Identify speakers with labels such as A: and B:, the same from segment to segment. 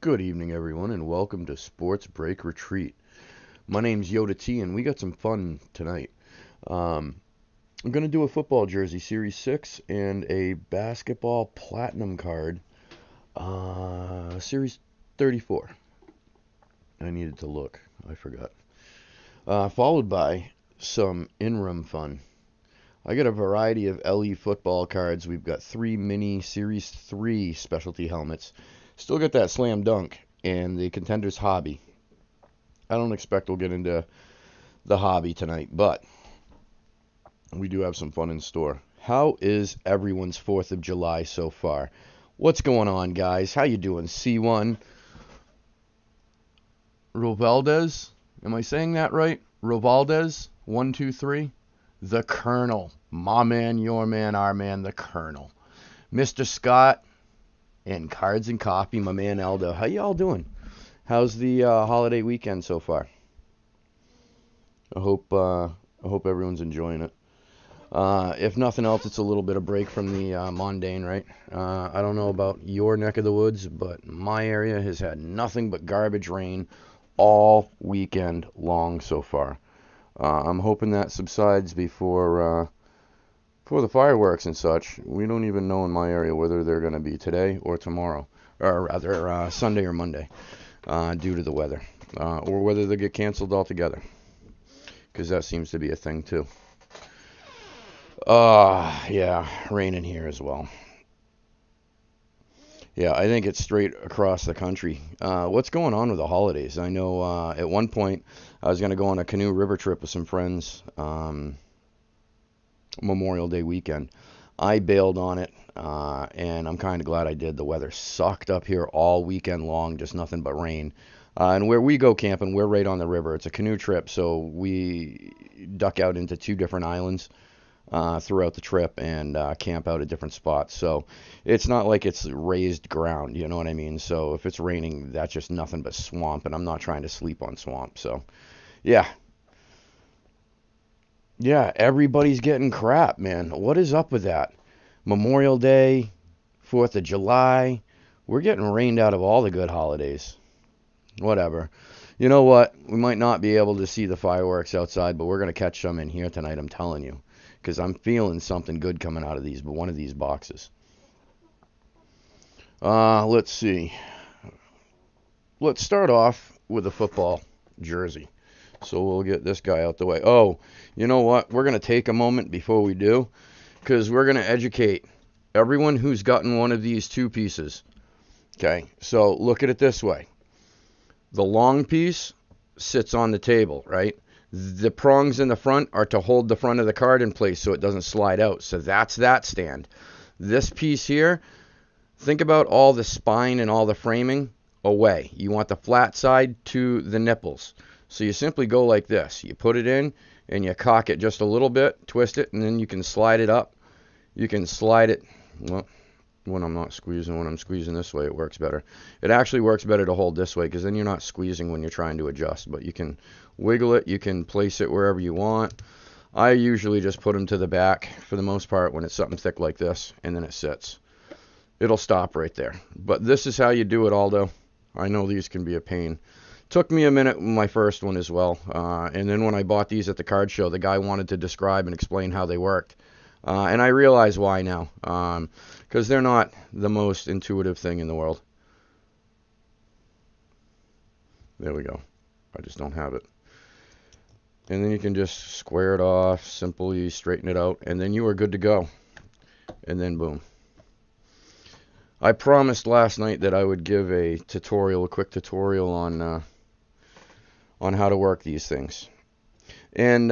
A: Good evening, everyone, and welcome to Sports Break Retreat. My name's Yoda T, and we got some fun tonight. I'm going to do a football jersey, Series 6, and a basketball platinum card, Series 34. I needed to look. I forgot. Followed by some in-room fun. I got a variety of LE football cards. We've got 3 mini Series 3 specialty helmets. Still got that slam dunk and the Contenders Hobby. I don't expect we'll get into the hobby tonight, but we do have some fun in store. How is everyone's 4th of July so far? What's going on, guys? How you doing? C1 Rovaldez? Am I saying that right? Rovaldez? 123? The Colonel. My man, your man, our man, the Colonel. Mr. Scott and Cards and Coffee, my man Aldo. How y'all doing? How's the holiday weekend so far? I hope everyone's enjoying it. If nothing else, it's a little bit of break from the mundane, right? I don't know about your neck of the woods, but my area has had nothing but garbage rain all weekend long so far. I'm hoping that subsides before the fireworks and such. We don't even know in my area whether they're going to be today or tomorrow, or rather Sunday or Monday, due to the weather, or whether they get canceled altogether, because that seems to be a thing too. Yeah, raining here as well. Yeah, I think it's straight across the country. What's going on with the holidays? I know at one point I was going to go on a canoe river trip with some friends, Memorial Day weekend. I bailed on it, and I'm kind of glad I did. The weather sucked up here all weekend long, just nothing but rain. And where we go camping, we're right on the river. It's a canoe trip, so we duck out into 2 different islands throughout the trip and camp out at different spots. So it's not like it's raised ground, you know what I mean? So if it's raining, that's just nothing but swamp, and I'm not trying to sleep on swamp. So yeah, yeah, everybody's getting crap, man. What is up with that? Memorial Day, 4th of July, we're getting rained out of all the good holidays. Whatever. You know what? We might not be able to see the fireworks outside, but we're going to catch some in here tonight, I'm telling you. Because I'm feeling something good coming out of one of these boxes. Let's see. Let's start off with a football jersey. So we'll get this guy out the way. Oh, you know what? We're going to take a moment before we do, because we're going to educate everyone who's gotten one of these 2 pieces. Okay, so look at it this way. The long piece sits on the table, right? The prongs in the front are to hold the front of the card in place so it doesn't slide out. So that's that stand. This piece here, think about all the spine and all the framing away. You want the flat side to the nipples. So you simply go like this. You put it in and you cock it just a little bit, twist it, and then you can slide it up. You can slide it, well, when I'm not squeezing. When I'm squeezing this way, it works better. It actually works better to hold this way, because then you're not squeezing when you're trying to adjust. But you can wiggle it. You can place it wherever you want. I usually just put them to the back for the most part when it's something thick like this, and then it sits. It'll stop right there. But this is how you do it, Aldo. I know these can be a pain. Took me a minute with my first one as well. And then when I bought these at the card show, the guy wanted to describe and explain how they worked. And I realize why now, because they're not the most intuitive thing in the world. There we go. I just don't have it. And then you can just square it off, simply straighten it out, and then you are good to go. And then boom. I promised last night that I would give a quick tutorial on how to work these things. And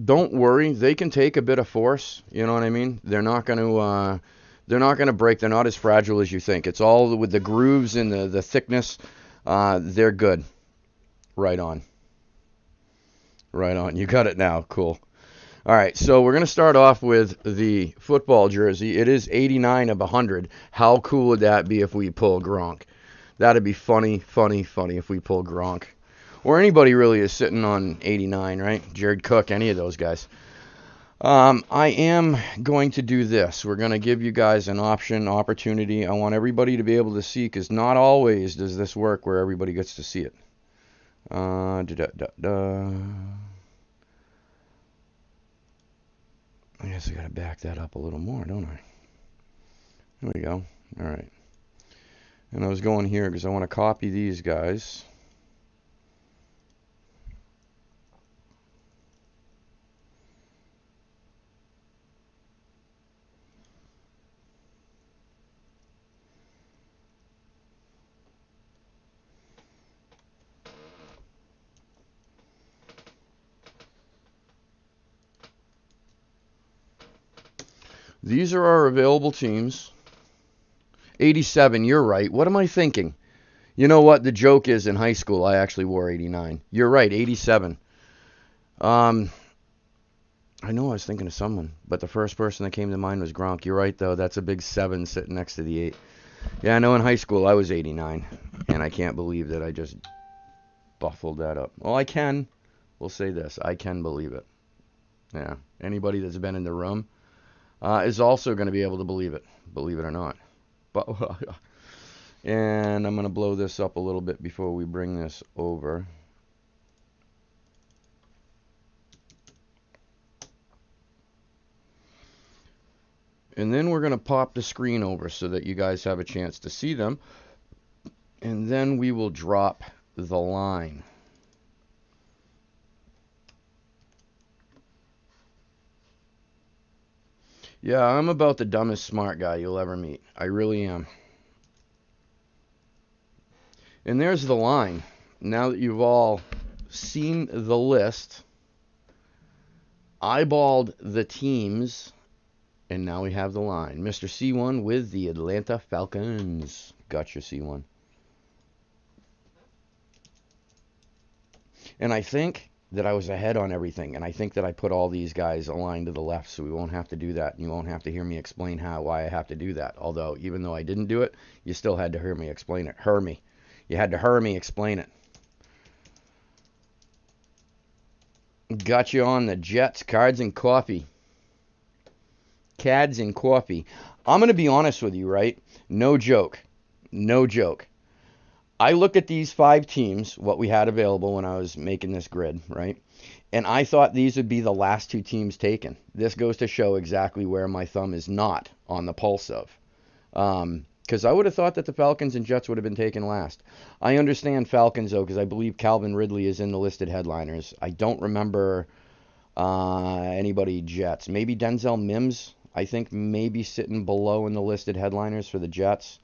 A: don't worry, they can take a bit of force, you know what I mean? They're not going to break. They're not as fragile as you think. It's all with the grooves and the thickness. They're good. Right on. Right on. You got it now. Cool. All right, so we're going to start off with the football jersey. It is 89 of 100. How cool would that be if we pull Gronk? That'd be funny, funny, funny if we pull Gronk. Or anybody really is sitting on 89, right? Jared Cook, any of those guys. I am going to do this. We're going to give you guys an opportunity. I want everybody to be able to see, because not always does this work where everybody gets to see it. I guess I got to back that up a little more, don't I? There we go. All right. And I was going here because I want to copy these guys. These are our available teams. 87, you're right. What am I thinking? You know what? The joke is, in high school, I actually wore 89. You're right, 87. I know I was thinking of someone, but the first person that came to mind was Gronk. You're right, though. That's a big 7 sitting next to the 8. Yeah, I know in high school I was 89, and I can't believe that I just buffled that up. Well, I can. We'll say this. I can believe it. Yeah. Anybody that's been in the room is also going to be able to believe it or not. But and I'm going to blow this up a little bit before we bring this over. And then we're going to pop the screen over so that you guys have a chance to see them. And then we will drop the line. Yeah, I'm about the dumbest smart guy you'll ever meet. I really am. And there's the line. Now that you've all seen the list, eyeballed the teams, and now we have the line. Mr. C1 with the Atlanta Falcons. Got your C1. And I think that I was ahead on everything, and I think that I put all these guys aligned to the left, so we won't have to do that, and you won't have to hear me explain why I have to do that. Although, even though I didn't do it, you still had to hear me explain it. You had to hear me explain it. Got you on the Jets, Cards, and Coffee. Cads and Coffee. I'm going to be honest with you, right? No joke. I looked at these 5 teams, what we had available when I was making this grid, right? And I thought these would be the last 2 teams taken. This goes to show exactly where my thumb is not on the pulse of. Because I would have thought that the Falcons and Jets would have been taken last. I understand Falcons, though, because I believe Calvin Ridley is in the listed headliners. I don't remember anybody Jets. Maybe Denzel Mims, I think, maybe sitting below in the listed headliners for the Jets.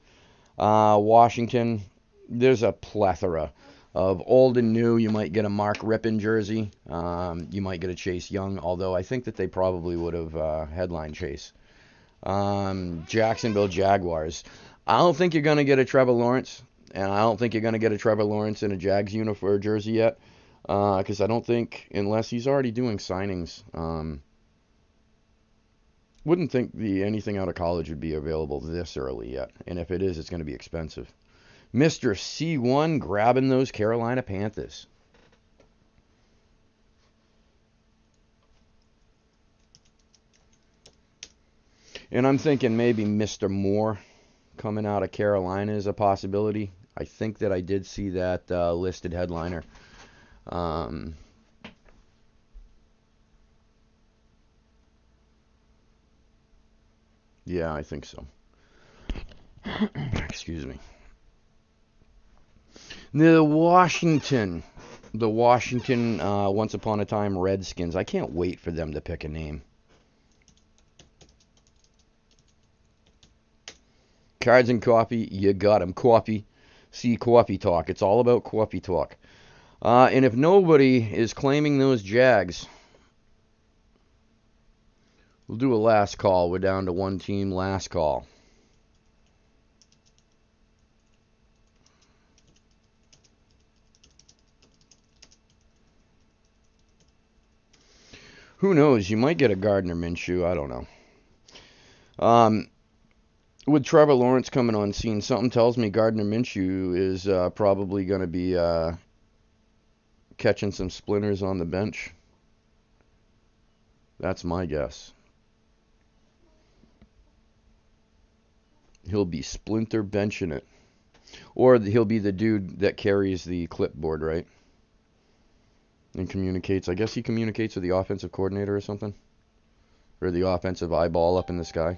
A: Washington, there's a plethora of old and new. You might get a Mark Rippon jersey. You might get a Chase Young, although I think that they probably would have headline Chase. Jacksonville Jaguars. I don't think you're going to get a Trevor Lawrence, and I don't think you're going to get a Trevor Lawrence in a Jags uniform jersey yet, because I don't think, unless he's already doing signings, wouldn't think anything out of college would be available this early yet, and if it is, it's going to be expensive. Mr. C1 grabbing those Carolina Panthers. And I'm thinking maybe Mr. Moore coming out of Carolina is a possibility. I think that I did see that listed headliner. Yeah, I think so. Excuse me. The Washington Once Upon a Time Redskins. I can't wait for them to pick a name. Cards and Coffee, you got 'em. Coffee. See Coffee Talk. It's all about Coffee Talk. And if nobody is claiming those Jags, we'll do a last call. We're down to 1 team. Last call. Who knows? You might get a Gardner Minshew. I don't know. With Trevor Lawrence coming on scene, something tells me Gardner Minshew is probably going to be catching some splinters on the bench. That's my guess. He'll be splinter benching it. Or he'll be the dude that carries the clipboard, right? And communicates. I guess he communicates with the offensive coordinator or something. Or the offensive eyeball up in the sky.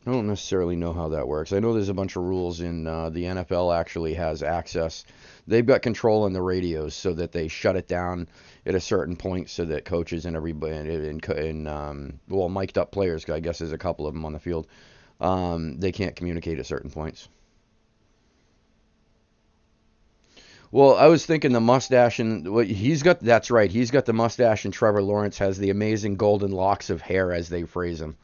A: I don't necessarily know how that works. I know there's a bunch of rules in the NFL actually has access. They've got control on the radios so that they shut it down at a certain point so that coaches and everybody well, mic'd up players, I guess there's a couple of them on the field, they can't communicate at certain points. Well, I was thinking the mustache and that's right. He's got the mustache and Trevor Lawrence has the amazing golden locks of hair as they phrase him.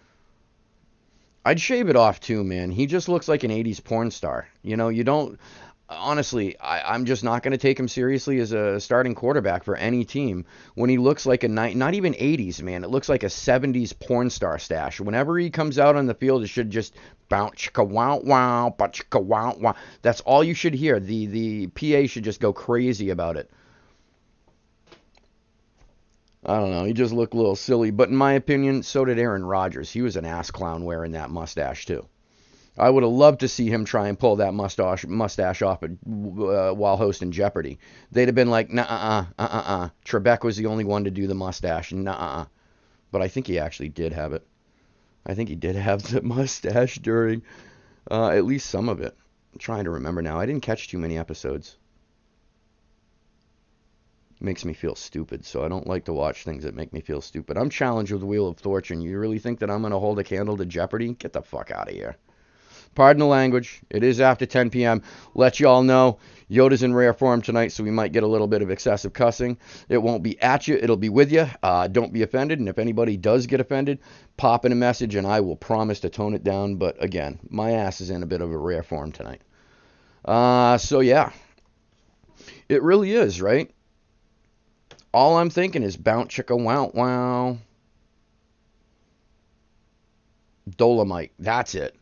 A: I'd shave it off too, man. He just looks like an 80s porn star. You know, you don't. Honestly, I'm just not going to take him seriously as a starting quarterback for any team when he looks like not even 80s, man. It looks like a 70s porn star stash. Whenever he comes out on the field, it should just bounce, chicka wow wow, ba chicka wow wow. That's all you should hear. The PA should just go crazy about it. I don't know. He just looked a little silly. But in my opinion, so did Aaron Rodgers. He was an ass clown wearing that mustache, too. I would have loved to see him try and pull that mustache off while hosting Jeopardy. They'd have been like, nah. Trebek was the only one to do the mustache. Nah. But I think he actually did have it. I think he did have the mustache during at least some of it. I'm trying to remember now. I didn't catch too many episodes. Makes me feel stupid, so I don't like to watch things that make me feel stupid. I'm challenged with Wheel of Fortune. You really think that I'm going to hold a candle to Jeopardy? Get the fuck out of here. Pardon the language. It is after 10 p.m. Let y'all know, Yoda's in rare form tonight, so we might get a little bit of excessive cussing. It won't be at you. It'll be with you. Don't be offended, and if anybody does get offended, pop in a message, and I will promise to tone it down. But again, my ass is in a bit of a rare form tonight. So yeah. It really is, right? All I'm thinking is bounce chicka wow wow. Dolomite. That's it.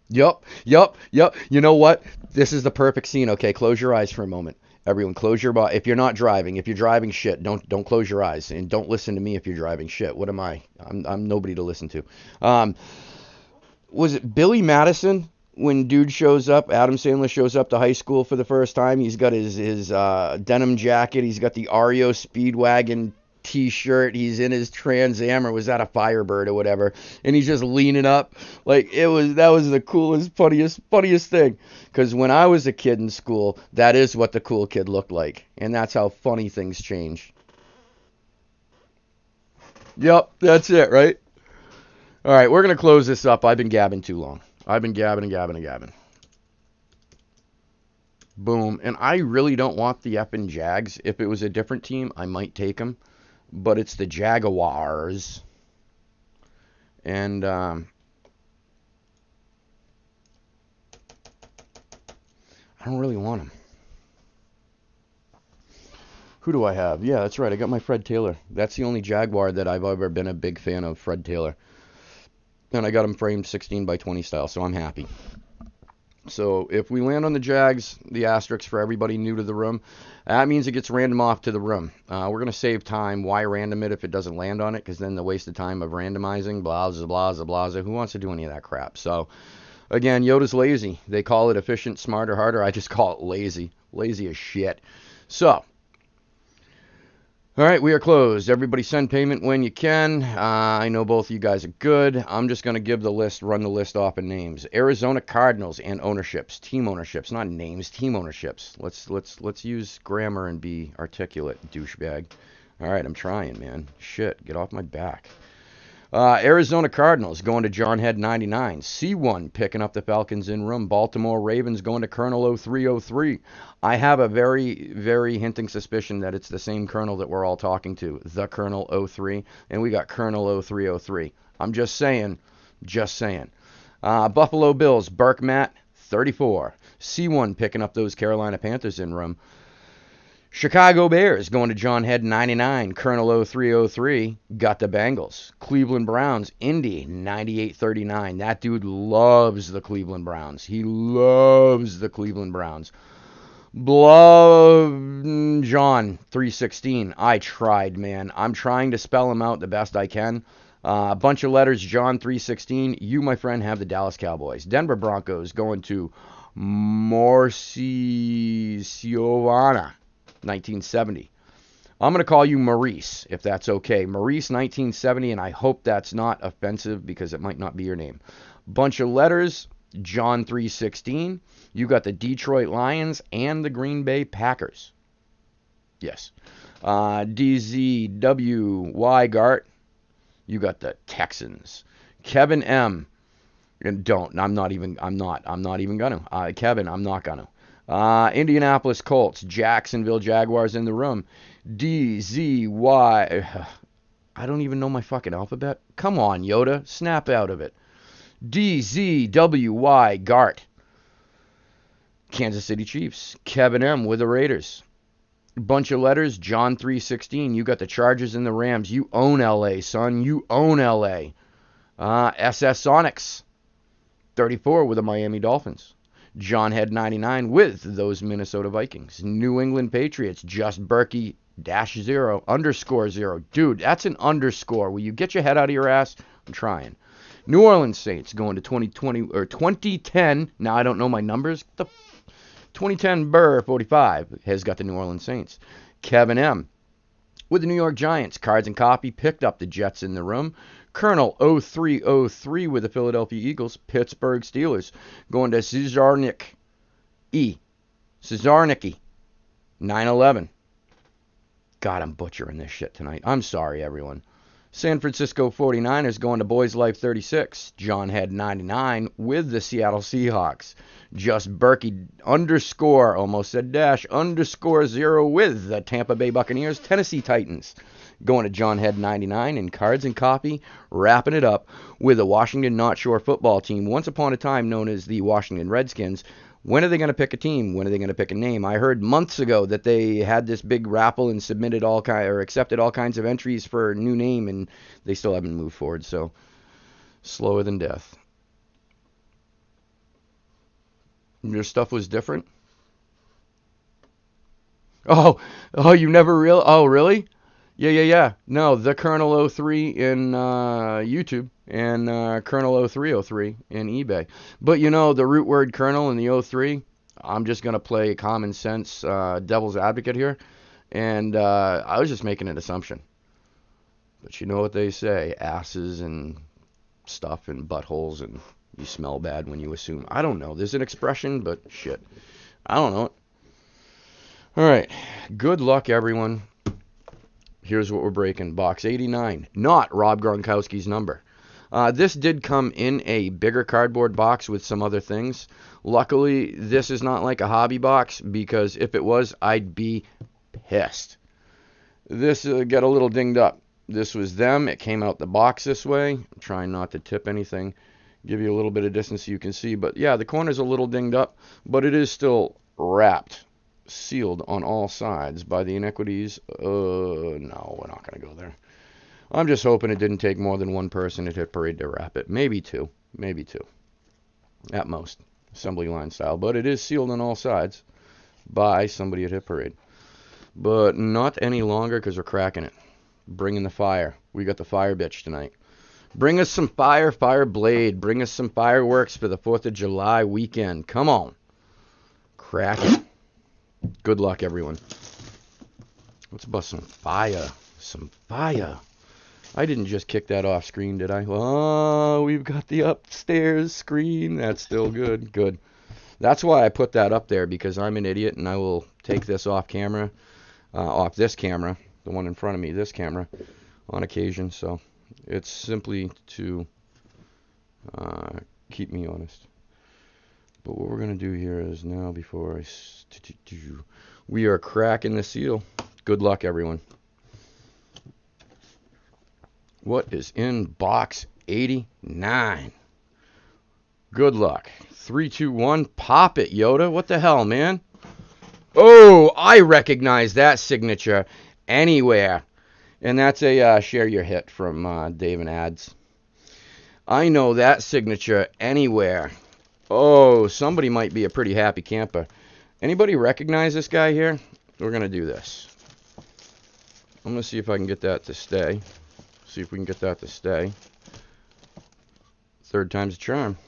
A: Yup. You know what? This is the perfect scene. Okay, close your eyes for a moment. Everyone, close your eyes. If you're not driving, if you're driving shit, don't close your eyes and don't listen to me if you're driving shit. What am I? I'm nobody to listen to. Was it Billy Madison? When dude shows up, Adam Sandler shows up to high school for the first time. He's got his denim jacket. He's got the REO Speedwagon T-shirt. He's in his Trans Am, or was that a Firebird or whatever? And he's just leaning up. Like that was the coolest, funniest thing. Because when I was a kid in school, that is what the cool kid looked like, and that's how funny things change. Yep, that's it, right? All right, we're gonna close this up. I've been gabbing too long. I've been gabbing and gabbing and gabbing. Boom. And I really don't want the effing Jags. If it was a different team, I might take them. But it's the Jaguars. And I don't really want them. Who do I have? Yeah, that's right. I got my Fred Taylor. That's the only Jaguar that I've ever been a big fan of, Fred Taylor. And I got him framed 16 by 20 style, so I'm happy. So if we land on the Jags, the asterisk for everybody new to the room, that means it gets random off to the room. We're going to save time. Why random it if it doesn't land on it? Because then the waste of time of randomizing, blah, blah, blah, blah. Who wants to do any of that crap? So, again, Yoda's lazy. They call it efficient, smart, or harder. I just call it lazy. Lazy as shit. So, all right, we are closed. Everybody send payment when you can. I know both of you guys are good. I'm just going to give the list, run the list off in names. Arizona Cardinals and ownerships, team ownerships, not names, team ownerships. Let's use grammar and be articulate, douchebag. All right, I'm trying, man. Shit, get off my back. Arizona Cardinals going to John Head 99. C1 picking up the Falcons in room. Baltimore Ravens going to Colonel 0303. I have a very, very hinting suspicion that it's the same Colonel that we're all talking to. The Colonel 03. And we got Colonel 0303. I'm just saying. Buffalo Bills, Burke Matt 34. C1 picking up those Carolina Panthers in room. Chicago Bears going to John Head 99, Colonel 0303, got the Bengals. Cleveland Browns, Indy 9839. That dude loves the Cleveland Browns. He loves the Cleveland Browns. John 316. I tried, man. I'm trying to spell him out the best I can. A bunch of letters, John 316. You, my friend, have the Dallas Cowboys. Denver Broncos going to Morciovana, 1970. I'm going to call you Maurice, if that's okay. Maurice, 1970, and I hope that's not offensive because it might not be your name. Bunch of letters, John 316. You got the Detroit Lions and the Green Bay Packers. Yes. DZWY Gart. You got the Texans. Kevin M. And I'm not even gonna. Kevin, I'm not gonna. Indianapolis Colts, Jacksonville Jaguars in the room. DZY. I don't even know my fucking alphabet. Come on, Yoda. Snap out of it. DZWY Gart. Kansas City Chiefs. Kevin M. with the Raiders. Bunch of letters. John 316. You got the Chargers and the Rams. You own LA, son. You own LA. SS Sonics. 34 with the Miami Dolphins. John had 99 with those Minnesota Vikings. New England Patriots. Just Berkey -0 _0. Dude, that's an underscore. Will you get your head out of your ass? I'm trying. New Orleans Saints going to 2020 or 2010. Now I don't know my numbers. The 2010 Burr 45 has got the New Orleans Saints. Kevin M. with the New York Giants. Cards and Copy picked up the Jets in the room. Colonel 0303 with the Philadelphia Eagles. Pittsburgh Steelers going to Cesarnik E. Cesarnicki 911. God, I'm butchering this shit tonight. I'm sorry, everyone. San Francisco 49ers going to Boys Life 36. John had 99 with the Seattle Seahawks. Just Berkey _ almost said dash _0 with the Tampa Bay Buccaneers. Tennessee Titans going to John Head 99 in Cards and Copy, wrapping it up with the Washington Not Shore football team, once upon a time known as the Washington Redskins. When are they going to pick a team? When are they going to pick a name? I heard months ago that they had this big raffle and submitted accepted all kinds of entries for a new name, and they still haven't moved forward. So slower than death. Your stuff was different. Oh, you never real? Oh, really? Yeah. No, the Colonel 03 in YouTube and Colonel 0303 in eBay. But you know, the root word Colonel in the 03, I'm just going to play common sense devil's advocate here. And I was just making an assumption. But you know what they say, asses and stuff and buttholes, and you smell bad when you assume. I don't know. There's an expression, but shit. I don't know it. All right. Good luck, everyone. Here's what we're breaking. Box 89. Not Rob Gronkowski's number. This did come in a bigger cardboard box with some other things. Luckily, this is not like a hobby box, because if it was, I'd be pissed. This got a little dinged up. This was them. It came out the box this way. I'm trying not to tip anything. Give you a little bit of distance so you can see. But yeah, the corner's a little dinged up, but it is still wrapped, sealed on all sides by the iniquities. No, we're not going to go there. I'm just hoping it didn't take more than one person at Hit Parade to wrap it. Maybe two. At most. Assembly line style. But it is sealed on all sides by somebody at Hit Parade. But not any longer, because we're cracking it. Bringing the fire. We got the fire bitch tonight. Bring us some fire blade. Bring us some fireworks for the 4th of July weekend. Come on. Crack it. Good luck, everyone. Let's bust some fire. I didn't just kick that off screen, did I? Oh, we've got the upstairs screen. That's still good. Good. That's why I put that up there, because I'm an idiot, and I will take this off camera, off this camera, the one in front of me, this camera, on occasion. So it's simply to keep me honest. But what we're going to do here is now, before we are cracking the seal. Good luck, everyone. What is in box 89? Good luck. 3, 2, 1. Pop it, Yoda. What the hell, man? Oh, I recognize that signature anywhere. And that's a share your hit from Dave and Ads. I know that signature anywhere. Oh, somebody might be a pretty happy camper. Anybody recognize this guy here? We're going to do this. I'm going to see if I can get that to stay. See if we can get that to stay. Third time's a charm.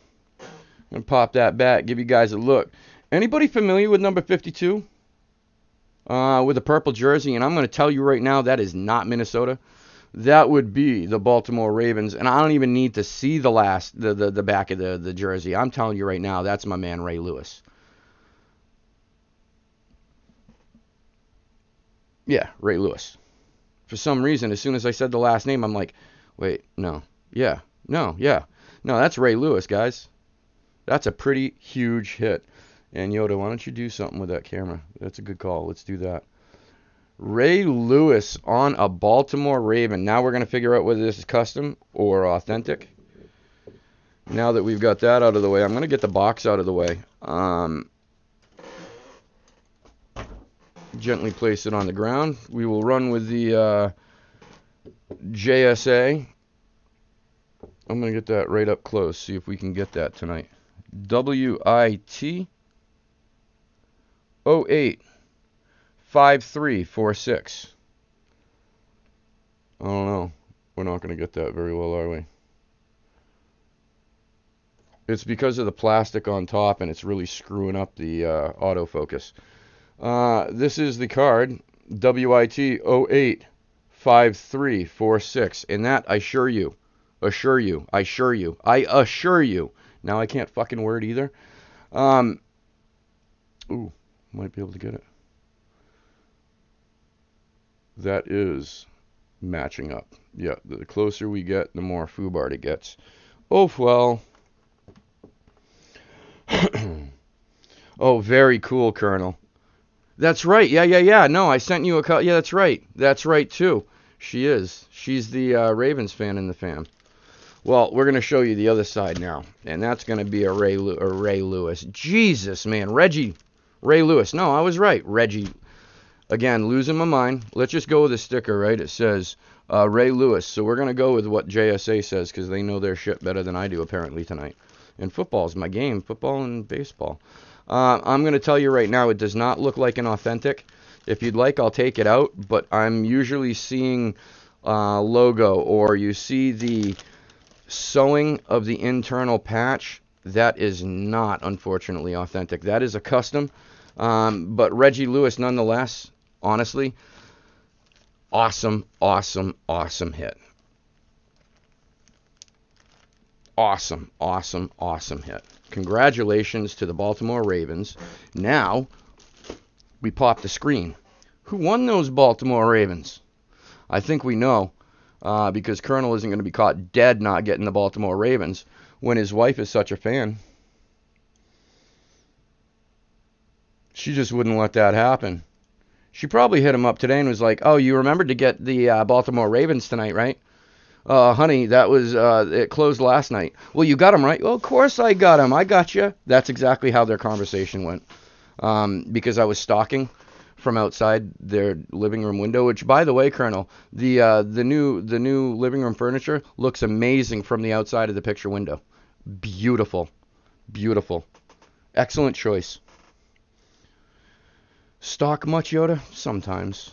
A: I'm going to pop that back, give you guys a look. Anybody familiar with number 52? With a purple jersey, and I'm going to tell you right now, that is not Minnesota. That would be the Baltimore Ravens, and I don't even need to see the back of the jersey. I'm telling you right now, that's my man Ray Lewis. Yeah, Ray Lewis. For some reason, as soon as I said the last name, I'm like, wait, no, yeah, no, yeah. No, that's Ray Lewis, guys. That's a pretty huge hit. And Yoda, why don't you do something with that camera? That's a good call. Let's do that. Ray Lewis on a Baltimore Raven. Now we're going to figure out whether this is custom or authentic. Now that we've got that out of the way, I'm going to get the box out of the way. Gently place it on the ground. We will run with the JSA. I'm going to get that right up close, see if we can get that tonight. WIT 085346. I don't know. We're not going to get that very well, are we? It's because of the plastic on top, and it's really screwing up the autofocus. This is the card, WIT 085346. And that, I assure you. Now I can't fucking word either. Ooh, might be able to get it. That is matching up. Yeah, the closer we get, the more foobarred it gets. Oh, well. Oh, very cool, Colonel. That's right. Yeah. No, I sent you a call. Yeah, that's right. That's right, too. She is. She's the Ravens fan in the fam. Well, we're going to show you the other side now. And that's going to be a Ray Lewis. Jesus, man. Ray Lewis. No, I was right. Reggie. Again, losing my mind. Let's just go with a sticker, right? It says Ray Lewis. So we're going to go with what JSA says because they know their shit better than I do, apparently, tonight. And football is my game. Football and baseball. I'm going to tell you right now, it does not look like an authentic. If you'd like, I'll take it out. But I'm usually seeing logo, or you see the sewing of the internal patch. That is not, unfortunately, authentic. That is a custom. But Reggie Lewis, nonetheless, honestly, awesome hit. Awesome hit. Congratulations to the Baltimore Ravens. Now, we pop the screen. Who won those Baltimore Ravens? I think we know, because Colonel isn't going to be caught dead not getting the Baltimore Ravens when his wife is such a fan. She just wouldn't let that happen. She probably hit him up today and was like, oh, you remembered to get the Baltimore Ravens tonight, right? Honey, that was, it closed last night. Well, you got them, right? Well, of course I got them. I got you. That's exactly how their conversation went. Because I was stalking from outside their living room window, which, by the way, Colonel, the new living room furniture looks amazing from the outside of the picture window. Beautiful. Excellent choice. Stalk much, Yoda? Sometimes.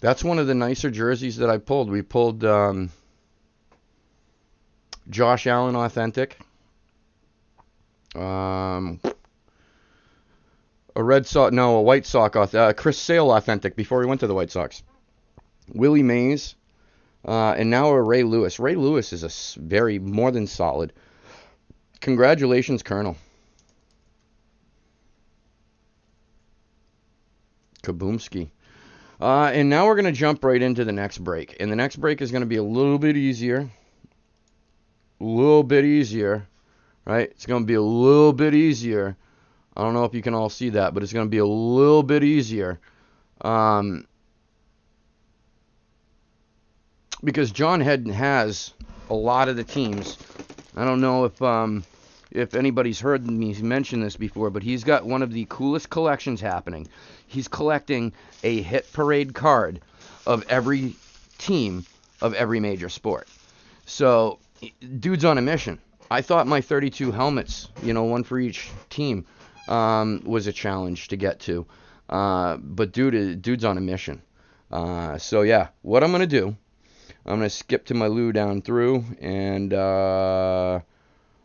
A: That's one of the nicer jerseys that I pulled. We pulled Josh Allen authentic. A White Sox Chris Sale authentic before he went to the White Sox. Willie Mays, and now a Ray Lewis. Ray Lewis is a very more than solid. Congratulations, Colonel. Kaboomski. And now we're going to jump right into the next break. And the next break is going to be a little bit easier. Right? It's going to be a little bit easier. I don't know if you can all see that, but it's going to be a little bit easier. Because John Hedden has a lot of the teams. I don't know if anybody's heard me mention this before, but he's got one of the coolest collections happening. He's collecting a hit parade card of every team of every major sport. So dude's on a mission. I thought my 32 helmets, one for each team, was a challenge to get to. But dude's on a mission. So yeah, what I'm gonna do, I'm gonna skip to my Lou down through, and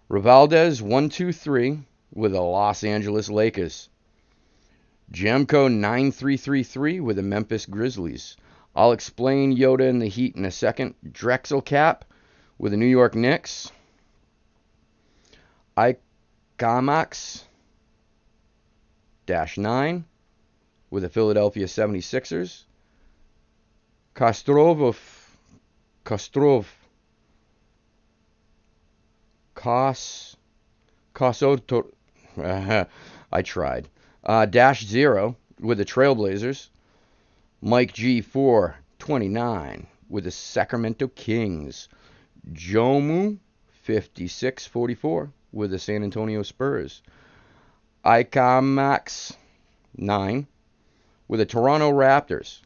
A: Rivaldez 123 with the Los Angeles Lakers. Jamco 9333 with the Memphis Grizzlies. I'll explain Yoda and the Heat in a second. Drexel Cap with the New York Knicks. Icamax -9 with the Philadelphia 76ers. Kostrov Kosoto. I tried. -0 with the Trailblazers. Mike G 429 with the Sacramento Kings. Jomu 5644 with the San Antonio Spurs. Icamax 9 with the Toronto Raptors.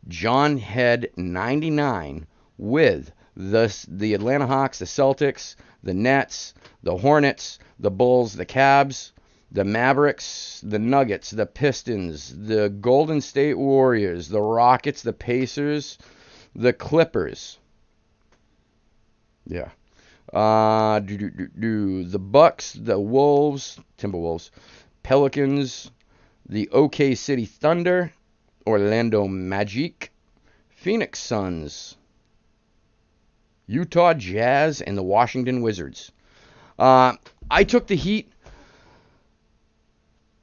A: John Head 99 with the Atlanta Hawks, the Celtics, the Nets, the Hornets, the Bulls, the Cavs, the Mavericks, the Nuggets, the Pistons, the Golden State Warriors, the Rockets, the Pacers, the Clippers. Yeah. The Bucks, the Wolves, Timberwolves, Pelicans, the OK City Thunder, Orlando Magic, Phoenix Suns, Utah Jazz, and the Washington Wizards. I took the Heat.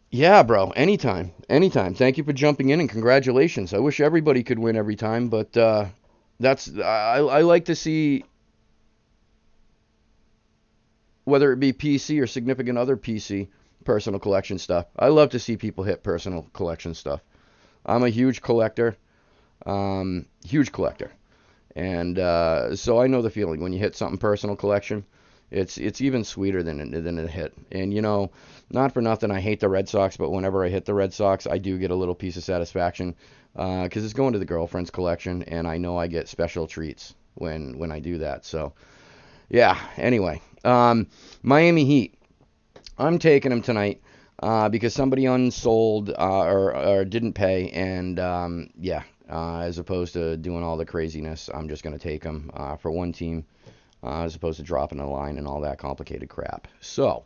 A: Yeah, bro. Anytime. Anytime. Thank you for jumping in, and congratulations. I wish everybody could win every time, but I like to see, whether it be PC or significant other PC, personal collection stuff. I love to see people hit personal collection stuff. I'm a huge collector. Huge collector. And so I know the feeling when you hit something personal collection. It's even sweeter than a hit. And, not for nothing, I hate the Red Sox, but whenever I hit the Red Sox, I do get a little piece of satisfaction because it's going to the girlfriend's collection, and I know I get special treats when I do that. So, yeah, anyway. Miami Heat. I'm taking them tonight because somebody unsold or didn't pay, and as opposed to doing all the craziness, I'm just going to take them for one team. As opposed to dropping a line and all that complicated crap. So,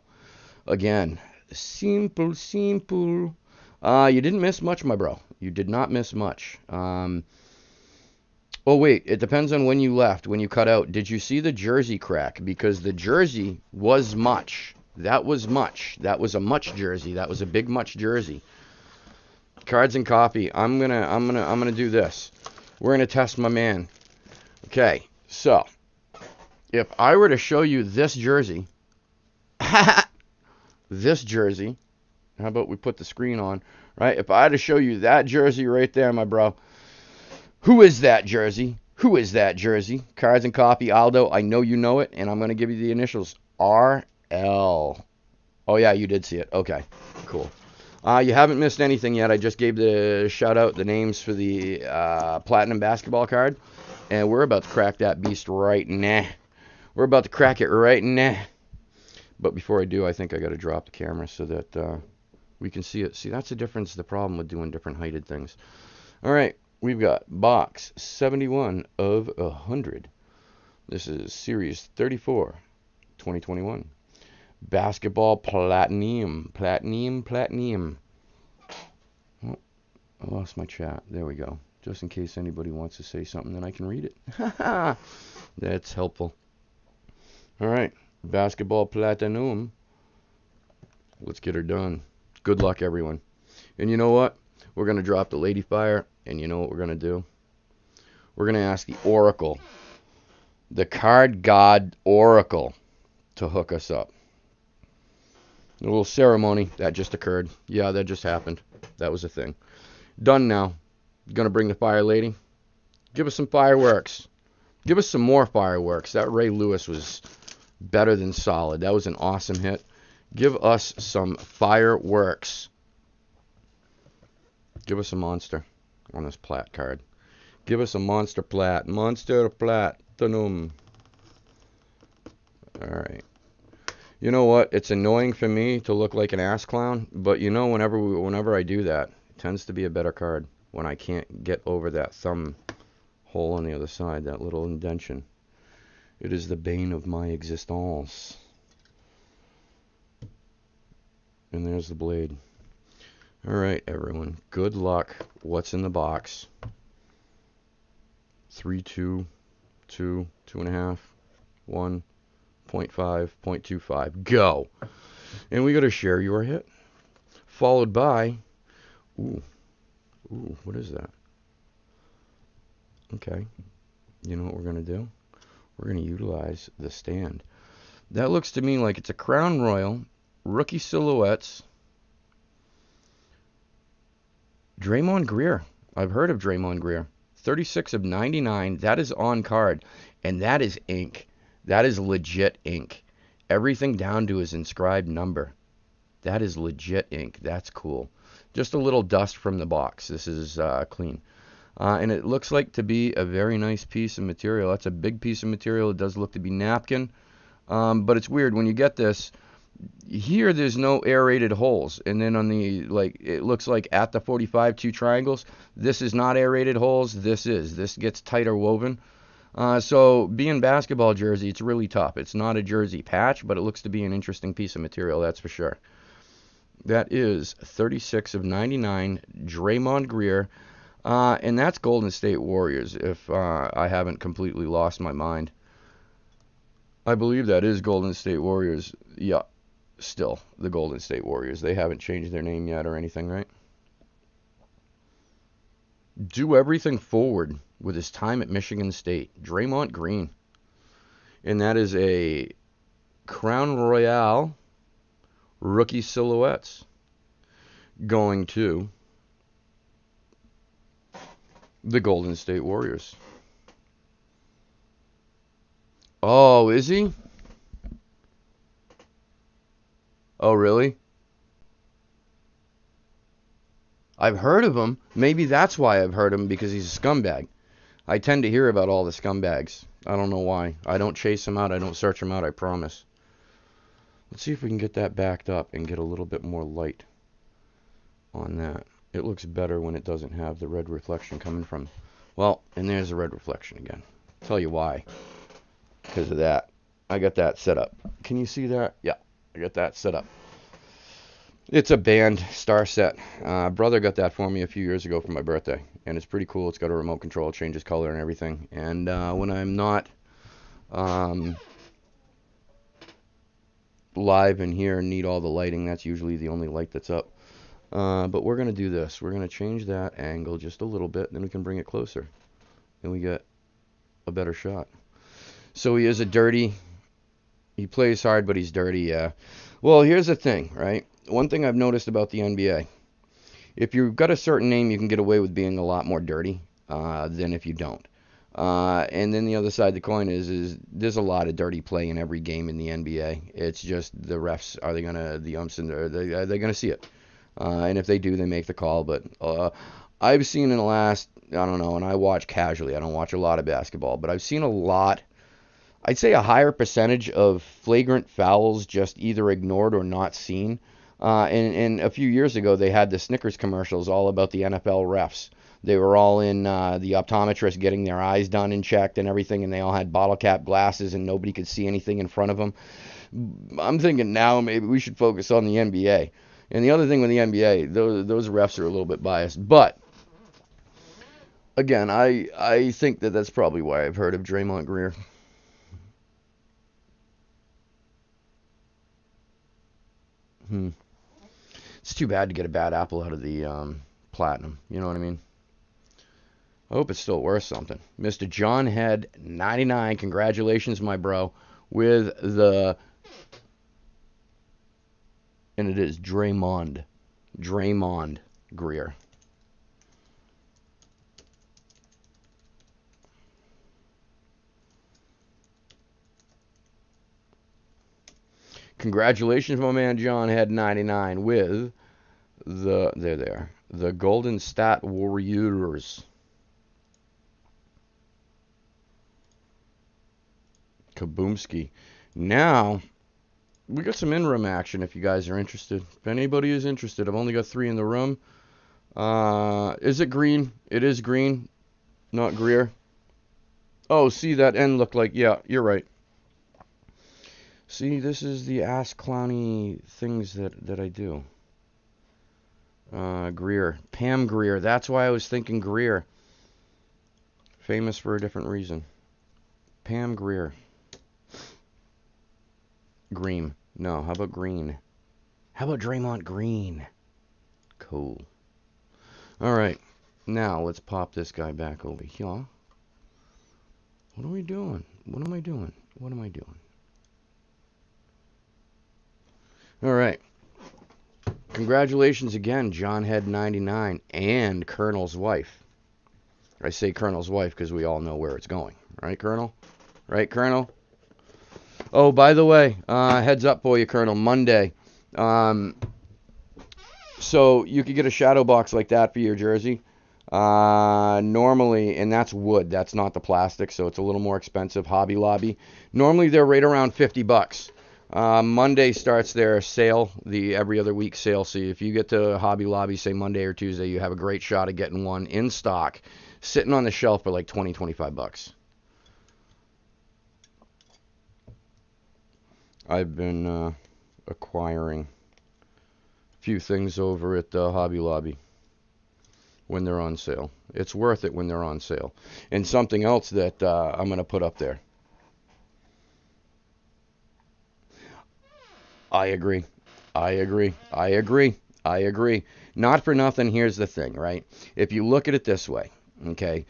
A: again, simple. You didn't miss much, my bro. You did not miss much. Oh, wait, it depends on when you left, when you cut out. Did you see the jersey crack? Because the jersey was much. That was much. That was a much jersey. That was a big much jersey. Cards and coffee. I'm gonna do this. We're gonna test my man. Okay, so if I were to show you this jersey, this jersey, how about we put the screen on, right? If I had to show you that jersey right there, my bro, who is that jersey? Who is that jersey? Cards and Coffee, Aldo, I know you know it, and I'm going to give you the initials, RL. Oh, yeah, you did see it. Okay, cool. You haven't missed anything yet. I just gave the shout-out, the names for the Platinum Basketball card, and we're about to crack that beast right now. We're about to crack it right now. But before I do, I think I got to drop the camera so that we can see it. See, that's the difference, the problem with doing different heighted things. All right, we've got box 71 of 100. This is series 34, 2021. Basketball Platinum. Oh, I lost my chat. There we go. Just in case anybody wants to say something, then I can read it. That's helpful. All right, Basketball Platinum. Let's get her done. Good luck, everyone. And you know what? We're going to drop the Lady Fire, and you know what we're going to do? We're going to ask the Oracle, the card god Oracle, to hook us up. A little ceremony that just occurred. Yeah, that just happened. That was a thing. Done now. Going to bring the Fire Lady. Give us some fireworks. Give us some more fireworks. That Ray Lewis was better than solid. That was an awesome hit. Give us some fireworks. Give us a monster on this plat card. Give us a monster plat. Monster platinum. All right. You know what? It's annoying for me to look like an ass clown, but you know, whenever I do that, it tends to be a better card when I can't get over that thumb hole on the other side, that little indention. It is the bane of my existence. And there's the blade. All right, everyone. Good luck. What's in the box? 3, 2, 2, 2.5, 1, 0.5, 0.25. Go. And we got to share your hit. Followed by, ooh, what is that? Okay. You know what we're going to do? We're going to utilize the stand. That looks to me like it's a Crown Royal, Rookie Silhouettes, Draymond Greer. I've heard of Draymond Greer. 36 of 99. That is on card. And that is ink. That is legit ink. Everything down to his inscribed number. That is legit ink. That's cool. Just a little dust from the box. This is clean. And it looks like to be a very nice piece of material. That's a big piece of material. It does look to be napkin. But it's weird. When you get this, here there's no aerated holes. And then on the, like, it looks like at the 45, 2 triangles. This is not aerated holes. This is. This gets tighter woven. So being basketball jersey, it's really tough. It's not a jersey patch, but it looks to be an interesting piece of material, that's for sure. That is 36 of 99, Draymond Greer. And that's Golden State Warriors, if I haven't completely lost my mind. I believe that is Golden State Warriors. Yeah, still the Golden State Warriors. They haven't changed their name yet or anything, right? Do everything forward with his time at Michigan State. Draymond Green. And that is a Crown Royale Rookie Silhouettes going to the Golden State Warriors. Oh, is he? Oh, really? I've heard of him. Maybe that's why I've heard him, because he's a scumbag. I tend to hear about all the scumbags. I don't know why. I don't chase them out. I don't search them out, I promise. Let's see if we can get that backed up and get a little bit more light on that. It looks better when it doesn't have the red reflection coming from. Well, and there's the red reflection again. I'll tell you why. Because of that. I got that set up. Can you see that? Yeah, I got that set up. It's a band star set. Brother got that for me a few years ago for my birthday, and it's pretty cool. It's got a remote control, changes color and everything. And when I'm not live in here and need all the lighting, that's usually the only light that's up. But we're going to do this. We're going to change that angle just a little bit, then we can bring it closer, and we get a better shot. So he is a dirty. He plays hard, but he's dirty, yeah. Well, here's the thing, right? One thing I've noticed about the NBA, if you've got a certain name, you can get away with being a lot more dirty than if you don't. And then the other side of the coin is there's a lot of dirty play in every game in the NBA. It's just the refs, are they gonna, the umps, and are they gonna see it? And if they do, they make the call. But I've seen in the last, I don't know, and I watch casually. I don't watch a lot of basketball, but I've seen a lot. I'd say a higher percentage of flagrant fouls just either ignored or not seen. And a few years ago, they had the Snickers commercials all about the NFL refs. They were all in the optometrist getting their eyes done and checked and everything, and they all had bottle cap glasses and nobody could see anything in front of them. I'm thinking now maybe we should focus on the NBA. And the other thing with the NBA, those refs are a little bit biased. But, again, I think that's probably why I've heard of Draymond Greer. It's too bad to get a bad apple out of the platinum. You know what I mean? I hope it's still worth something. Mr. John Head, 99. Congratulations, my bro. With the... And it is Draymond Greer. Congratulations, my man John Head, 99. With the Golden State Warriors. Kaboomski. Now, we got some in-room action if you guys are interested. If anybody is interested, I've only got 3 in the room. Is it green? It is green, not Greer. Oh, see, that end looked like, yeah, you're right. See, this is the ass clowny things that I do. Greer. Pam Greer. That's why I was thinking Greer. Famous for a different reason. Pam Greer. Green. No, how about green? How about Draymond Green? Cool. All right. Now, let's pop this guy back over here. What are we doing? What am I doing? What am I doing? All right. Congratulations again, John Head 99 and Colonel's wife. I say Colonel's wife because we all know where it's going. Right, Colonel? Right, Colonel? Oh, by the way, heads up for you, Colonel, Monday. So you could get a shadow box like that for your jersey. Normally, and that's wood. That's not the plastic, so it's a little more expensive. Hobby Lobby. Normally, they're right around $50. Monday starts their sale, the every other week sale. So if you get to Hobby Lobby, say Monday or Tuesday, you have a great shot at getting one in stock, sitting on the shelf for like $20-25. I've been acquiring a few things over at Hobby Lobby when they're on sale. It's worth it when they're on sale. And something else that I'm going to put up there. I agree. I agree. I agree. I agree. Not for nothing, here's the thing, right? If you look at it this way, okay?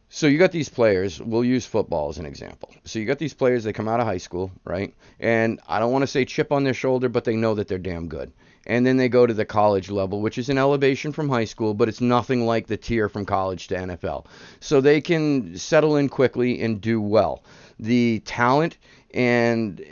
A: So you got these players, we'll use football as an example. So you got these players, they come out of high school, right? And I don't want to say chip on their shoulder, but they know that they're damn good. And then they go to the college level, which is an elevation from high school, but it's nothing like the tier from college to NFL. So they can settle in quickly and do well. The talent and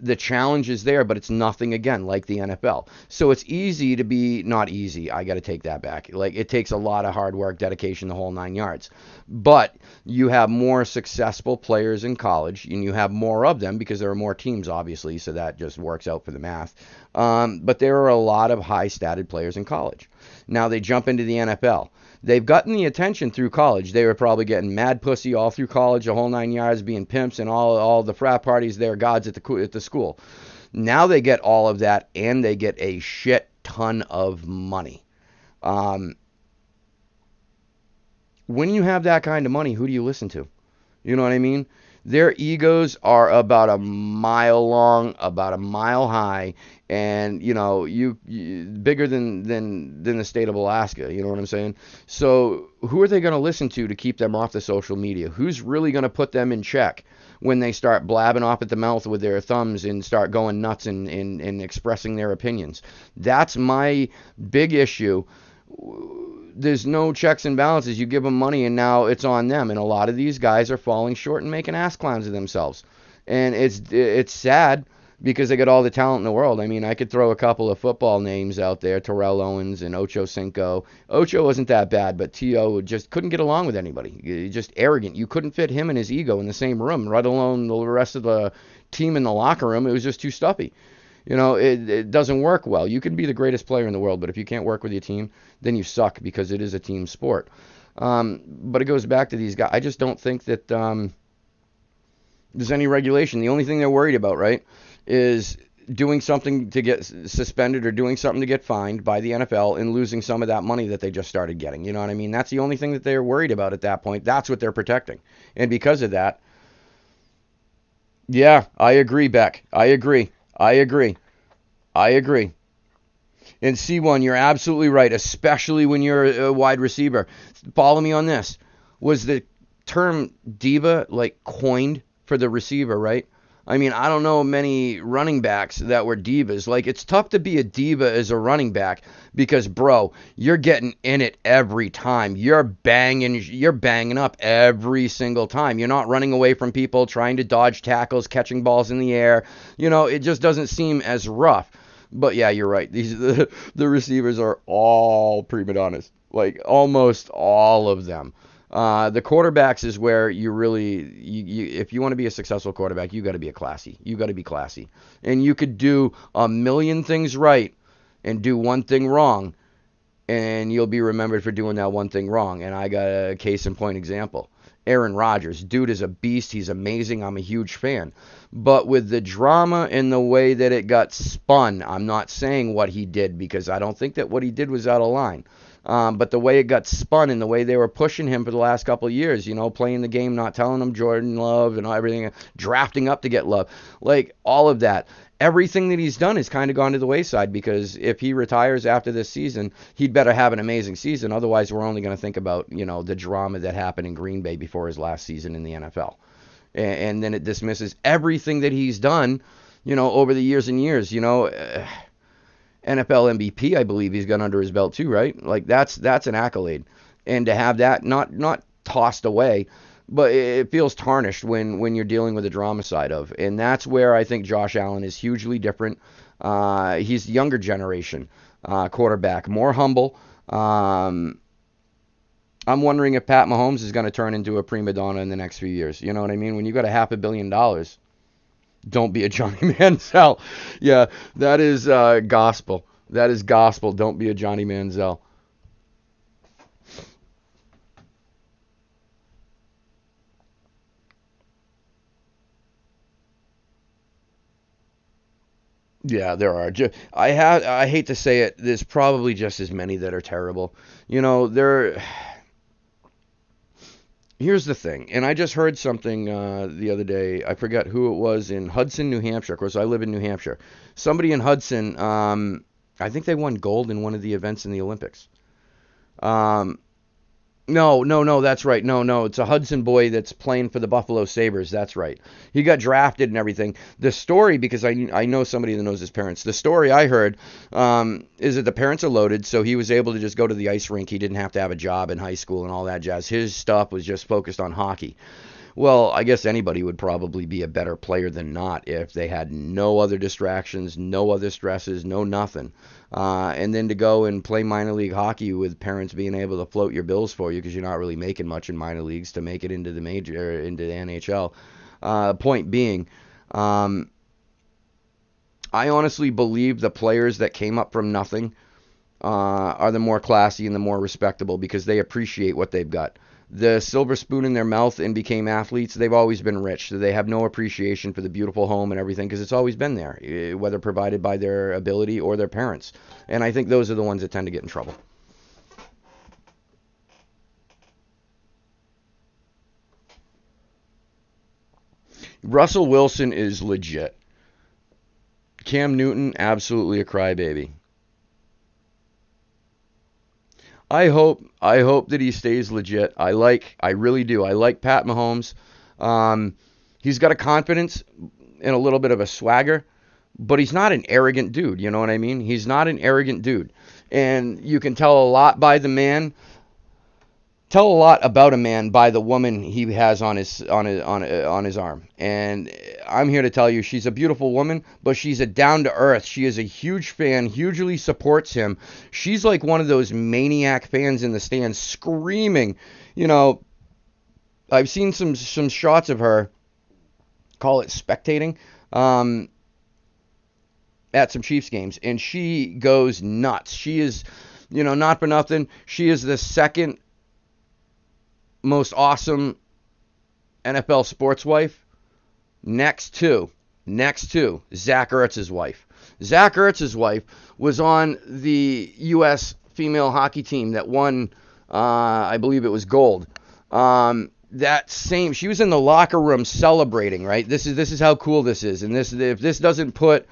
A: the challenge is there, but it's nothing, again, like the NFL. So it's easy to be, not easy, I got to take that back. Like, it takes a lot of hard work, dedication, the whole 9 yards. But you have more successful players in college, and you have more of them because there are more teams, obviously, so that just works out for the math. But there are a lot of high-statted players in college. Now they jump into the NFL. They've gotten the attention through college. They were probably getting mad pussy all through college, the whole 9 yards, being pimps and all the frat parties, they're gods at the school. Now they get all of that, and they get a shit ton of money. When you have that kind of money, who do you listen to? You know what I mean? Their egos are about a mile long, about a mile high, and you bigger than the state of Alaska. You know what I'm saying? So who are they going to listen to keep them off the social media? Who's really going to put them in check when they start blabbing off at the mouth with their thumbs and start going nuts and expressing their opinions? That's my big issue. There's no checks and balances. You give them money and now it's on them. And a lot of these guys are falling short and making ass clowns of themselves. And it's sad because they got all the talent in the world. I mean, I could throw a couple of football names out there, Terrell Owens and Ocho Cinco. Ocho wasn't that bad, but T.O. just couldn't get along with anybody. Just arrogant. You couldn't fit him and his ego in the same room, let alone the rest of the team in the locker room. It was just too stuffy. It doesn't work well. You can be the greatest player in the world, but if you can't work with your team, then you suck because it is a team sport. But it goes back to these guys. I just don't think that there's any regulation. The only thing they're worried about, right, is doing something to get suspended or doing something to get fined by the NFL and losing some of that money that they just started getting. You know what I mean? That's the only thing that they're worried about at that point. That's what they're protecting. And because of that, yeah, I agree, Beck. I agree. And C1, you're absolutely right, especially when you're a wide receiver. Follow me on this. Was the term diva coined for the receiver, right? I mean, I don't know many running backs that were divas. It's tough to be a diva as a running back because, bro, you're getting in it every time. You're banging up every single time. You're not running away from people, trying to dodge tackles, catching balls in the air. It just doesn't seem as rough. But yeah, you're right. The receivers are all prima donnas. Almost all of them. The quarterbacks is where you really, if you want to be a successful quarterback, you got to be classy. You got to be classy, and you could do a million things right and do one thing wrong, and you'll be remembered for doing that one thing wrong. And I got a case in point example. Aaron Rodgers, dude is a beast. He's amazing. I'm a huge fan. But with the drama and the way that it got spun, I'm not saying what he did because I don't think that what he did was out of line. But the way it got spun and the way they were pushing him for the last couple of years, playing the game, not telling him Jordan Love and everything, drafting up to get Love, like all of that. Everything that he's done has kind of gone to the wayside because if he retires after this season, he'd better have an amazing season. Otherwise, we're only going to think about, the drama that happened in Green Bay before his last season in the NFL. And then it dismisses everything that he's done, over the years and years, NFL MVP, I believe he's got under his belt too, right? Like that's an accolade. And to have that not tossed away, but it feels tarnished when you're dealing with the drama side of. And that's where I think Josh Allen is hugely different. He's the younger generation quarterback, more humble. I'm wondering if Pat Mahomes is going to turn into a prima donna in the next few years. You know what I mean? When you got $500 million, don't be a Johnny Manziel. Yeah, that is gospel. That is gospel. Don't be a Johnny Manziel. Yeah, there are. I hate to say it. There's probably just as many that are terrible. There. Here's the thing, and I just heard something the other day. I forgot who it was in Hudson, New Hampshire. Of course, I live in New Hampshire. Somebody in Hudson. I think they won gold in one of the events in the Olympics. Um, no, that's right. No, it's a Hudson boy that's playing for the Buffalo Sabres. That's right. He got drafted and everything. The story, because I know somebody that knows his parents. The story I heard is that the parents are loaded, so he was able to just go to the ice rink. He didn't have to have a job in high school and all that jazz. His stuff was just focused on hockey. Well, I guess anybody would probably be a better player than not if they had no other distractions, no other stresses, no nothing. And then to go and play minor league hockey with parents being able to float your bills for you because you're not really making much in minor leagues to make it into the into the NHL. Point being, I honestly believe the players that came up from nothing are the more classy and the more respectable because they appreciate what they've got. The silver spoon in their mouth and became athletes, they've always been rich. So they have no appreciation for the beautiful home and everything because it's always been there, whether provided by their ability or their parents. And I think those are the ones that tend to get in trouble. Russell Wilson is legit. Cam Newton, absolutely a crybaby. I hope that he stays legit. I really do. I like Pat Mahomes. Um, he's got a confidence and a little bit of a swagger, but he's not an arrogant dude. You know what I mean? He's not an arrogant dude, and you can tell a lot by the man. Tell a lot about a man by the woman he has on his arm. And I'm here to tell you she's a beautiful woman, but she's a down to earth. She is a huge fan, hugely supports him. She's like one of those maniac fans in the stands screaming. You know, I've seen some shots of her, call it spectating, at some Chiefs games, and she goes nuts. She is, not for nothing, she is the second most awesome NFL sports wife next to Zach Ertz's wife. Zach Ertz's wife was on the U.S. female hockey team that won, I believe it was gold. She was in the locker room celebrating, right? This is how cool this is. And if this doesn't put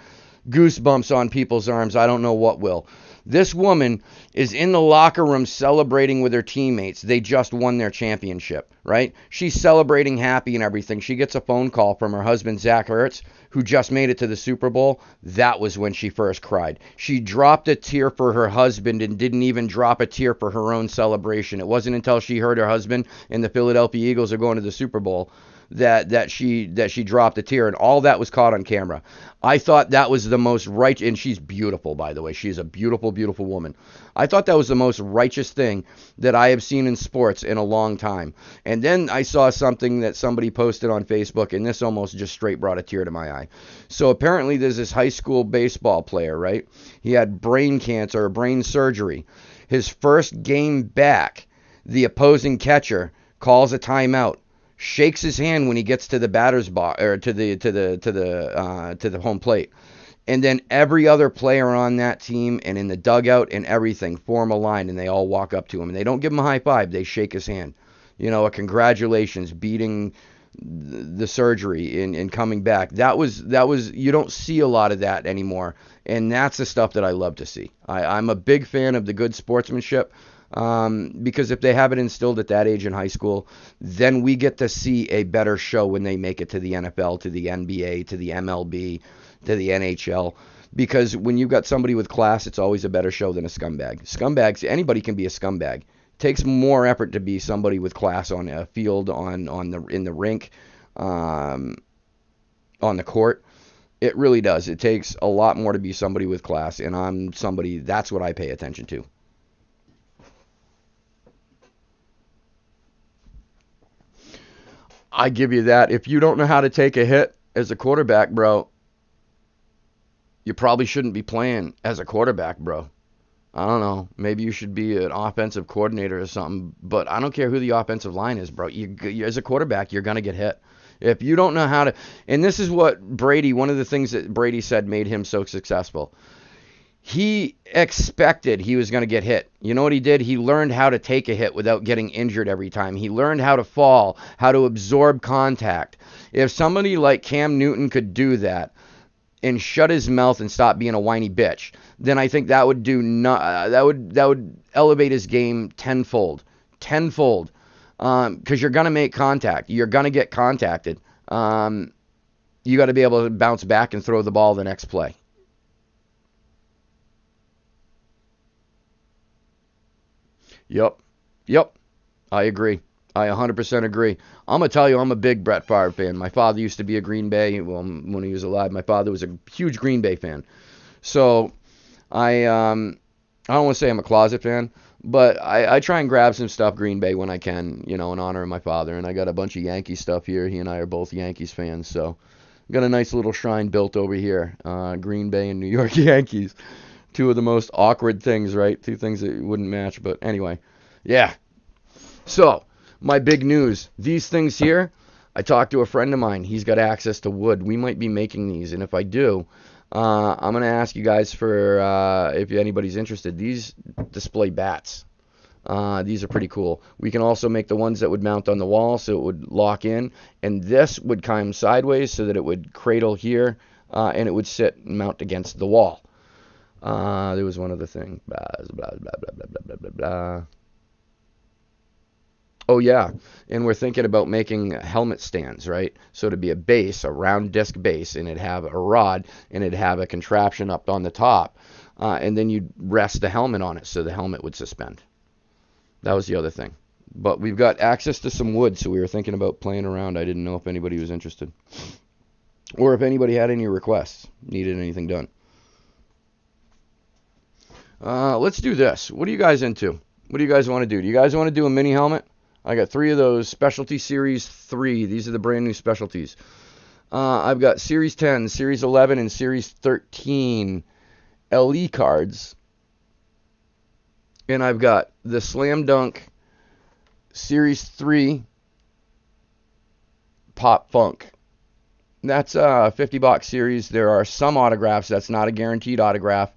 A: goosebumps on people's arms, I don't know what will. This woman is in the locker room celebrating with her teammates. They just won their championship, right? She's celebrating happy and everything. She gets a phone call from her husband, Zach Ertz, who just made it to the Super Bowl. That was when she first cried. She dropped a tear for her husband and didn't even drop a tear for her own celebration. It wasn't until she heard her husband and the Philadelphia Eagles are going to the Super Bowl that she dropped a tear, and all that was caught on camera. I thought that was the most right, and she's beautiful, by the way. She's a beautiful, beautiful woman. I thought that was the most righteous thing that I have seen in sports in a long time. And then I saw something that somebody posted on Facebook, and this almost just straight brought a tear to my eye. So apparently there's this high school baseball player, right? He had brain cancer or brain surgery. His first game back, the opposing catcher calls a timeout, shakes his hand when he gets to the batter's box or to the home plate, and then every other player on that team and in the dugout and everything form a line, and they all walk up to him, and they don't give him a high five, they shake his hand, a congratulations, beating the surgery and coming back. That was you don't see a lot of that anymore, and that's the stuff that I love to see. I'm a big fan of the good sportsmanship. Because if they have it instilled at that age in high school, then we get to see a better show when they make it to the NFL, to the NBA, to the MLB, to the NHL. Because when you've got somebody with class, it's always a better show than a scumbag. Scumbags, anybody can be a scumbag. It takes more effort to be somebody with class on a field, in the rink, on the court. It really does. It takes a lot more to be somebody with class, and I'm somebody, that's what I pay attention to. I give you that. If you don't know how to take a hit as a quarterback, bro, you probably shouldn't be playing as a quarterback, bro. I don't know. Maybe you should be an offensive coordinator or something, but I don't care who the offensive line is, bro. As a quarterback, you're going to get hit. If you don't know how to, and this is what Brady, one of the things that Brady said made him so successful. He expected he was going to get hit. You know what he did? He learned how to take a hit without getting injured every time. He learned how to fall, how to absorb contact. If somebody like Cam Newton could do that and shut his mouth and stop being a whiny bitch, then I think that would that would elevate his game tenfold. Because you're going to make contact. You're going to get contacted. You got to be able to bounce back and throw the ball the next play. Yep. I agree. I 100% agree. I'm going to tell you, I'm a big Brett Favre fan. My father used to be a Green Bay. Well, when he was alive, my father was a huge Green Bay fan. So I don't want to say I'm a closet fan, but I try and grab some stuff Green Bay when I can, in honor of my father. And I got a bunch of Yankee stuff here. He and I are both Yankees fans. So got a nice little shrine built over here. Green Bay and New York Yankees. Two of the most awkward things, right? Two things that wouldn't match. But anyway, yeah. So, my big news. These things here, I talked to a friend of mine. He's got access to wood. We might be making these. And if I do, I'm going to ask you guys for, if anybody's interested, these display bats. These are pretty cool. We can also make the ones that would mount on the wall so it would lock in. And this would come sideways so that it would cradle here and it would sit and mount against the wall. There was one other thing. Blah, blah, blah, blah, blah, blah, blah, blah. Oh, yeah. And we're thinking about making helmet stands, right? So it'd be a base, a round disc base, and it'd have a rod, and it'd have a contraption up on the top. And then you'd rest the helmet on it so the helmet would suspend. That was the other thing. But we've got access to some wood, so we were thinking about playing around. I didn't know if anybody was interested. Or if anybody had any requests, needed anything done. Let's do this. What are you guys into? What do you guys want to do? Do you guys want to do a mini helmet? I got 3 of those. Specialty Series 3. These are the brand new specialties. I've got Series 10, Series 11, and Series 13 LE cards. And I've got the Slam Dunk Series 3 Pop Funk. That's a $50 series. There are some autographs. That's not a guaranteed autograph.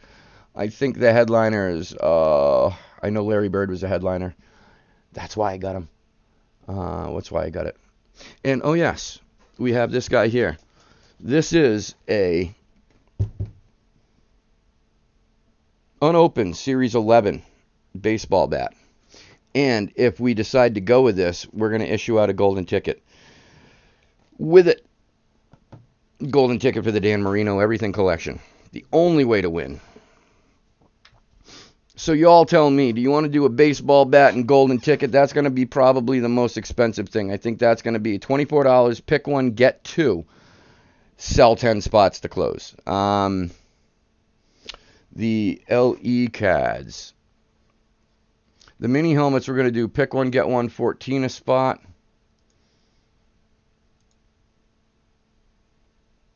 A: I think the headliner is, I know Larry Bird was a headliner. That's why I got him. That's why I got it. And, oh yes, we have this guy here. This is a unopened Series 11 baseball bat. And if we decide to go with this, we're going to issue out a golden ticket. With it, golden ticket for the Dan Marino Everything Collection. The only way to win. So you all tell me, do you want to do a baseball bat and golden ticket? That's going to be probably the most expensive thing. I think that's going to be $24. Pick one, get two. Sell 10 spots to close. The LE CADs. The mini helmets we're going to do pick one, get one, 14 a spot.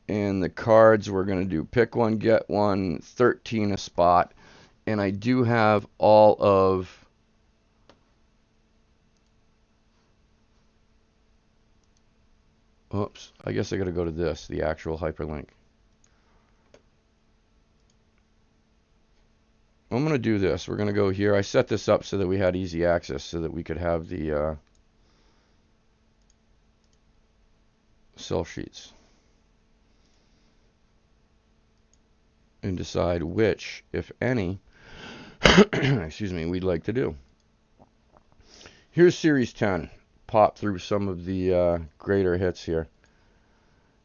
A: And the cards we're going to do pick one, get one, 13 a spot. And I do have all of oops, I guess I got to go to this, the actual hyperlink. I'm going to do this. We're going to go here. I set this up so that we had easy access so that we could have the sell sheets. And decide which, if any, excuse me, we'd like to do. Here's Series 10. Pop through some of the greater hits here.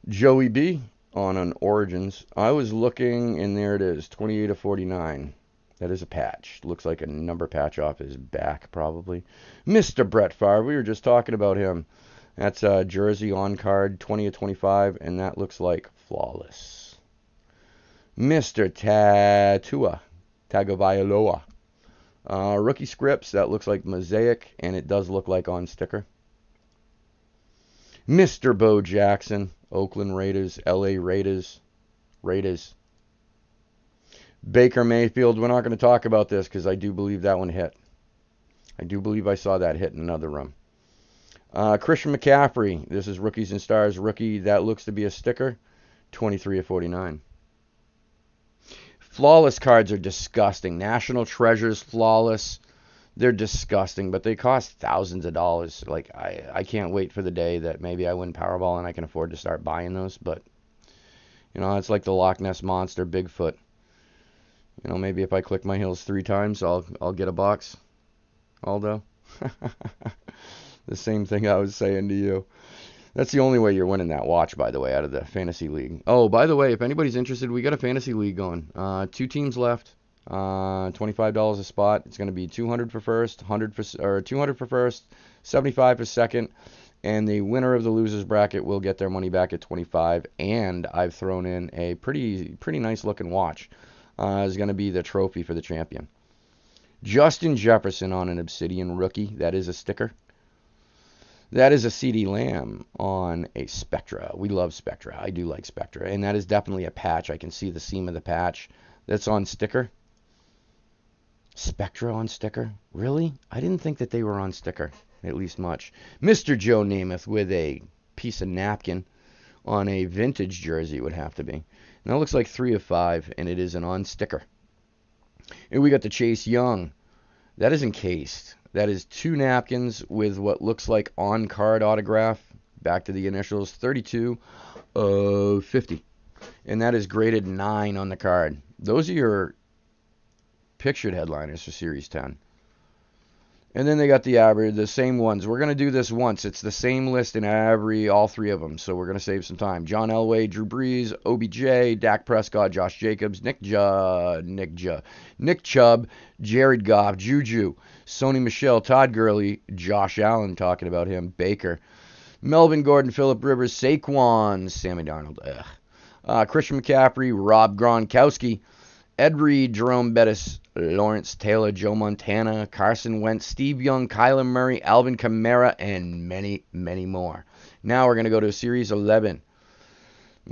A: Joey B on an Origins. I was looking, and there it is, 28 of 49. That is a patch. Looks like a number patch off his back, probably. Mr. Brett Favre, we were just talking about him. That's a jersey on card, 20 of 25, and that looks like flawless. Mr. Tagovailoa. Rookie scripts, that looks like mosaic, and it does look like on sticker. Mr. Bo Jackson, Oakland Raiders, LA Raiders. Baker Mayfield, we're not going to talk about this because I do believe that one hit. I do believe I saw that hit in another room. Christian McCaffrey, this is Rookies and Stars rookie. That looks to be a sticker, 23 of 49. Flawless cards are disgusting. National Treasures Flawless, they're disgusting, but they cost thousands of dollars. Like, I can't wait for the day that maybe I win Powerball and I can afford to start buying those. But, you know, it's like the Loch Ness Monster, Bigfoot. You know, maybe if I click my heels 3 times, I'll get a box. Aldo. The same thing I was saying to you. That's the only way you're winning that watch, by the way, out of the fantasy league. Oh, by the way, if anybody's interested, we got a fantasy league going. 2 teams left. $25 a spot. It's going to be $200 for first, $200 for first, $75 for second, and the winner of the losers bracket will get their money back at $25. And I've thrown in a pretty nice looking watch. Is going to be the trophy for the champion. Justin Jefferson on an Obsidian rookie. That is a sticker. That is a CeeDee Lamb on a Spectra. We love Spectra. I do like Spectra. And that is definitely a patch. I can see the seam of the patch. That's on sticker. Spectra on sticker? Really? I didn't think that they were on sticker. At least much. Mr. Joe Namath with a piece of napkin on a vintage jersey would have to be. And that looks like 3 of 5, and it is an on sticker. And we got the Chase Young. That is encased. That is 2 napkins with what looks like on-card autograph. Back to the initials, 32 of 50. And that is graded 9 on the card. Those are your pictured headliners for Series 10. And then they got the same ones. We're going to do this once. It's the same list in all 3 of them. So we're going to save some time. John Elway, Drew Brees, OBJ, Dak Prescott, Josh Jacobs, Nick Chubb, Jared Goff, Juju, Sony Michel, Todd Gurley, Josh Allen, talking about him, Baker, Melvin Gordon, Phillip Rivers, Saquon, Sammy Darnold, Christian McCaffrey, Rob Gronkowski, Ed Reed, Jerome Bettis, Lawrence Taylor, Joe Montana, Carson Wentz, Steve Young, Kyler Murray, Alvin Kamara, and many, many more. Now we're going to go to Series 11. I'm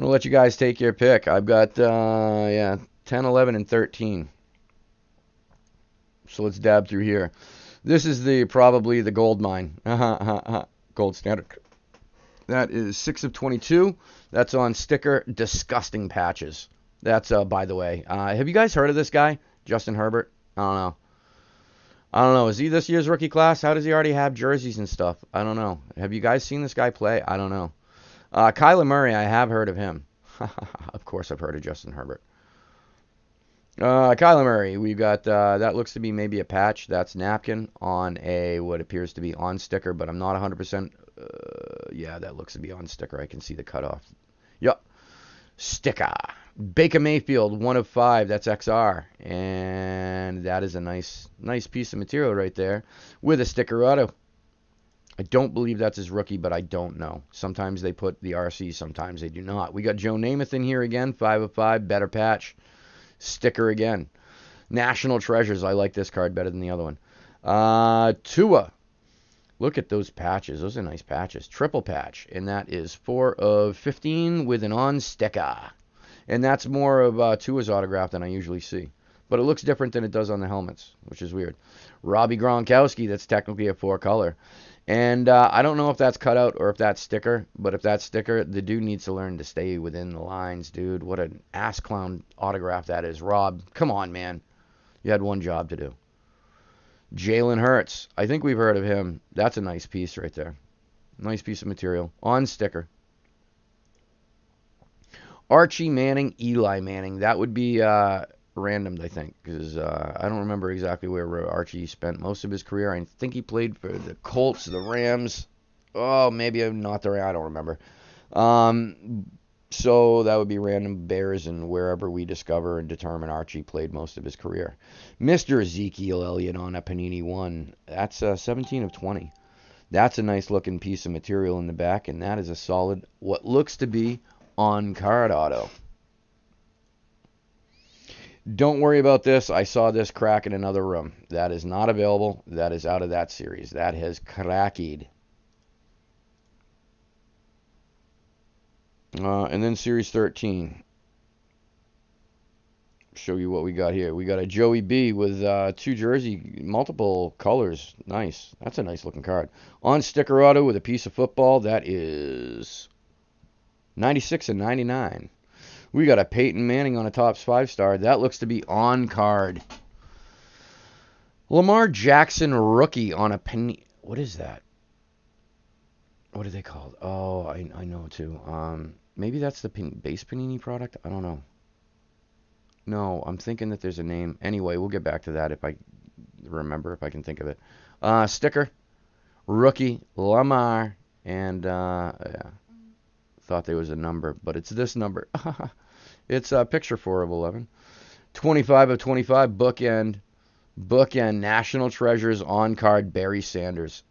A: going to let you guys take your pick. I've got 10, 11, and 13. So let's dab through here. This is probably the gold mine. Gold standard. That is 6 of 22. That's on sticker. Disgusting patches. That's, by the way. Have you guys heard of this guy? Justin Herbert? I don't know. Is he this year's rookie class? How does he already have jerseys and stuff? I don't know. Have you guys seen this guy play? I don't know. Kyler Murray, I have heard of him. Of course I've heard of Justin Herbert. Kyler Murray, we've got that looks to be maybe a patch. That's napkin on a what appears to be on sticker, but I'm not 100%. Yeah, that looks to be on sticker. I can see the cutoff. Yep, sticker. Baker Mayfield, 1 of 5. That's XR, and that is a nice piece of material right there with a sticker auto. I don't believe that's his rookie, but I don't know. Sometimes they put the RC, sometimes they do not. We got Joe Namath in here again, 5 of 5, better patch. Sticker again. National Treasures. I like this card better than the other one. Tua. Look at those patches. Those are nice patches. Triple patch. And that is 4 of 15 with an on sticker. And that's more of Tua's autograph than I usually see. But it looks different than it does on the helmets, which is weird. Robbie Gronkowski. That's technically a 4-color. And I don't know if that's cut out or if that's sticker, but if that's sticker, the dude needs to learn to stay within the lines, dude. What an ass clown autograph that is. Rob, come on, man. You had one job to do. Jalen Hurts. I think we've heard of him. That's a nice piece right there. Nice piece of material. On sticker. Archie Manning, Eli Manning. That would be randomed, I think, because I don't remember exactly where Archie spent most of his career. I think he played for the Colts, the Rams. Oh, maybe not the Rams. I don't remember. So that would be random Bears and wherever we discover and determine Archie played most of his career. Mr. Ezekiel Elliott on a Panini 1. That's 17 of 20. That's a nice looking piece of material in the back, and that is a solid, what looks to be on-card auto. Don't worry about this. I saw this crack in another room. That is not available. That is out of that series. That has cracked. And then Series 13. Show you what we got here. We got a Joey B with 2 jersey, multiple colors. Nice. That's a nice looking card. On sticker auto with a piece of football. That is 96 and 99. We got a Peyton Manning on a Topps 5-star. That looks to be on card. Lamar Jackson rookie on a penny. What is that? What are they called? Oh, I know too. Maybe that's the base Panini product? I don't know. No, I'm thinking that there's a name. Anyway, we'll get back to that if I remember, if I can think of it. Sticker, rookie, Lamar, and yeah, thought there was a number, but it's this number. It's a picture 4 of 11. 25 of 25, bookend, National Treasures on card, Barry Sanders.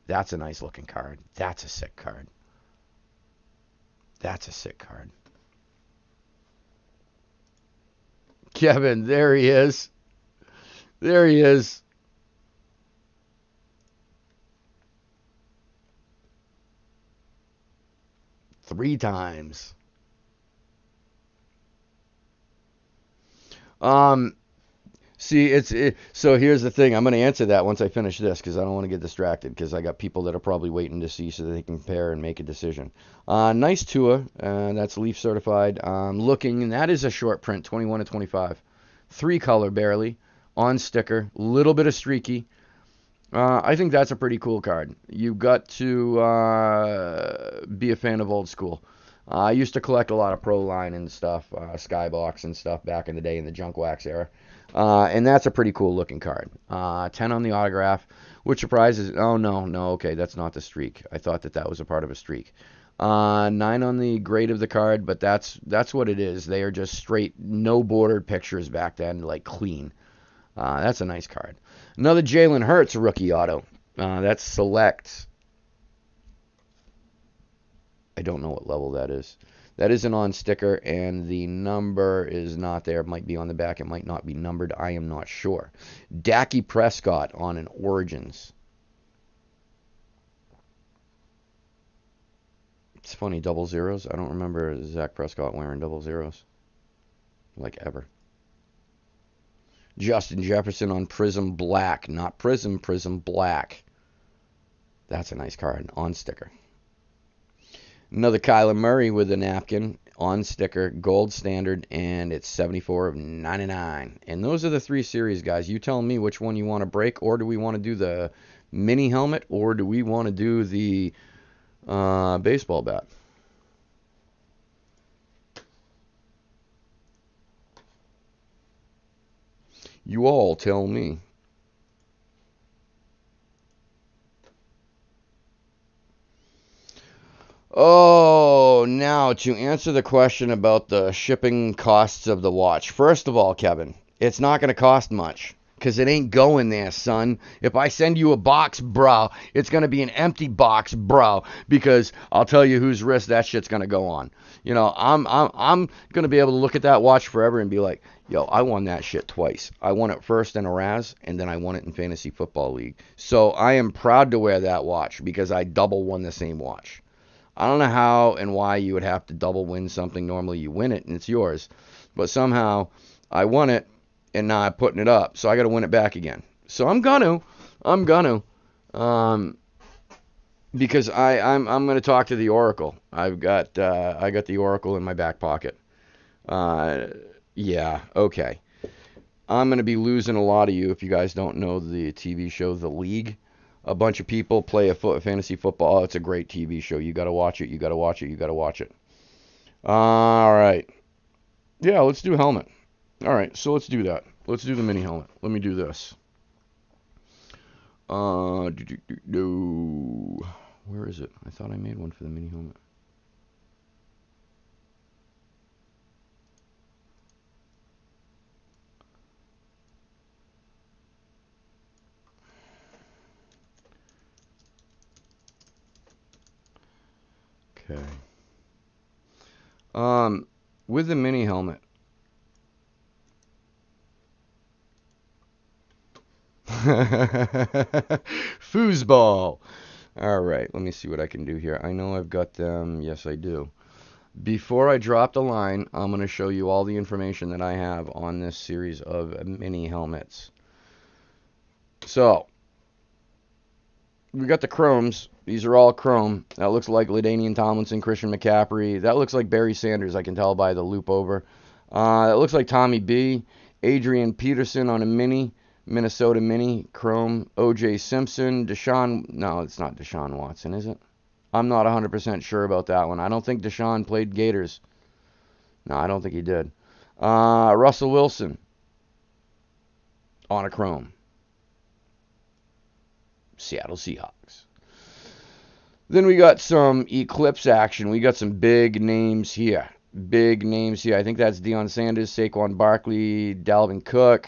A: That's a nice looking card. That's a sick card. That's a sick card. Kevin, there he is. There he is. Three times. See, so here's the thing. I'm going to answer that once I finish this because I don't want to get distracted because I got people that are probably waiting to see so that they can compare and make a decision. Nice Tua. That's Leaf certified. Looking, and that is a short print, 21 to 25. 3-color barely. On sticker. Little bit of streaky. I think that's a pretty cool card. You've got to be a fan of old school. I used to collect a lot of Pro Line and stuff, Skybox and stuff back in the day in the junk wax era. And that's a pretty cool looking card. 10 on the autograph, which surprises. Oh, no, okay, that's not the streak. I thought that was a part of a streak. 9 on the grade of the card, but that's what it is. They are just straight, no bordered pictures back then, like clean. That's a nice card. Another Jalen Hurts rookie auto. That's select. I don't know what level that is. That is an on sticker, and the number is not there. It might be on the back. It might not be numbered. I am not sure. Dak Prescott on an Origins. It's funny, double zeros. I don't remember Dak Prescott wearing double zeros. Like ever. Justin Jefferson on Prism Black. Not Prism, Prism Black. That's a nice card. On sticker. Another Kyler Murray with a napkin on sticker, gold standard, and it's 74 of 99. And those are the 3 series, guys. You tell me which one you want to break, or do we want to do the mini helmet, or do we want to do the baseball bat? You all tell me. Oh, now to answer the question about the shipping costs of the watch. First of all, Kevin, it's not going to cost much because it ain't going there, son. If I send you a box, bro, it's going to be an empty box, bro, because I'll tell you whose wrist that shit's going to go on. You know, I'm going to be able to look at that watch forever and be like, yo, I won that shit twice. I won it first in a Raz, and then I won it in Fantasy Football League. So I am proud to wear that watch because I double won the same watch. I don't know how and why you would have to double win something. Normally you win it and it's yours. But somehow I won it and now I'm putting it up. So I got to win it back again. So I'm gonna. Um, because I'm gonna talk to the Oracle. I got the Oracle in my back pocket. Uh, yeah, okay. I'm gonna be losing a lot of you if you guys don't know the TV show The League. A bunch of people play fantasy football. Oh, it's a great TV show. You got to watch it. You got to watch it. You got to watch it. All right. Yeah, let's do helmet. All right, so let's do that. Let's do the mini helmet. Let me do this. Where is it? I thought I made one for the mini helmet. Okay. With the mini helmet. Foosball. All right, let me see what I can do here. I know I've got them. Yes, I do. Before I drop the line, I'm going to show you all the information that I have on this series of mini helmets. So, we got the chromes. These are all chrome. That looks like LaDainian Tomlinson, Christian McCaffrey. That looks like Barry Sanders, I can tell by the loop over. That looks like Tommy B. Adrian Peterson on a mini. Minnesota mini. Chrome. O.J. Simpson. Deshaun. No, it's not Deshaun Watson, is it? I'm not 100% sure about that one. I don't think Deshaun played Gators. No, I don't think he did. Russell Wilson on a chrome. Seattle Seahawks. Then we got some Eclipse action. We got some big names here. Big names here. I think that's Deion Sanders, Saquon Barkley, Dalvin Cook,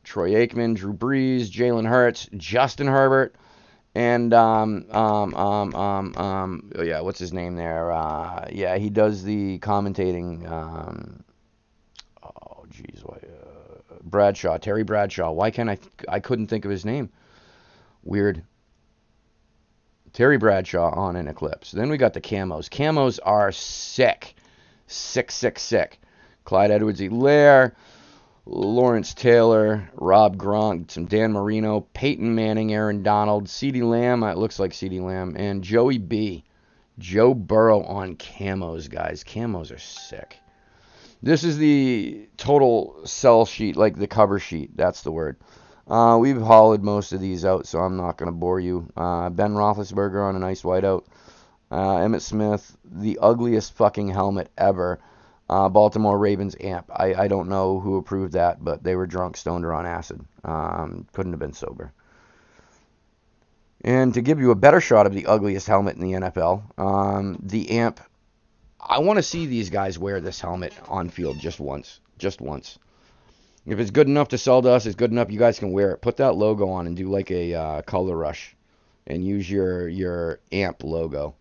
A: Troy Aikman, Drew Brees, Jalen Hurts, Justin Herbert, and yeah, what's his name there? Yeah, he does the commentating. Oh, geez, Bradshaw, Terry Bradshaw. Why can't I couldn't think of his name. Weird. Terry Bradshaw on an Eclipse. Then we got the camos. Camos are sick. Sick, sick, sick. Clyde Edwards-Helaire, Lawrence Taylor, Rob Gronk, some Dan Marino, Peyton Manning, Aaron Donald, CeeDee Lamb, it looks like CeeDee Lamb, and Joey B. Joe Burrow on camos, guys. Camos are sick. This is the total sell sheet, like the cover sheet. That's the word. We've hollowed most of these out, so I'm not going to bore you. Ben Roethlisberger on a nice whiteout. Emmitt Smith, the ugliest fucking helmet ever. Baltimore Ravens amp. I don't know who approved that, but they were drunk, stoned, or on acid. Couldn't have been sober. And to give you a better shot of the ugliest helmet in the NFL, the amp. I want to see these guys wear this helmet on field just once. Just once. If it's good enough to sell to us, it's good enough, you guys can wear it. Put that logo on and do like a color rush. And use your amp logo.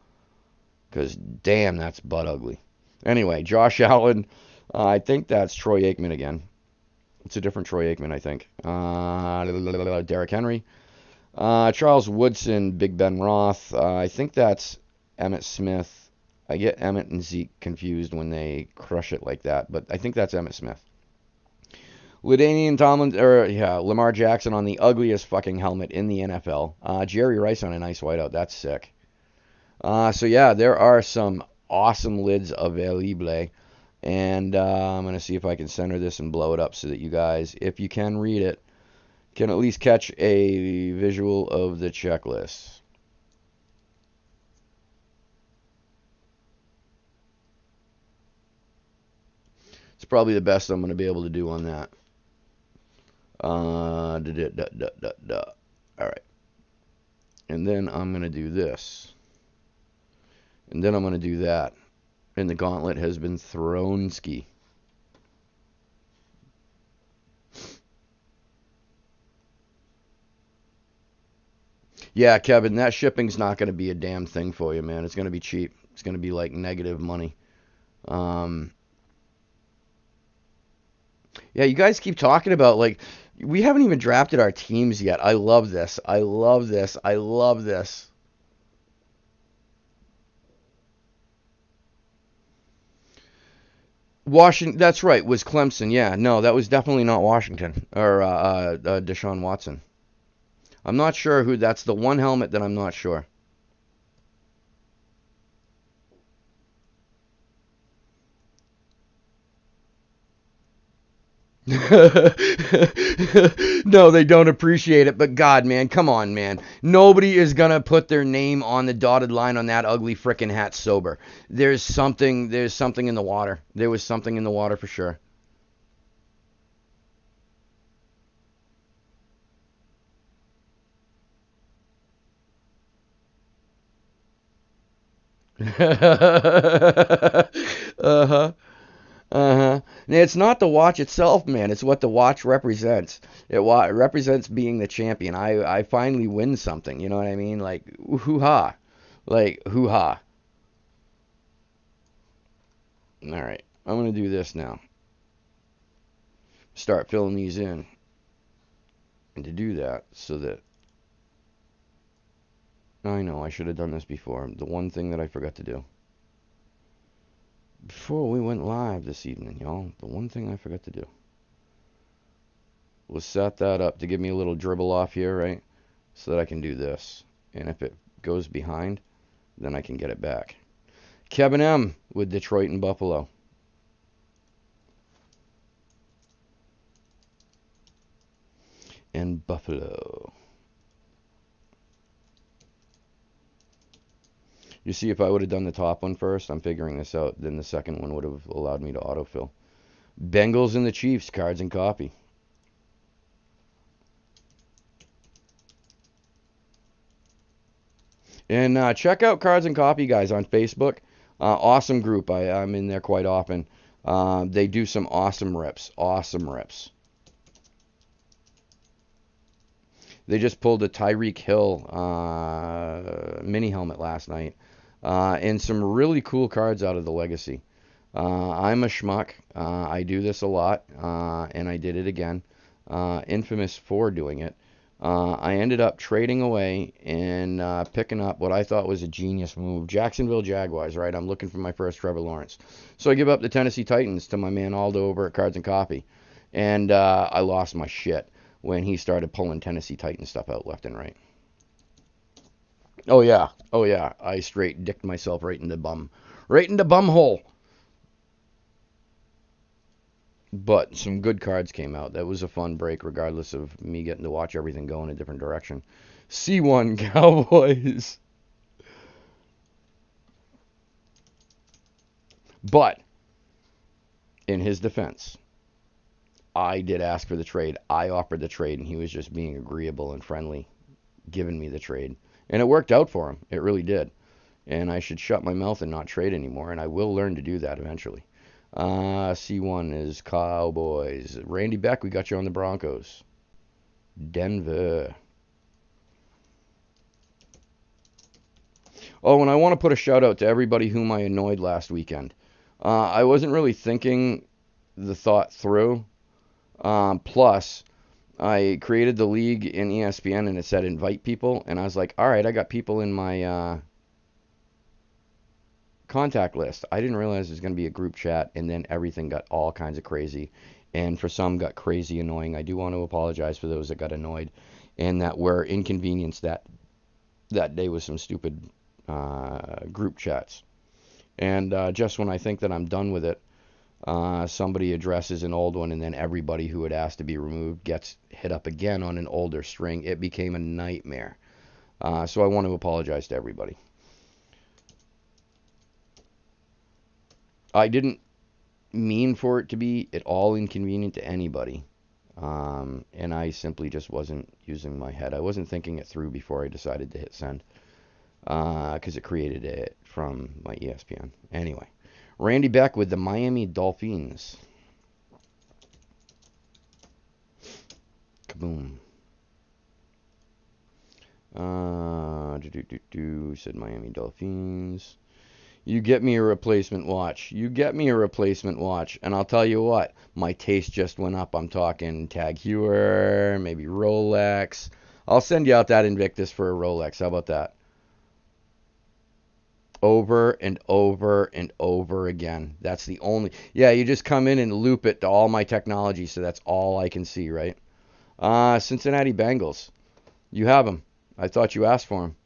A: Because, damn, that's butt ugly. Anyway, Josh Allen. I think that's Troy Aikman again. It's a different Troy Aikman, I think. Derrick Henry. Charles Woodson, Big Ben Roth. I think that's Emmitt Smith. I get Emmitt and Zeke confused when they crush it like that, but I think that's Emmitt Smith. LaDainian Tomlinson, Lamar Jackson on the ugliest fucking helmet in the NFL. Jerry Rice on a nice whiteout. That's sick. So yeah, there are some awesome lids available, and I'm gonna see if I can center this and blow it up so that you guys, if you can read it, can at least catch a visual of the checklist. It's probably the best I'm going to be able to do on that. All right. And then I'm going to do this. And then I'm going to do that. And the gauntlet has been thrown ski. Yeah, Kevin, that shipping's not going to be a damn thing for you, man. It's going to be cheap. It's going to be like negative money. Um, yeah, you guys keep talking about like we haven't even drafted our teams yet. I love this. I love this. I love this. Washington, that's right, was Clemson. Yeah, no, that was definitely not Washington or Deshaun Watson. I'm not sure who. That's the one helmet that I'm not sure. No, they don't appreciate it. But God, man, come on, man. Nobody is gonna put their name on the dotted line on that ugly frickin' hat sober. There's something. There's something in the water. There was something in the water for sure. Uh-huh. Uh-huh. It's not the watch itself, man. It's what the watch represents. It represents being the champion. I finally win something. You know what I mean? Like hoo-ha. Like hoo-ha. All right. I'm gonna do this now. Start filling these in, and to do that, so that I know I should have done this before. The one thing that I forgot to do before we went live this evening, y'all. The one thing I forgot to do was set that up to give me a little dribble off here, right? So that I can do this. And if it goes behind, then I can get it back. Kevin M with Detroit and Buffalo. And Buffalo. You see, if I would have done the top one first, I'm figuring this out, then the second one would have allowed me to autofill. Bengals and the Chiefs, cards and copy. And check out Cards and Copy, guys, on Facebook. Awesome group. I'm in there quite often. They do some awesome rips. Awesome rips. They just pulled a Tyreek Hill mini helmet last night. And some really cool cards out of the Legacy. I'm a schmuck. I do this a lot, and I did it again. Infamous for doing it. I ended up trading away and picking up what I thought was a genius move. Jacksonville Jaguars, right? I'm looking for my first Trevor Lawrence. So I give up the Tennessee Titans to my man Aldo over at Cards and Copy. And I lost my shit when he started pulling Tennessee Titans stuff out left and right. Oh, yeah. Oh, yeah. I straight dicked myself right in the bum. Right in the bum hole. But some good cards came out. That was a fun break, regardless of me getting to watch everything go in a different direction. C1 Cowboys. But, in his defense, I did ask for the trade. I offered the trade, and he was just being agreeable and friendly, giving me the trade. And it worked out for him. It really did. And I should shut my mouth and not trade anymore, and I will learn to do that eventually. C1 is Cowboys. Randy Beck, we got you on the Broncos. Denver. Oh, and I want to put a shout out to everybody whom I annoyed last weekend. I wasn't really thinking the thought through. Plus, I created the league in ESPN and it said invite people, and I was like, all right, I got people in my contact list. I didn't realize there's going to be a group chat, and then everything got all kinds of crazy, and for some got crazy annoying. I do want to apologize for those that got annoyed and that were inconvenienced that day with some stupid group chats. And just when I think that I'm done with it, somebody addresses an old one, and then everybody who had asked to be removed gets hit up again on an older string. It became a nightmare. So I want to apologize to everybody. I didn't mean for it to be at all inconvenient to anybody. And I simply just wasn't using my head. I wasn't thinking it through before I decided to hit send, because it created it from my ESPN. Anyway, Randy Beck with the Miami Dolphins. Kaboom. Said Miami Dolphins. You get me a replacement watch. You get me a replacement watch. And I'll tell you what, my taste just went up. I'm talking Tag Heuer, maybe Rolex. I'll send you out that Invictus for a Rolex. How about that? Over and over and over again. That's the only. Yeah, you just come in and loop it to all my technology, so that's all I can see, right? Cincinnati Bengals. You have them. I thought you asked for them.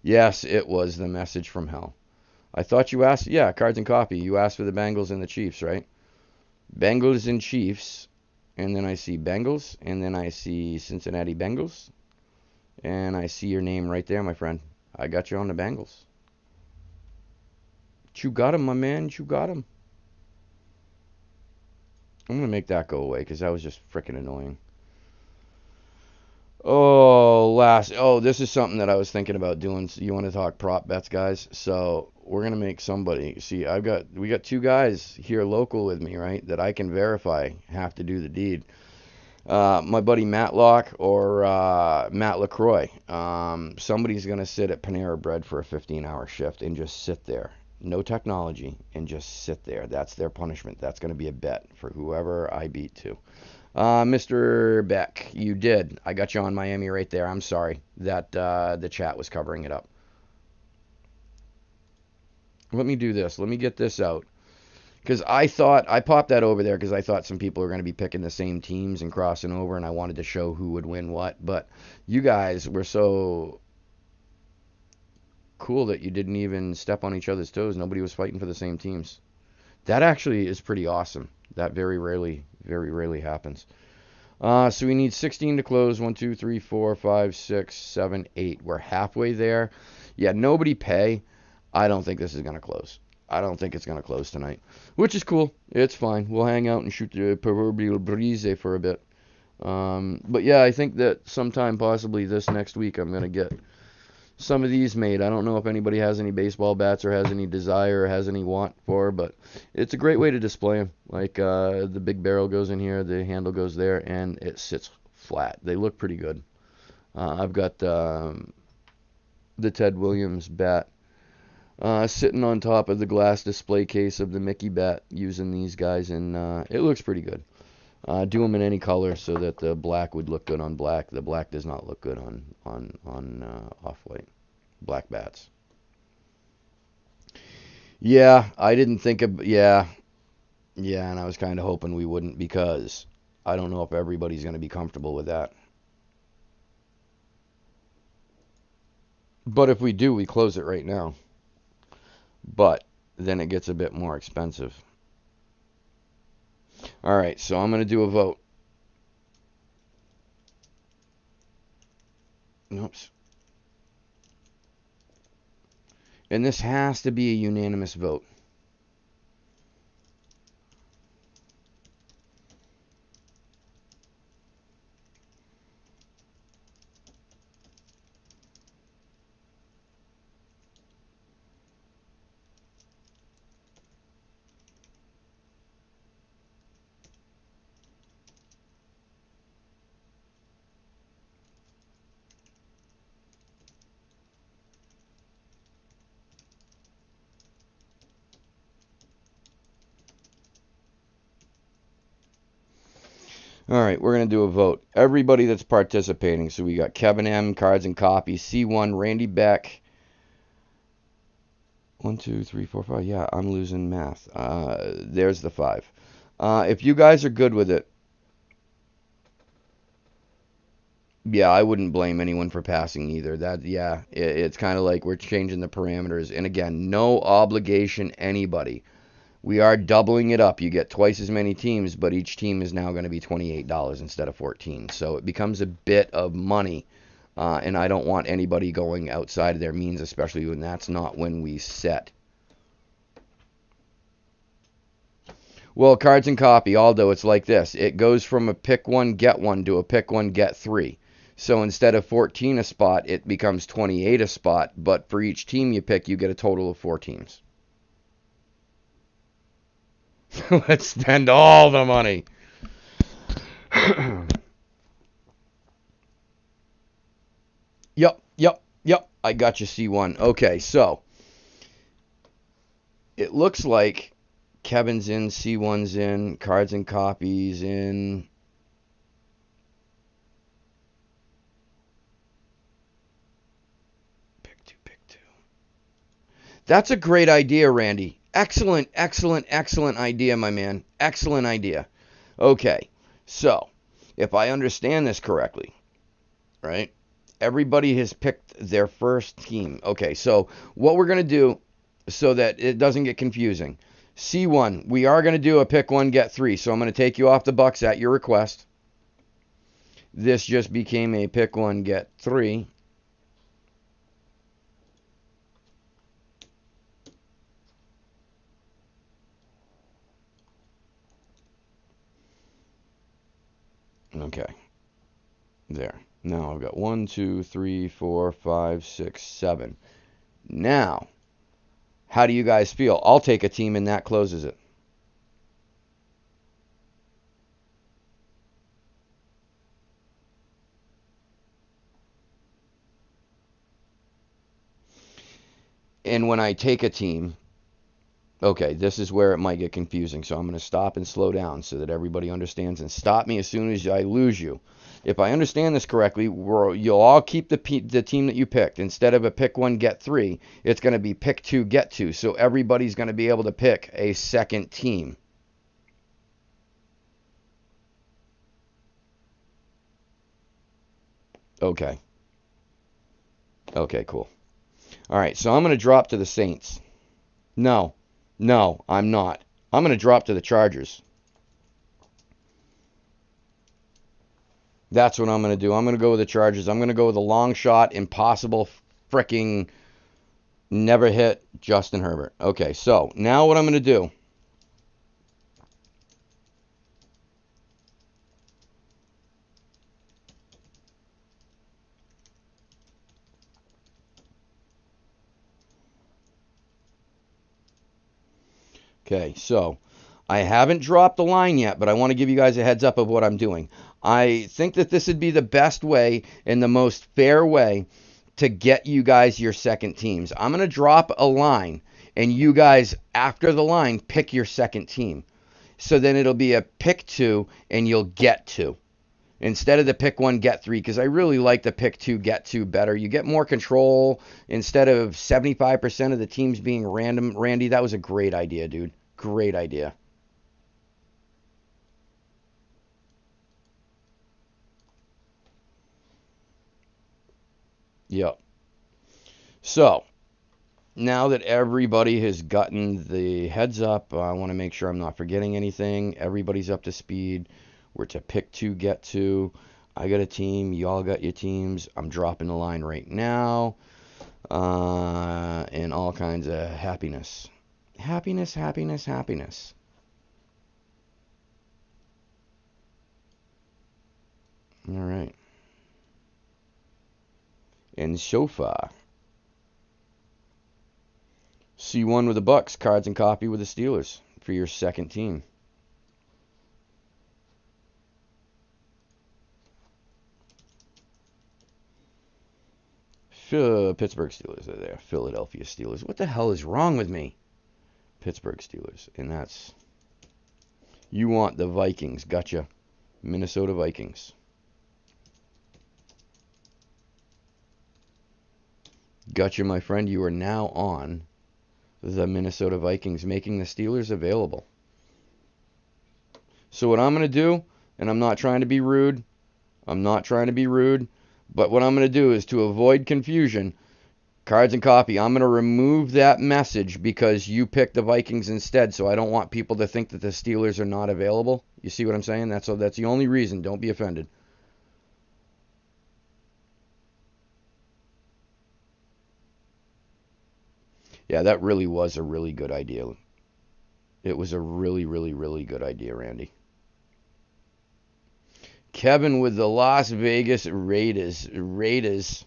A: Yes, it was the message from hell. I thought you asked, yeah, cards and copy. You asked for the Bengals and the Chiefs, right? Bengals and Chiefs, and then I see Bengals, and then I see Cincinnati Bengals, and I see your name right there, my friend. I got you on the Bengals. You got him, my man. You got him. I'm going to make that go away because that was just freaking annoying. Oh, this is something that I was thinking about doing. So you want to talk prop bets, guys? So we're gonna make somebody. See, we got two guys here local with me, right? That I can verify have to do the deed. My buddy Matt Locke or Matt LaCroix. Somebody's gonna sit at Panera Bread for a 15-hour shift and just sit there, no technology, and just sit there. That's their punishment. That's gonna be a bet for whoever I beat to. Mr. Beck, you did. I got you on Miami right there. I'm sorry that the chat was covering it up. Let me do this. Let me get this out. Because I popped that over there because I thought some people were going to be picking the same teams and crossing over, and I wanted to show who would win what. But you guys were so cool that you didn't even step on each other's toes. Nobody was fighting for the same teams. That actually is pretty awesome. That very rarely happens. So we need 16 to close. 1, 2, 3, 4, 5, 6, 7, 8. We're halfway there. Yeah, nobody pay. I don't think this is going to close. I don't think it's going to close tonight, which is cool. It's fine. We'll hang out and shoot the proverbial breeze for a bit. But yeah, I think that sometime possibly this next week I'm going to get some of these made. I don't know if anybody has any baseball bats or has any desire or has any want for, but it's a great way to display them. Like the big barrel goes in here, the handle goes there, and it sits flat. They look pretty good. I've got the Ted Williams bat sitting on top of the glass display case of the Mickey bat using these guys, and it looks pretty good. Do them in any color so that the black would look good on black. The black does not look good on off-white black bats. Yeah, I didn't think of yeah, and I was kind of hoping we wouldn't because I don't know if everybody's going to be comfortable with that. But if we do, we close it right now. But then it gets a bit more expensive. All right, so I'm going to do a vote. Oops. And this has to be a unanimous vote. All right, we're going to do a vote. Everybody that's participating. So we got Kevin M, Cards and Copy, C1, Randy Beck. 1, 2, 3, 4, 5. Yeah, I'm losing math. There's the 5. If you guys are good with it, yeah, I wouldn't blame anyone for passing either. It's kind of like we're changing the parameters. And again, no obligation anybody. We are doubling it up. You get twice as many teams, but each team is now going to be $28 instead of $14. So it becomes a bit of money, and I don't want anybody going outside of their means, especially when that's not when we set. Well, cards and copy, Aldo, it's like this. It goes from a pick one, get one to a pick one, get three. So instead of 14 a spot, it becomes 28 a spot. But for each team you pick, you get a total of 4 teams. Let's spend all the money. Yep. I got you, C1. Okay, so it looks like Kevin's in, C1's in, cards and copies in. Pick two. That's a great idea, Randy. Excellent idea, my man. Excellent idea. Okay, so if I understand this correctly, right? Everybody has picked their first team. Okay, so what we're going to do so that it doesn't get confusing. C1, we are going to do a pick one, get three. So I'm going to take you off the Bucks at your request. This just became a pick one, get three. Okay, there. Now I've got 1, 2, 3, 4, 5, 6, 7. Now, how do you guys feel? I'll take a team and that closes it. And when I take a team, okay, this is where it might get confusing. So I'm going to stop and slow down so that everybody understands, and stop me as soon as I lose you. If I understand this correctly, you'll all keep the team that you picked. Instead of a pick one, get three, it's going to be pick two, get two. So everybody's going to be able to pick a second team. Okay. Okay, cool. All right, so I'm going to drop to the Saints. No, I'm not. I'm going to drop to the Chargers. That's what I'm going to do. I'm going to go with the Chargers. I'm going to go with a long shot, impossible fricking never hit Justin Herbert. Okay, so now what I'm going to do. Okay, so I haven't dropped the line yet, but I want to give you guys a heads up of what I'm doing. I think that this would be the best way and the most fair way to get you guys your second teams. I'm going to drop a line, and you guys, after the line, pick your second team. So then it'll be a pick two, and you'll get two. Instead of the pick one, get three, because I really like the pick two, get two better. You get more control instead of 75% of the teams being random. Randy, that was a great idea, dude. Great idea. Yep. So, now that everybody has gotten the heads up, I want to make sure I'm not forgetting anything. Everybody's up to speed. We're to pick two, get two. I got a team. Y'all got your teams. I'm dropping the line right now. And all kinds of happiness. Happiness. All right. And so far, C1 with the Bucks, cards and copy with the Steelers for your second team. Pittsburgh Steelers are there. Philadelphia Steelers. What the hell is wrong with me? Pittsburgh Steelers. And that's... You want the Vikings. Gotcha. Minnesota Vikings. Gotcha, my friend. You are now on the Minnesota Vikings, making the Steelers available. So what I'm going to do, and I'm not trying to be rude, but what I'm going to do is, to avoid confusion, cards and copy, I'm going to remove that message because you picked the Vikings instead, so I don't want people to think that the Steelers are not available. You see what I'm saying? That's the only reason. Don't be offended. Yeah, that really was a really good idea. It was a really, really, really good idea, Randy. Kevin with the Las Vegas Raiders.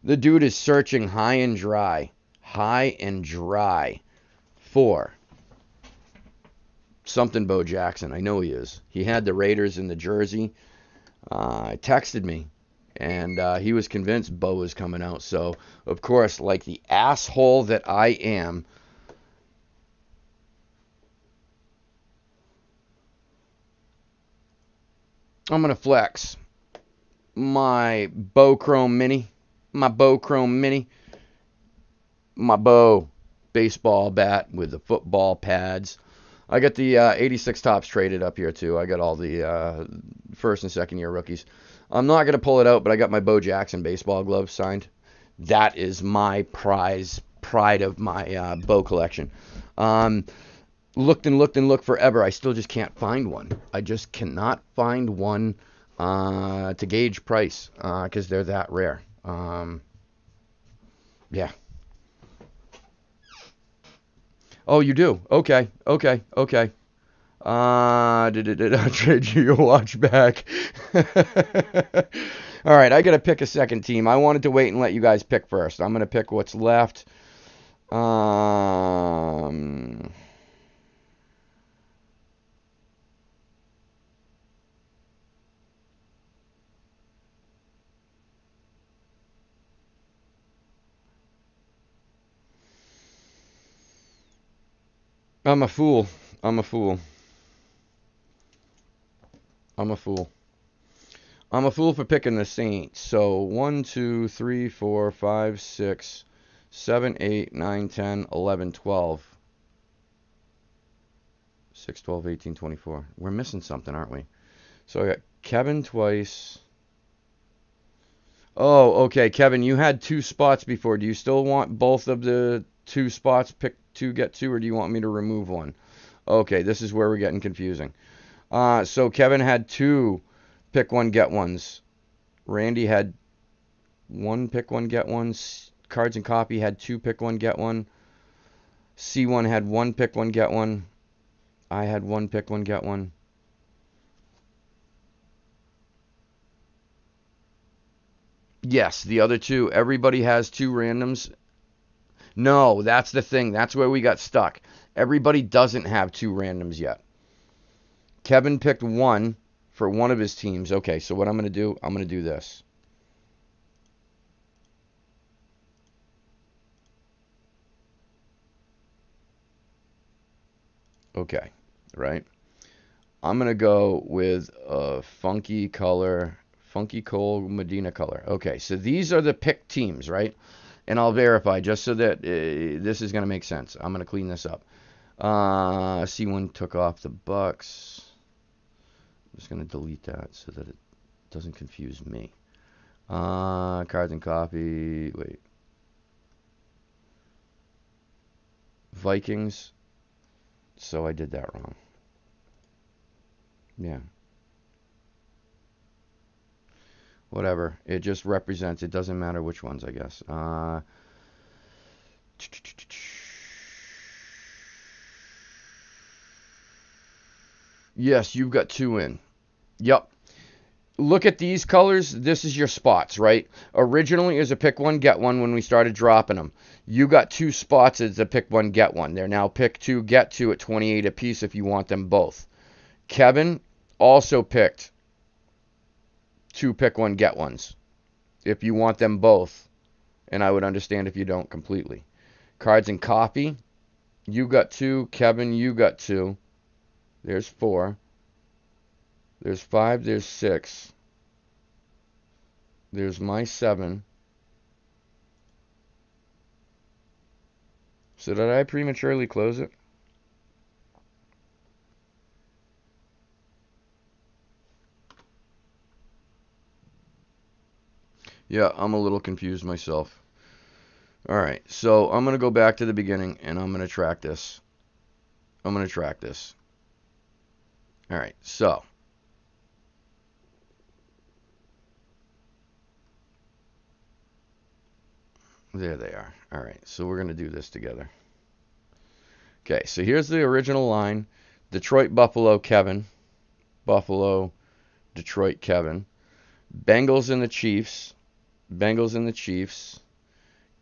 A: The dude is searching high and dry for something Bo Jackson. I know he is. He had the Raiders in the jersey. Texted me, and he was convinced Bo was coming out. So, of course, like the asshole that I am, I'm going to flex my Bo Chrome Mini, my Bo baseball bat with the football pads. I got the 86 tops traded up here too. I got all the first and second year rookies. I'm not going to pull it out, but I got my Bo Jackson baseball gloves signed. That is my pride of my Bo collection. Looked and looked and looked forever. I still just can't find one. I just cannot find one to gauge price because they're that rare. Yeah. Oh, you do? Okay. Did I trade you your watch back? All right, I got to pick a second team. I wanted to wait and let you guys pick first. I'm going to pick what's left. I'm a fool. I'm a fool. I'm a fool. I'm a fool for picking the Saints. So 1, 2, 3, 4, 5, 6, 7, 8, 9, 10, 11, 12. 6, 12, 18, 24. We're missing something, aren't we? So I got Kevin twice. Oh, okay. Kevin, you had 2 spots before. Do you still want both of the 2 spots pick to get to, or do you want me to remove one? Okay, this is where we're getting confusing. So Kevin had 2 pick one, get ones. Randy had 1 pick one, get one. Cards and Copy had 2 pick one, get one. C1 had 1 pick one, get one. I had 1 pick one, get one. Yes, the other 2. Everybody has 2 randoms. No, that's the thing. That's where we got stuck. Everybody doesn't have 2 randoms yet. Kevin picked 1 for one of his teams. Okay, so what I'm going to do, I'm going to do this. Okay, right? I'm going to go with a funky color, funky Cole Medina color. Okay, so these are the picked teams, right? And I'll verify just so that this is going to make sense. I'm going to clean this up. C1 took off the Bucks. I'm just going to delete that so that it doesn't confuse me. Cards and Copy. Wait. Vikings. So I did that wrong. Yeah. Whatever. It just represents. It doesn't matter which ones, I guess. Yes, you've got 2 in. Yep. Look at these colors. This is your spots, right? Originally, it was a pick one, get one when we started dropping them. You got 2 spots as a pick one, get one. They're now pick 2, get 2 at 28 apiece if you want them both. Kevin also picked 2 pick one, get ones if you want them both. And I would understand if you don't completely. Cards and Copy. You got 2. Kevin, you got 2. There's 4. There's 5. There's 6. There's my 7. So did I prematurely close it? Yeah, I'm a little confused myself. All right, so I'm going to go back to the beginning, and I'm going to track this. All right, so. There they are. All right, so we're going to do this together. Okay, so here's the original line. Detroit, Buffalo, Kevin. Buffalo, Detroit, Kevin. Bengals and the Chiefs. Bengals and the Chiefs.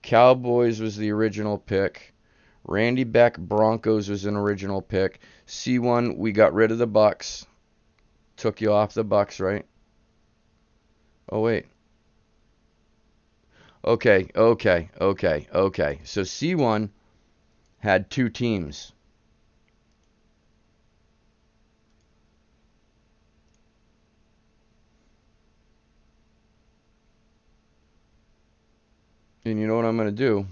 A: Cowboys was the original pick. Randy Beck, Broncos was an original pick. C1, we got rid of the Bucks. Took you off the Bucks, right? Oh, wait. Okay. So C1 had 2 teams. And you know what I'm going to do?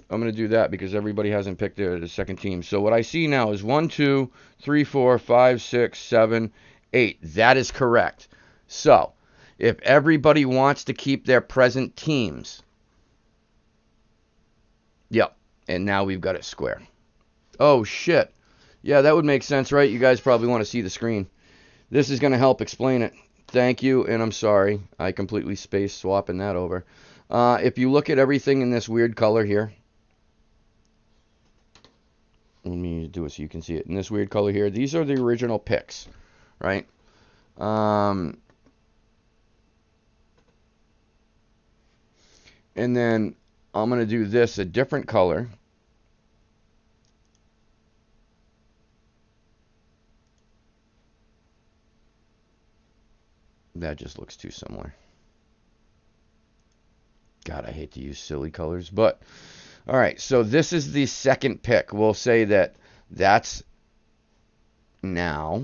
A: I'm going to do that because everybody hasn't picked the second team. So what I see now is 1, 2, 3, 4, 5, 6, 7, 8. That is correct. So if everybody wants to keep their present teams, yep. And now we've got it square. Oh, shit. Yeah, that would make sense, right? You guys probably want to see the screen. This is going to help explain it. Thank you, and I'm sorry. I completely spaced swapping that over. If you look at everything in this weird color here, let me do it so you can see it. In this weird color here, these are the original picks, right? And then I'm going to do this a different color. That just looks too similar. God, I hate to use silly colors, but all right, so this is the second pick. We'll say that that's now.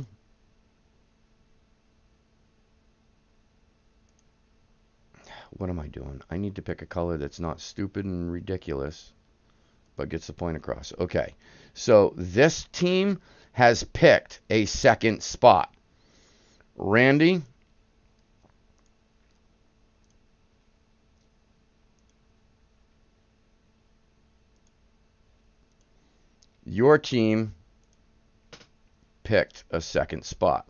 A: What am I doing? I need to pick a color that's not stupid and ridiculous, but gets the point across. Okay, so this team has picked a second spot. Randy, your team picked a second spot.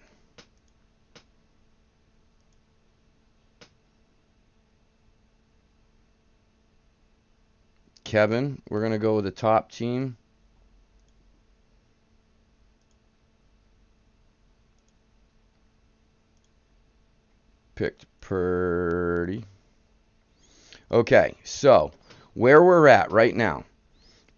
A: Kevin, we're going to go with the top team. Picked Purdy. Okay, so where we're at right now,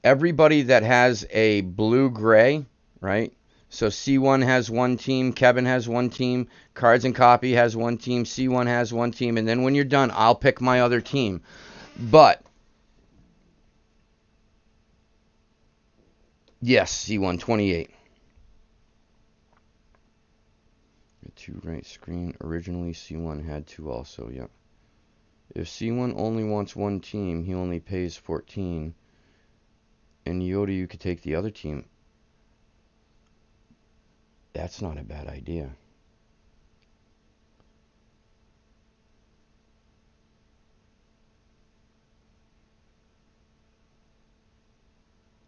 A: everybody that has a blue-gray, right? So C1 has one team, Kevin has one team, Cards and Copy has one team, C1 has one team, and then when you're done, I'll pick my other team. But yes, C1, 28. 2 right screen. Originally, C1 had 2 also, yep. If C1 only wants one team, he only pays 14. And Yoda, you could take the other team. That's not a bad idea.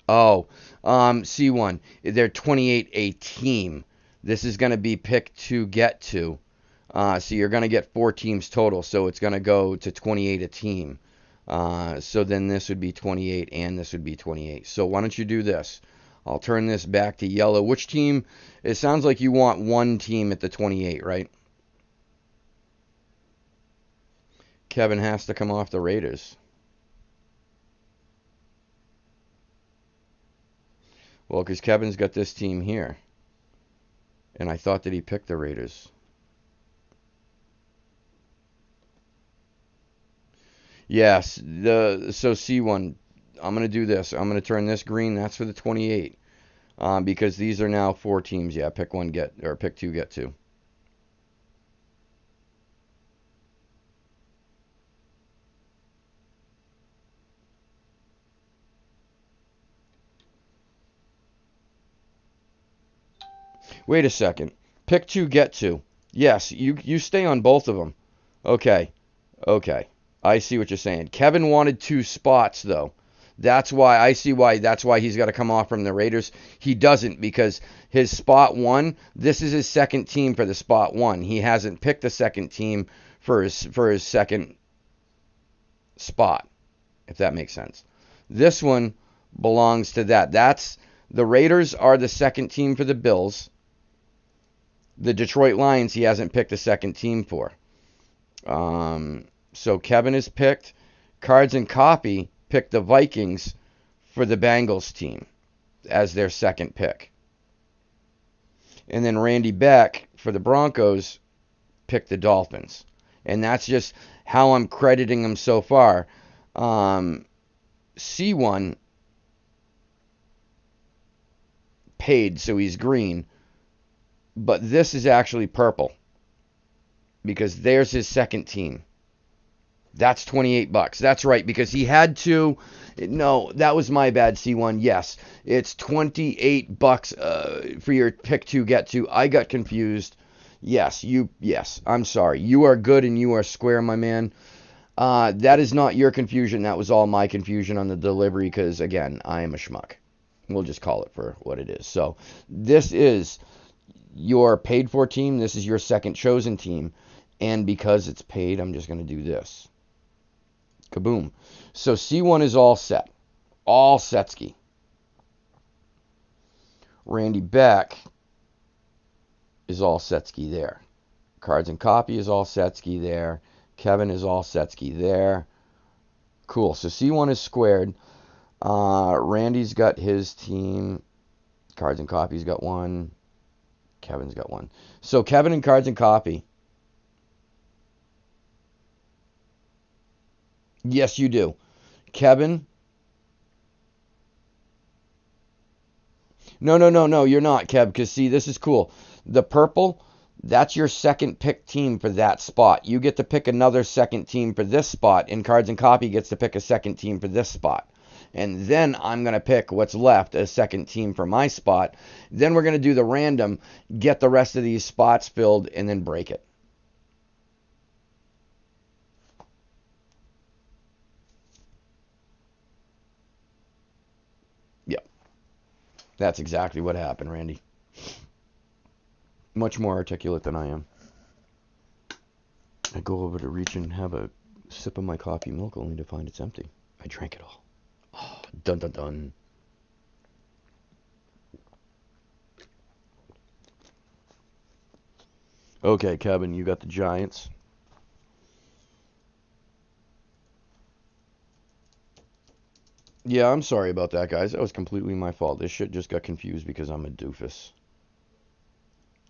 A: Oh, C1. They're 28 a team. This is going to be pick to get to. So you're going to get 4 teams total. So it's going to go to 28 a team. So then this would be 28 and this would be 28. So why don't you do this? I'll turn this back to yellow. Which team? It sounds like you want one team at the 28, right? Kevin has to come off the Raiders. Well, because Kevin's got this team here. And I thought that he picked the Raiders. Yes, so C1, I'm going to do this. I'm going to turn this green. That's for the 28. Because these are now 4 teams. Yeah, pick 1, get, or pick 2, get 2. Wait a second. Pick 2, get 2. Yes, you stay on both of them. Okay. Okay. I see what you're saying. Kevin wanted 2 spots, though. That's why he's got to come off from the Raiders. He doesn't because his spot 1, this is his second team for the spot 1. He hasn't picked the second team for his second spot. if that makes sense. This one belongs to that. The Raiders are the second team for the Bills. The Detroit Lions, he hasn't picked a second team for. So Kevin has picked. Cards and Copy picked the Vikings for the Bengals team as their second pick. And then Randy Beck for the Broncos picked the Dolphins. And that's just how I'm crediting him so far. C1 paid, so he's green. But this is actually purple because there's his second team. That's $28. That's right, because he had to. No, that was my bad, C1. Yes, it's $28 for your pick to get to. I got confused. Yes, I'm sorry. You are good and you are square, my man. That is not your confusion. That was all my confusion on the delivery because, again, I am a schmuck. We'll just call it for what it is. So this is your paid for team. This is your second chosen team. And because it's paid, I'm just going to do this. Kaboom. So C1 is all set. All setski. Randy Beck is all setski there. Cards and Copy is all setski there. Kevin is all setski there. Cool. So C1 is squared. Randy's got his team. Cards and Copy's got one. Kevin's got one. So Kevin and Cards and Copy. Yes, you do. Kevin. No, you're not, Kev, because see, this is cool. The purple, that's your second pick team for that spot. You get to pick another second team for this spot, and Cards and Copy gets to pick a second team for this spot. And then I'm going to pick what's left, a second team for my spot. Then we're going to do the random, get the rest of these spots filled, and then break it. Yep. That's exactly what happened, Randy. Much more articulate than I am. I go over to reach and have a sip of my coffee milk only to find it's empty. I drank it all. Oh, dun dun dun. Okay, Kevin, you got the Giants. Yeah, I'm sorry about that, guys. That was completely my fault. This shit just got confused because I'm a doofus.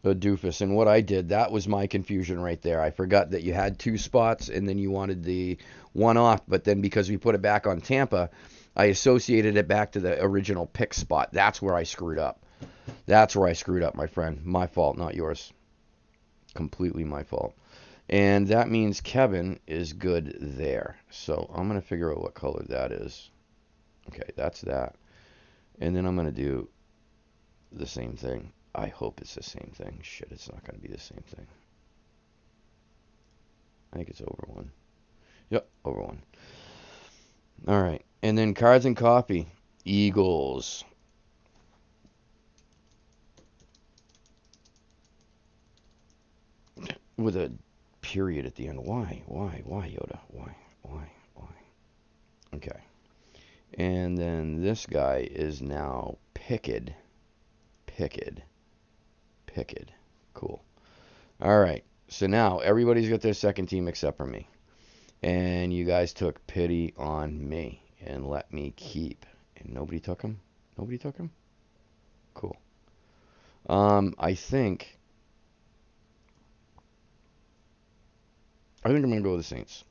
A: A doofus. And what I did, that was my confusion right there. I forgot that you had two spots and then you wanted the one off, but then because we put it back on Tampa, I associated it back to the original pick spot. That's where I screwed up. That's where I screwed up, my friend. My fault, not yours. Completely my fault. And that means Kevin is good there. So I'm going to figure out what color that is. Okay, that's that. And then I'm going to do the same thing. I hope it's the same thing. Shit, it's not going to be the same thing. I think it's over one. Yep, over one. All right. And then Cards and Copy. Eagles. With a period at the end. Why, Yoda? Why? Okay. And then this guy is now Picked. Cool. All right. So now everybody's got their second team except for me. And you guys took pity on me and let me keep. And nobody took him? Nobody took him? Cool. I think I'm going to go with the Saints.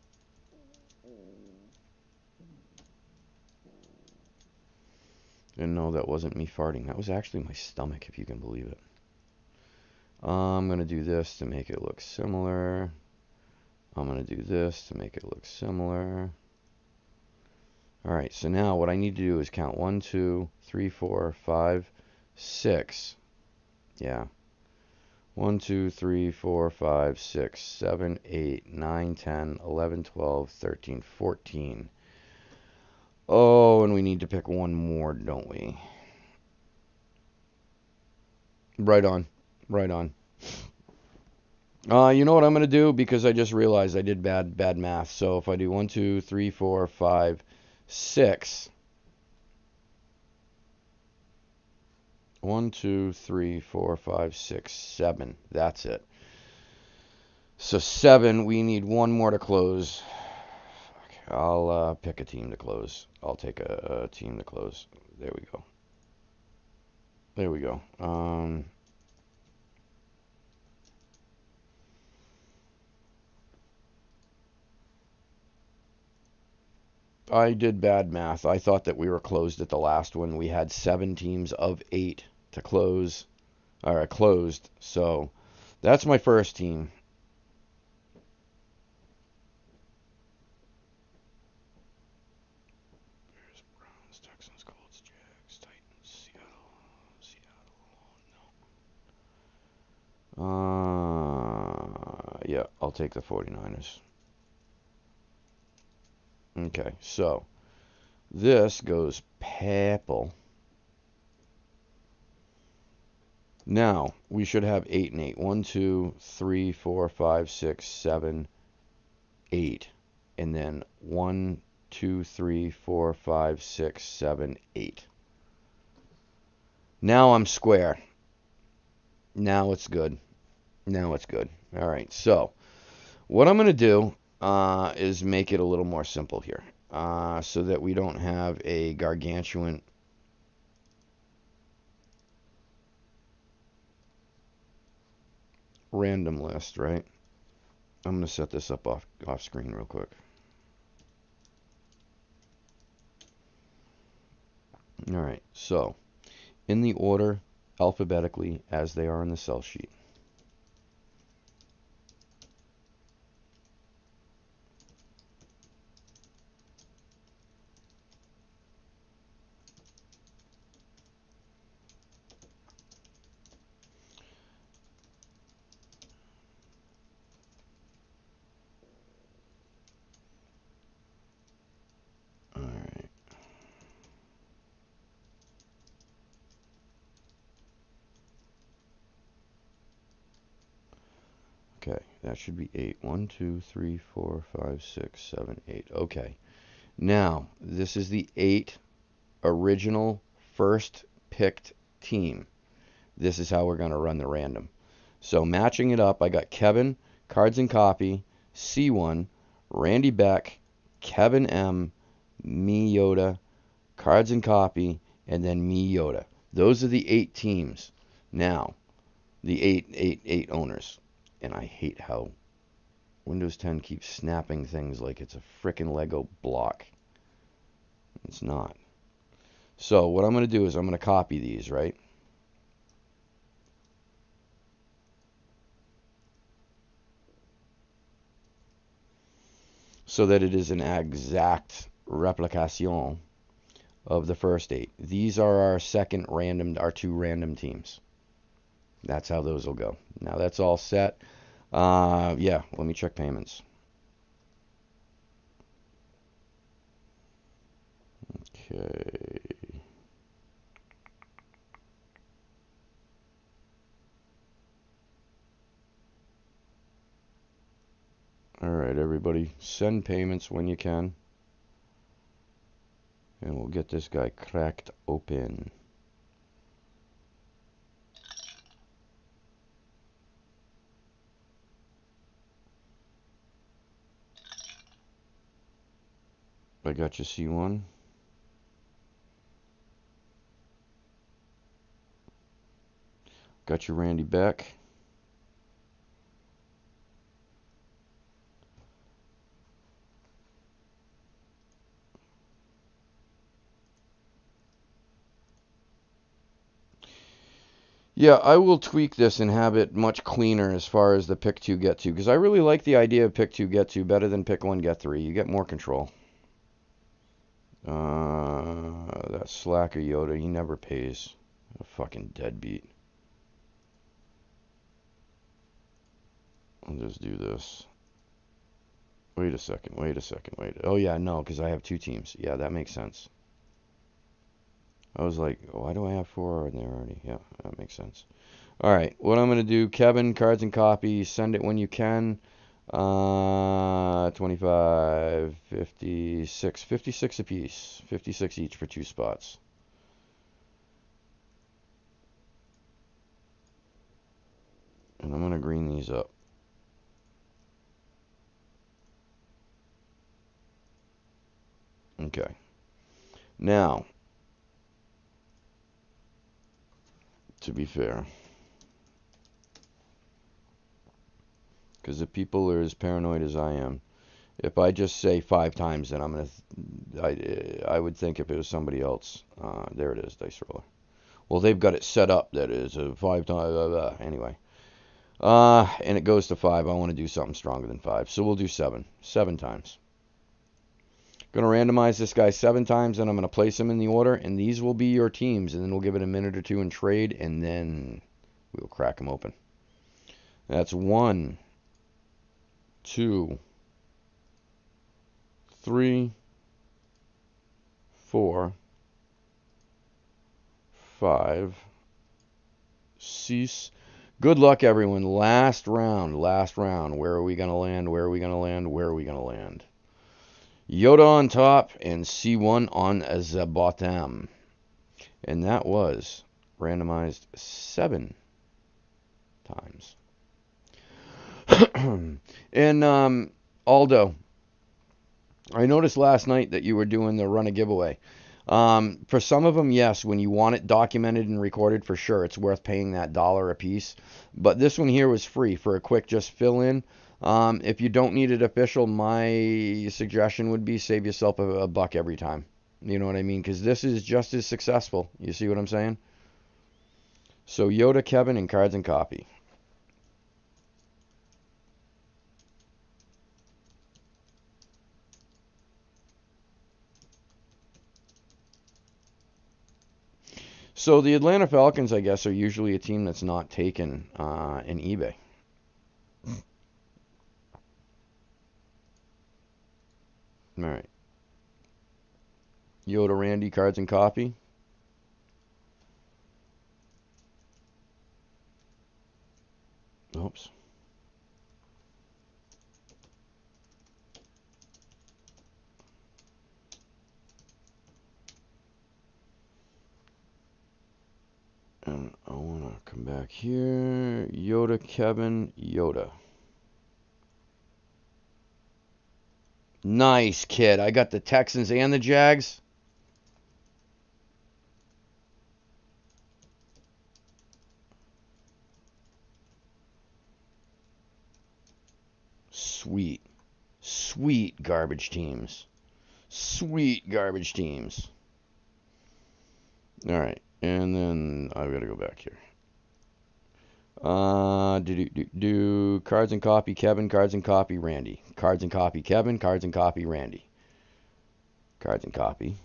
A: And no, that wasn't me farting. That was actually my stomach, if you can believe it. I'm going to do this to make it look similar. I'm going to do this to make it look similar. All right, so now what I need to do is count 1, 2, 3, 4, 5, 6. Yeah. 1, 2, 3, 4, 5, 6, 7, 8, 9, 10, 11, 12, 13, 14. Oh, and we need to pick one more, don't we? Right on. You know what I'm going to do? Because I just realized I did bad math. So if I do 1, 2, 3, 4, 5, 6. 1, 2, 3, 4, 5, 6, 7. That's it. So 7, we need one more to close. I'll pick a team to close. I'll take a team to close. There we go. There we go. I did bad math. I thought that we were closed at the last one. We had 7 teams of 8 to close. Or closed. So that's my first team. Bears, Browns, Texans, Colts, Jags, Titans, Seattle. Yeah, I'll take the 49ers. Okay, so this goes purple. Now, we should have 8 and 8. 1, 2, 3, 4, 5, 6, 7, 8. And then 1, 2, 3, 4, 5, 6, 7, 8. Now I'm square. Now it's good. Now it's good. All right, so what I'm going to do is make it a little more simple here so that we don't have a gargantuan random list, right? I'm going to set this up off screen real quick. All right, so in the order alphabetically as they are in the cell sheet. All right. Okay, that should be 8. 1, 2, 3, 4, 5, 6, 7, 8. Okay. Now, this is the 8 original first picked team. This is how we're going to run the random. So matching it up, I got Kevin, Cards and Copy, C1, Randy Beck, Kevin M, me Yoda, Cards and Copy, and then me Yoda. Those are the 8 teams. Now, the 8 owners. And I hate how Windows 10 keeps snapping things like it's a frickin' Lego block. It's not. So what I'm going to do is I'm going to copy these, right? So that it is an exact replication of the first 8. These are our our 2 random teams. That's how those will go. Now that's all set. Yeah, let me check payments. Okay. All right, everybody, send payments when you can. And we'll get this guy cracked open. I got you, C1. Got you, Randy Beck. Yeah, I will tweak this and have it much cleaner as far as the pick 2 get 2, because I really like the idea of pick 2 get 2 better than pick 1 get 3. You get more control. That slacker Yoda, he never pays. A fucking deadbeat. I'll just do this. Wait a second. Oh yeah, no, because I have 2 teams. Yeah, that makes sense. I was like, why do I have 4 in there already? Yeah, that makes sense. All right, what I'm going to do, Kevin, Cards and Copy, send it when you can. 25, 56, 56 apiece. 56 each for 2 spots. And I'm going to green these up. Okay. Now, to be fair, because if people are as paranoid as I am, if I just say 5 times, then I'm I would think if it was somebody else. There it is, dice roller. Well, they've got it set up that is a 5 times. Anyway. And it goes to 5. I want to do something stronger than 5. So we'll do 7. 7 times. Going to randomize this guy 7 times, and I'm going to place him in the order, and these will be your teams, and then we'll give it a minute or two and trade, and then we'll crack them open. That's 1, 2, 3, 4, 5, 6. Good luck, everyone. Last round. Where are we going to land? Where are we going to land? Where are we going to land? Yoda on top and C1 on the bottom. And that was randomized 7 times. And Aldo, I noticed last night that you were doing the run a giveaway. For some of them, yes, when you want it documented and recorded, for sure, it's worth paying that $1 a piece. But this one here was free for a quick just fill in. If you don't need it official, my suggestion would be save yourself a buck every time. You know what I mean? Because this is just as successful. You see what I'm saying? So Yoda, Kevin, and Cards and Copy. So the Atlanta Falcons, I guess, are usually a team that's not taken in eBay. All right. Yoda, Randy, Cards and Copy. Oops. And I want to come back here. Yoda, Kevin, Yoda. Nice, kid. I got the Texans and the Jags. Sweet. Sweet garbage teams. Sweet garbage teams. All right. And then I've got to go back here. Cards and Copy, Kevin. Cards and Copy, Randy. Cards and Copy, Kevin. Cards and Copy, Randy. Cards and Copy.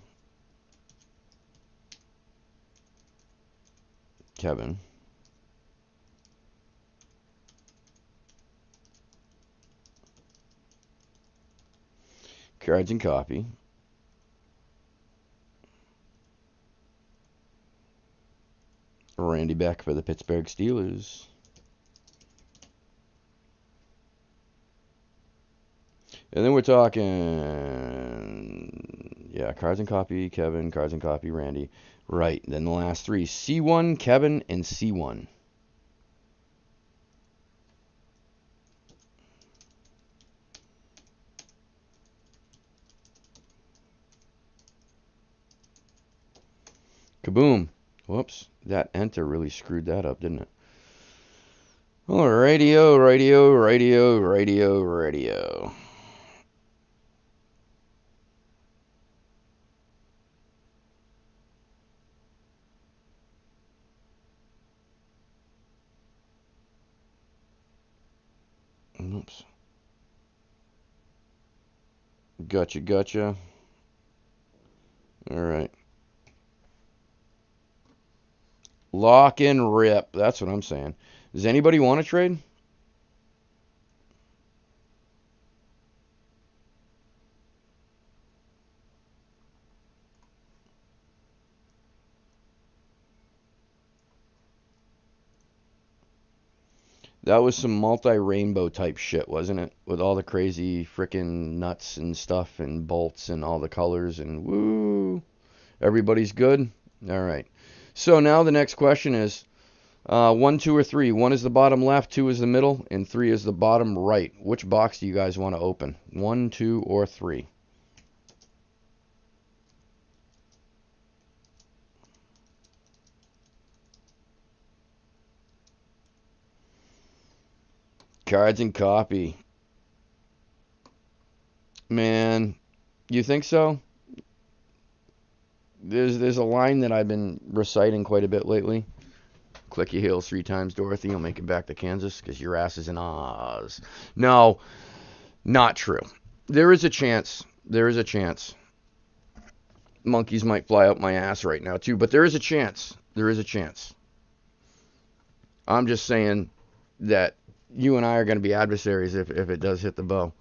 A: Kevin. Cards and Copy. Randy Beck for the Pittsburgh Steelers. And then we're talking, yeah, Cards and Copy, Kevin, Cards and Copy, Randy. Right, then the last 3, C1, Kevin, and C1. Kaboom. Whoops, that enter really screwed that up, didn't it? Oh, radio. Oops. Gotcha. All right. Lock and rip. That's what I'm saying. Does anybody want to trade? That was some multi-rainbow type shit, wasn't it? With all the crazy frickin' nuts and stuff and bolts and all the colors and woo. Everybody's good? All right. So now the next question is 1, 2, or 3. 1 is the bottom left, 2 is the middle, and 3 is the bottom right. Which box do you guys want to open? 1, 2, or 3? Cards and copy. Man, you think so? There's a line that I've been reciting quite a bit lately. Click your heels 3 times, Dorothy. You'll make it back to Kansas because your ass is in Oz. No, not true. There is a chance. There is a chance. Monkeys might fly out my ass right now too, but there is a chance. There is a chance. I'm just saying that you and I are going to be adversaries if it does hit the bow.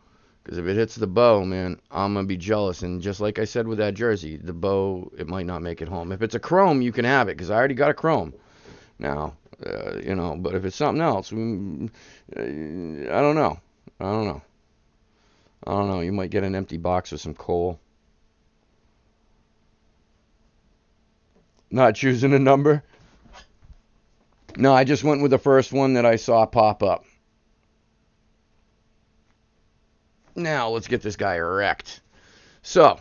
A: Because if it hits the bow, man, I'm going to be jealous. And just like I said with that jersey, the bow, it might not make it home. If it's a chrome, you can have it because I already got a chrome now. But if it's something else, I don't know. I don't know. I don't know. You might get an empty box with some coal. Not choosing a number? No, I just went with the first one that I saw pop up. Now, let's get this guy wrecked. So,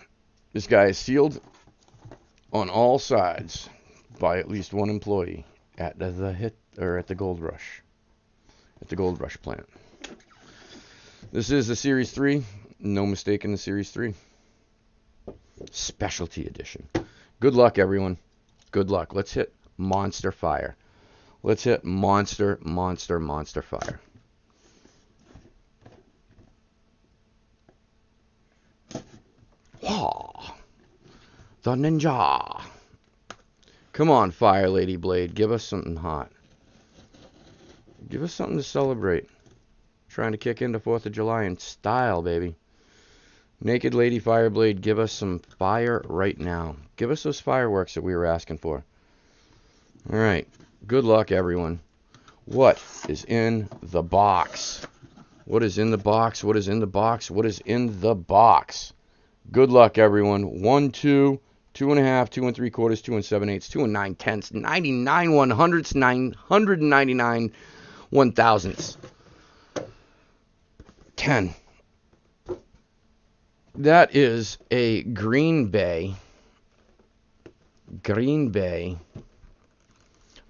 A: this guy is sealed on all sides by at least one employee at the Gold Rush. At the Gold Rush plant. This is the Series 3. No mistake in the Series 3. Specialty edition. Good luck, everyone. Good luck. Let's hit Monster Fire. Let's hit Monster Fire. The Ninja. Come on, Fire Lady Blade. Give us something hot. Give us something to celebrate. Trying to kick into 4th of July in style, baby. Naked Lady Fireblade, give us some fire right now. Give us those fireworks that we were asking for. All right. Good luck, everyone. What is in the box? What is in the box? What is in the box? What is in the box? Good luck, everyone. 1, 2, 2.5, 2 3/4, 2 7/8, 2 9/10, 99 100ths, 999 1,000ths. 10. That is a Green Bay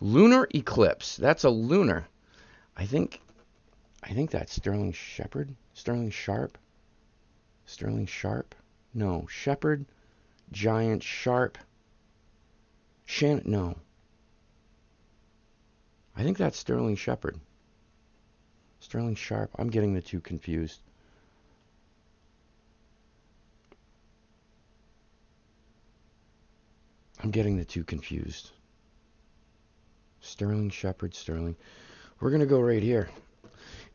A: lunar eclipse. That's a lunar. I think that's Sterling Shepard. Sterling Sharp. No, Shepard. Giant Sharp. No. I think that's Sterling Shepard. Sterling Sharp. I'm getting the two confused. Sterling Shepard, Sterling. We're going to go right here.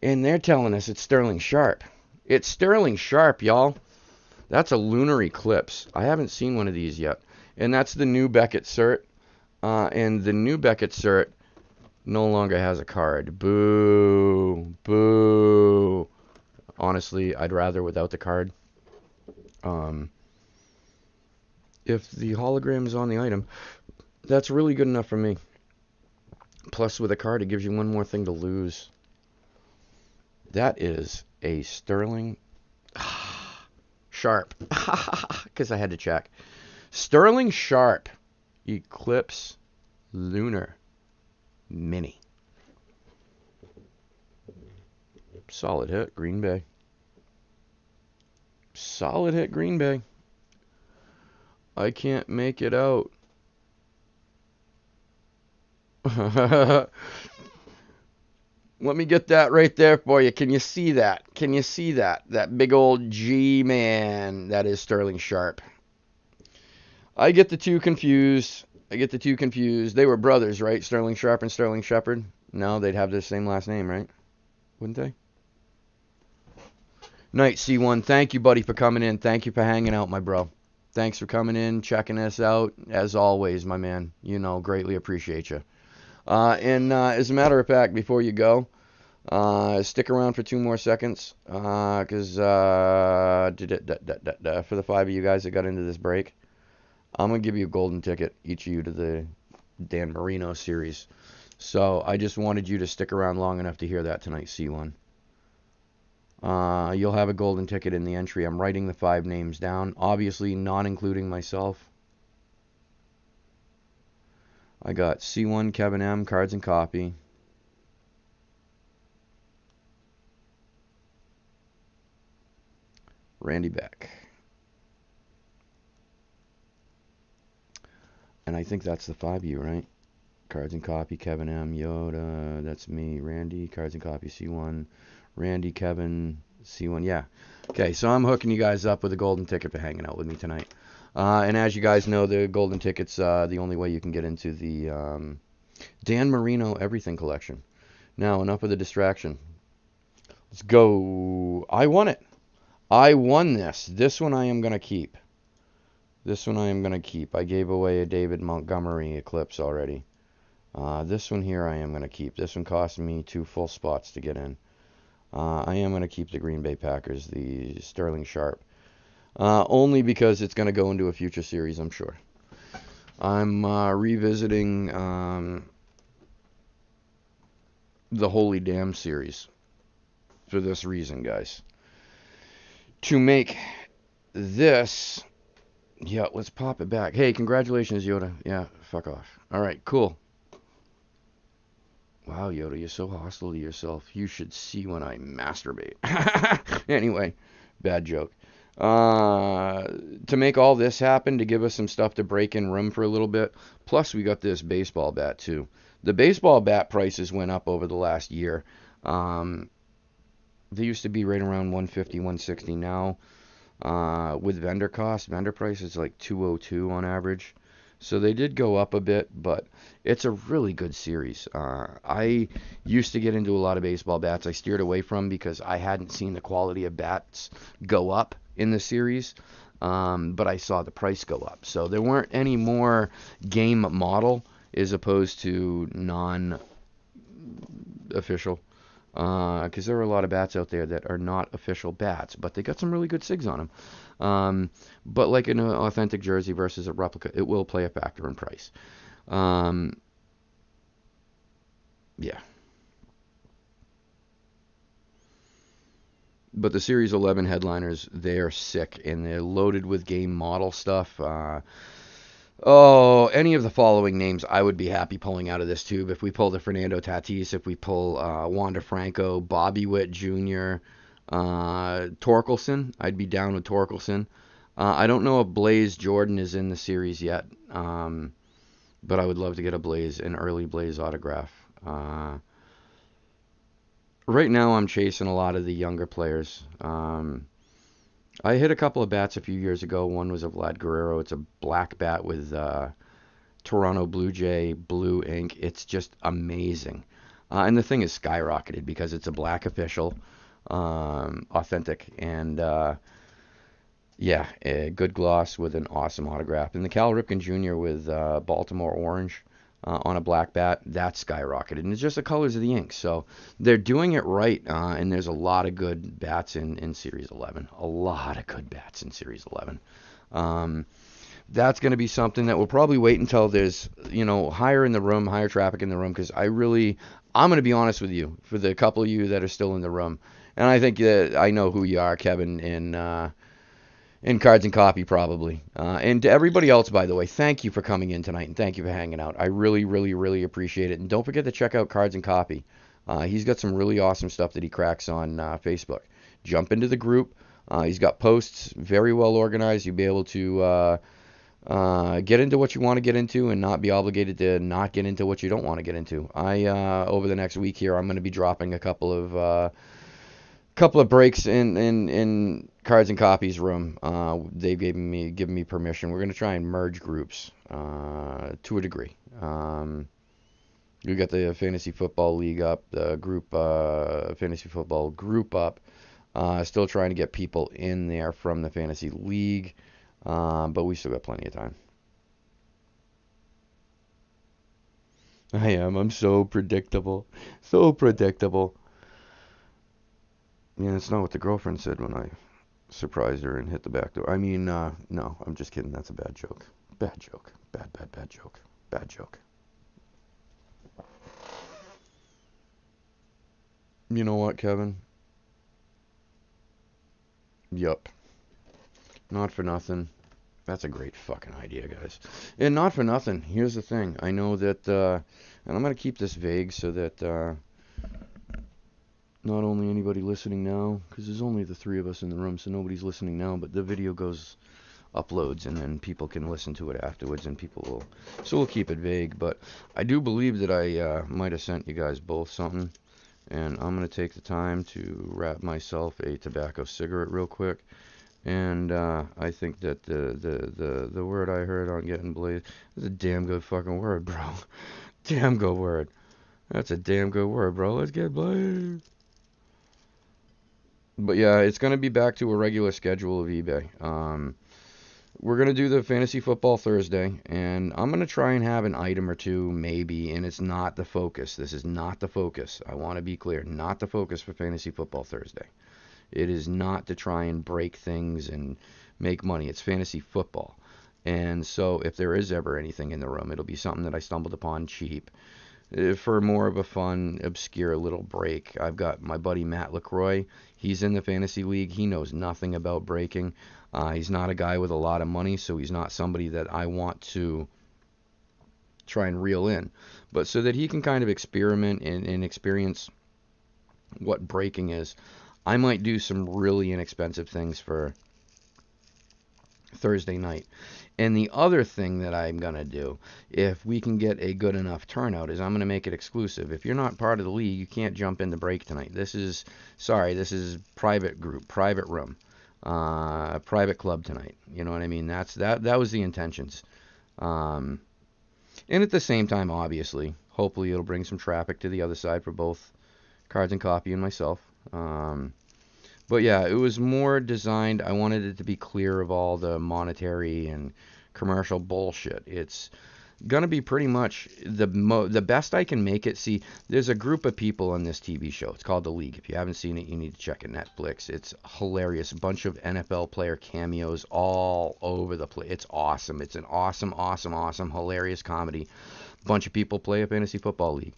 A: And they're telling us it's Sterling Sharp. It's Sterling Sharp, y'all. That's a lunar eclipse. I haven't seen one of these yet. And that's the new Beckett cert. And the new Beckett cert no longer has a card. Boo. Boo. Honestly, I'd rather without the card. If the hologram is on the item, that's really good enough for me. Plus, with a card, it gives you one more thing to lose. That is a Sterling Sharp. Because I had to check. Sterling Sharp Eclipse Lunar Mini. Solid hit, Green Bay. Solid hit, Green Bay. I can't make it out. Let me get that right there for you. Can you see that? Can you see that? That big old G, man. That is Sterling Sharp. I get the two confused. They were brothers, right? Sterling Sharp and Sterling Shepard. No, they'd have the same last name, right? Wouldn't they? Night C1. Thank you, buddy, for coming in. Thank you for hanging out, my bro. Thanks for coming in, checking us out. As always, my man. You know, greatly appreciate you. And as a matter of fact, before you go, Stick around for 2 more seconds, because for the 5 of you guys that got into this break, I'm gonna give you a golden ticket, each of you, to the Dan Marino series. So I just wanted you to stick around long enough to hear that tonight, C1. You'll have a golden ticket in the entry. I'm writing the 5 names down, obviously not including myself. I got C1 Kevin M, cards and copy. Randy Beck. And I think that's the 5 of you, right? Cards and copy, Kevin M, Yoda, that's me, Randy, cards and copy, C1, Randy, Kevin, C1, yeah. Okay, so I'm hooking you guys up with a golden ticket for hanging out with me tonight. And as you guys know, the golden ticket's the only way you can get into the Dan Marino Everything Collection. Now, enough of the distraction. Let's go. I won it. I won this. This one I am going to keep. This one I am going to keep. I gave away a David Montgomery Eclipse already. This one here I am going to keep. This one cost me 2 full spots to get in. I am going to keep the Green Bay Packers, the Sterling Sharp. Only because it's going to go into a future series, I'm sure. I'm revisiting the Holy Damn series for this reason, guys. To make this... Yeah, let's pop it back. Hey, congratulations, Yoda. Yeah, fuck off. All right, cool. Wow, Yoda, you're so hostile to yourself. You should see when I masturbate. Anyway, bad joke. To make all this happen, to give us some stuff to break in room for a little bit, plus we got this baseball bat, too. The baseball bat prices went up over the last year. They used to be right around 150, 160 now. With vendor price is like 202 on average. So they did go up a bit, but it's a really good series. I used to get into a lot of baseball bats. I steered away from because I hadn't seen the quality of bats go up in the series, but I saw the price go up. So there weren't any more game model as opposed to non-official. Because there are a lot of bats out there that are not official bats, but they got some really good SIGs on them. But like an authentic jersey versus a replica, it will play a factor in price. Yeah. But the Series 11 headliners, they're sick, and they're loaded with game model stuff. Any of the following names I would be happy pulling out of this tube. If we pull the Fernando Tatis, if we pull Wander Franco, Bobby Witt Jr., Torkelson, I'd be down with Torkelson. I don't know if Blaze Jordan is in the series yet, but I would love to get an early Blaze autograph. Right now I'm chasing a lot of the younger players. I hit a couple of bats a few years ago. One was a Vlad Guerrero. It's a black bat with Toronto Blue Jay blue ink. It's just amazing. And the thing is skyrocketed because it's a black official, authentic, and yeah, a good gloss with an awesome autograph. And the Cal Ripken Jr. with Baltimore orange on a black bat, that's skyrocketed. And it's just the colors of the ink. So they're doing it right, and there's a lot of good bats in Series 11. A lot of good bats in Series 11. That's going to be something that we'll probably wait until there's, higher traffic in the room, because I'm going to be honest with you, for the couple of you that are still in the room. And I think that I know who you are, Kevin, in Cards and Copy, probably. And to everybody else, by the way, thank you for coming in tonight, and thank you for hanging out. I really, really, really appreciate it. And don't forget to check out Cards and Copy. He's got some really awesome stuff that he cracks on Facebook. Jump into the group. He's got posts, very well organized. You'll be able to get into what you want to get into and not be obligated to not get into what you don't want to get into. Over the next week here, I'm going to be dropping a couple of breaks in Cards and Copies room. They've given me permission. We're going to try and merge groups to a degree. We got the Fantasy Football League up, the group Fantasy Football group up. Still trying to get people in there from the Fantasy League, but we still got plenty of time. I'm so predictable. So predictable. Yeah, it's not what the girlfriend said when I surprised her and hit the back door. I mean, no, I'm just kidding. That's a bad joke. Bad joke. Bad, bad, bad joke. Bad joke. You know what, Kevin? Yup. Not for nothing. That's a great fucking idea, guys. And not for nothing. Here's the thing. I know that, and I'm going to keep this vague so that not only anybody listening now, because there's only the three of us in the room, so nobody's listening now, but the video uploads, and then people can listen to it afterwards, and people will. So we'll keep it vague, but I do believe that I might have sent you guys both something, and I'm going to take the time to wrap myself a tobacco cigarette real quick. And I think that the word I heard on Getting Blazed is a damn good fucking word, bro. Damn good word. That's a damn good word, bro. Let's get blazed. But yeah, it's going to be back to a regular schedule of eBay. We're going to do the fantasy football Thursday, and I'm going to try and have an item or two, maybe, and it's not the focus. This is not the focus. I want to be clear. Not the focus for fantasy football Thursday. It is not to try and break things and make money. It's fantasy football. And so if there is ever anything in the room, it'll be something that I stumbled upon cheap for more of a fun, obscure little break. I've got my buddy Matt LaCroix. He's in the fantasy league. He knows nothing about breaking. He's not a guy with a lot of money, so he's not somebody that I want to try and reel in. But so that he can kind of experiment and experience what breaking is, I might do some really inexpensive things for Thursday night. And the other thing that I'm going to do, if we can get a good enough turnout, is I'm going to make it exclusive. If you're not part of the league, you can't jump in the break tonight. This is private group, private room, private club tonight. You know what I mean? That was the intentions. And at the same time, obviously, hopefully it'll bring some traffic to the other side for both Cards and Coffee and myself. But yeah, it was more designed. I wanted it to be clear of all the monetary and commercial bullshit. It's gonna be pretty much the best I can make it. See, there's a group of people on this TV show. It's called The League. If you haven't seen it, you need to check it. Netflix. It's hilarious. A bunch of NFL player cameos all over the place. It's awesome. It's an awesome, awesome, awesome, hilarious comedy. A bunch of people play a fantasy football league.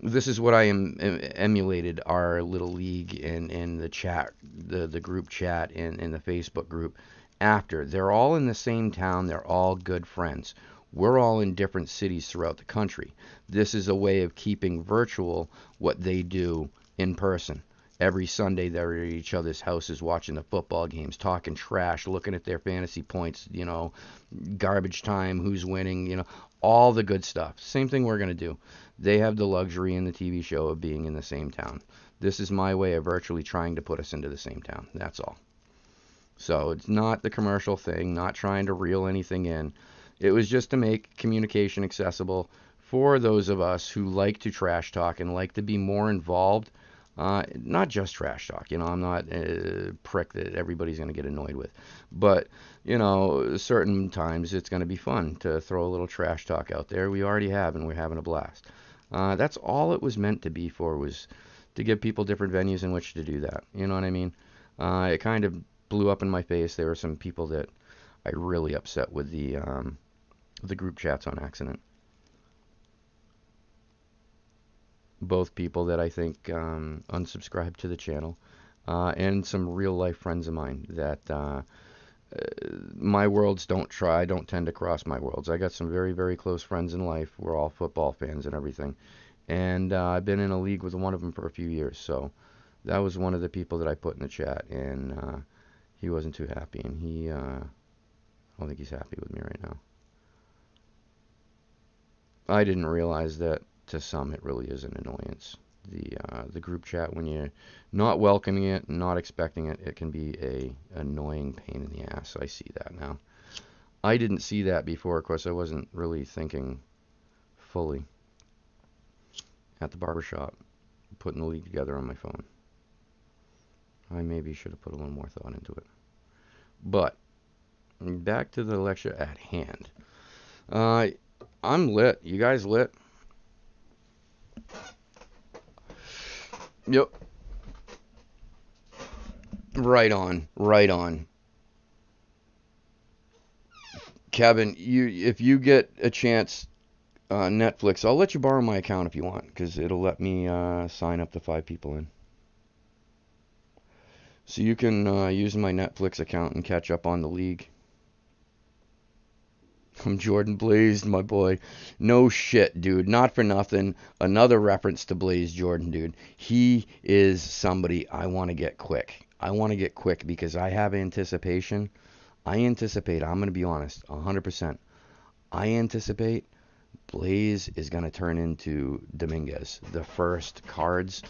A: This is what I emulated our little league in the chat, the group chat in the Facebook group. After they're all in the same town, they're all good friends. We're all in different cities throughout the country. This is a way of keeping virtual what they do in person. Every Sunday they're at each other's houses watching the football games, talking trash, looking at their fantasy points, garbage time, who's winning, all the good stuff. Same thing we're going to do. They have the luxury in the TV show of being in the same town. This is my way of virtually trying to put us into the same town. That's all. So it's not the commercial thing, not trying to reel anything in. It was just to make communication accessible for those of us who like to trash talk and like to be more involved. Not just trash talk, I'm not a prick that everybody's going to get annoyed with. But, certain times it's going to be fun to throw a little trash talk out there. We already have, and we're having a blast. That's all it was meant to be for, was to give people different venues in which to do that. You know what I mean? It kind of blew up in my face. There were some people that I really upset with the group chats on accident. Both people that I think unsubscribed to the channel, and some real life friends of mine that my worlds don't tend to cross my worlds. I got some very, very close friends in life. We're all football fans and everything. And I've been in a league with one of them for a few years. So that was one of the people that I put in the chat. And he wasn't too happy. And I don't think he's happy with me right now. I didn't realize that to some it really is an annoyance. The group chat, when you're not welcoming it, not expecting it, it can be a annoying pain in the ass. I see that now. I didn't see that before. Of course, I wasn't really thinking fully. At the barbershop, putting the league together on my phone. I maybe should have put a little more thought into it. But back to the lecture at hand. I'm lit. You guys lit? Yep. Right on, right on. Kevin, if you get a chance, Netflix, I'll let you borrow my account if you want, because it'll let me sign up the 5 people in. So you can use my Netflix account and catch up on the league. I'm Jordan Blaze, my boy. No shit, dude. Not for nothing. Another reference to Blaze Jordan, dude. He is somebody I want to get quick. I want to get quick because I have anticipation. I'm going to be honest, 100%. I anticipate Blaze is going to turn into Dominguez. The first cards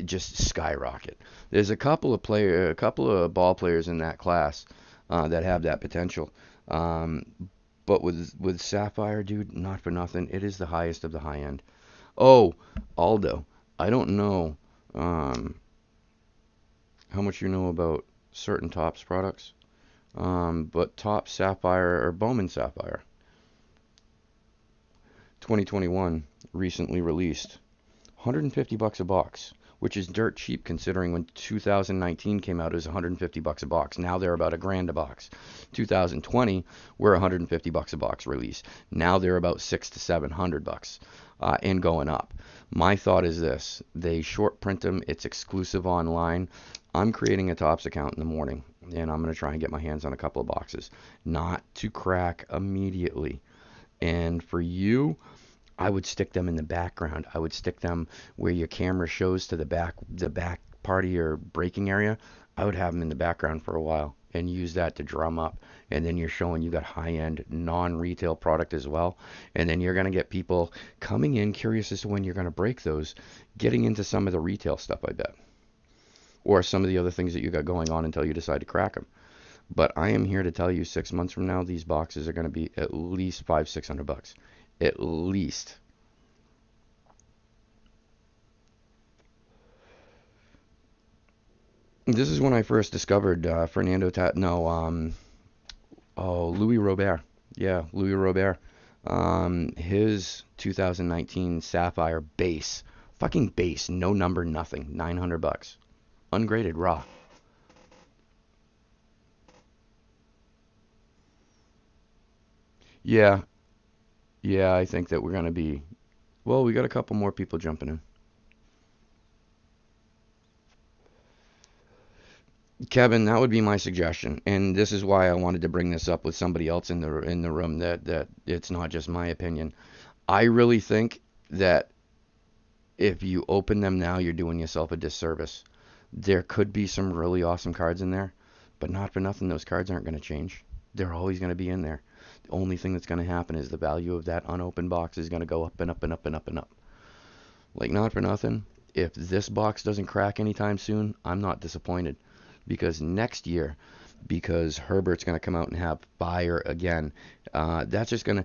A: just skyrocket. There's a couple of ball players in that class that have that potential. Um, but with Sapphire, dude, not for nothing, it is the highest of the high end. Oh, Aldo, I don't know um, how much you know about certain Tops products, but Top Sapphire or Bowman Sapphire 2021 recently released, $150 a box, which is dirt cheap considering when 2019 came out it was $150 a box. Now they're about a grand a box. 2020 we're $150 a box release. Now they're about 600 to $700 and going up. My thought is this: they short print them. It's exclusive online. I'm creating a Tops account in the morning, and I'm going to try and get my hands on a couple of boxes, not to crack immediately. And for you, I would stick them in the background. I would stick them where your camera shows to the back part of your braking area. I would have them in the background for a while and use that to drum up. And then you're showing you got high-end non-retail product as well. And then you're going to get people coming in curious as to when you're going to break those, getting into some of the retail stuff, I bet. Or some of the other things that you got going on until you decide to crack them. But I am here to tell you 6 months from now, these boxes are going to be at least 500, 600 bucks. At least. This is when I first discovered Fernando Tat. No, Louis Robert. Yeah, Louis Robert. His 2019 Sapphire base, fucking base, no number, nothing, $900, ungraded raw. Yeah, yeah, I think that we're gonna be. Well, we got a couple more people jumping in. Kevin, that would be my suggestion, and this is why I wanted to bring this up with somebody else in the room that it's not just my opinion. I really think that if you open them now, you're doing yourself a disservice. There could be some really awesome cards in there, but not for nothing, those cards aren't going to change. They're always going to be in there. The only thing that's going to happen is the value of that unopened box is going to go up and up and up and up and up. Like, not for nothing, if this box doesn't crack anytime soon, I'm not disappointed. Because next year, because Herbert's going to come out and have fire again, that's just going to.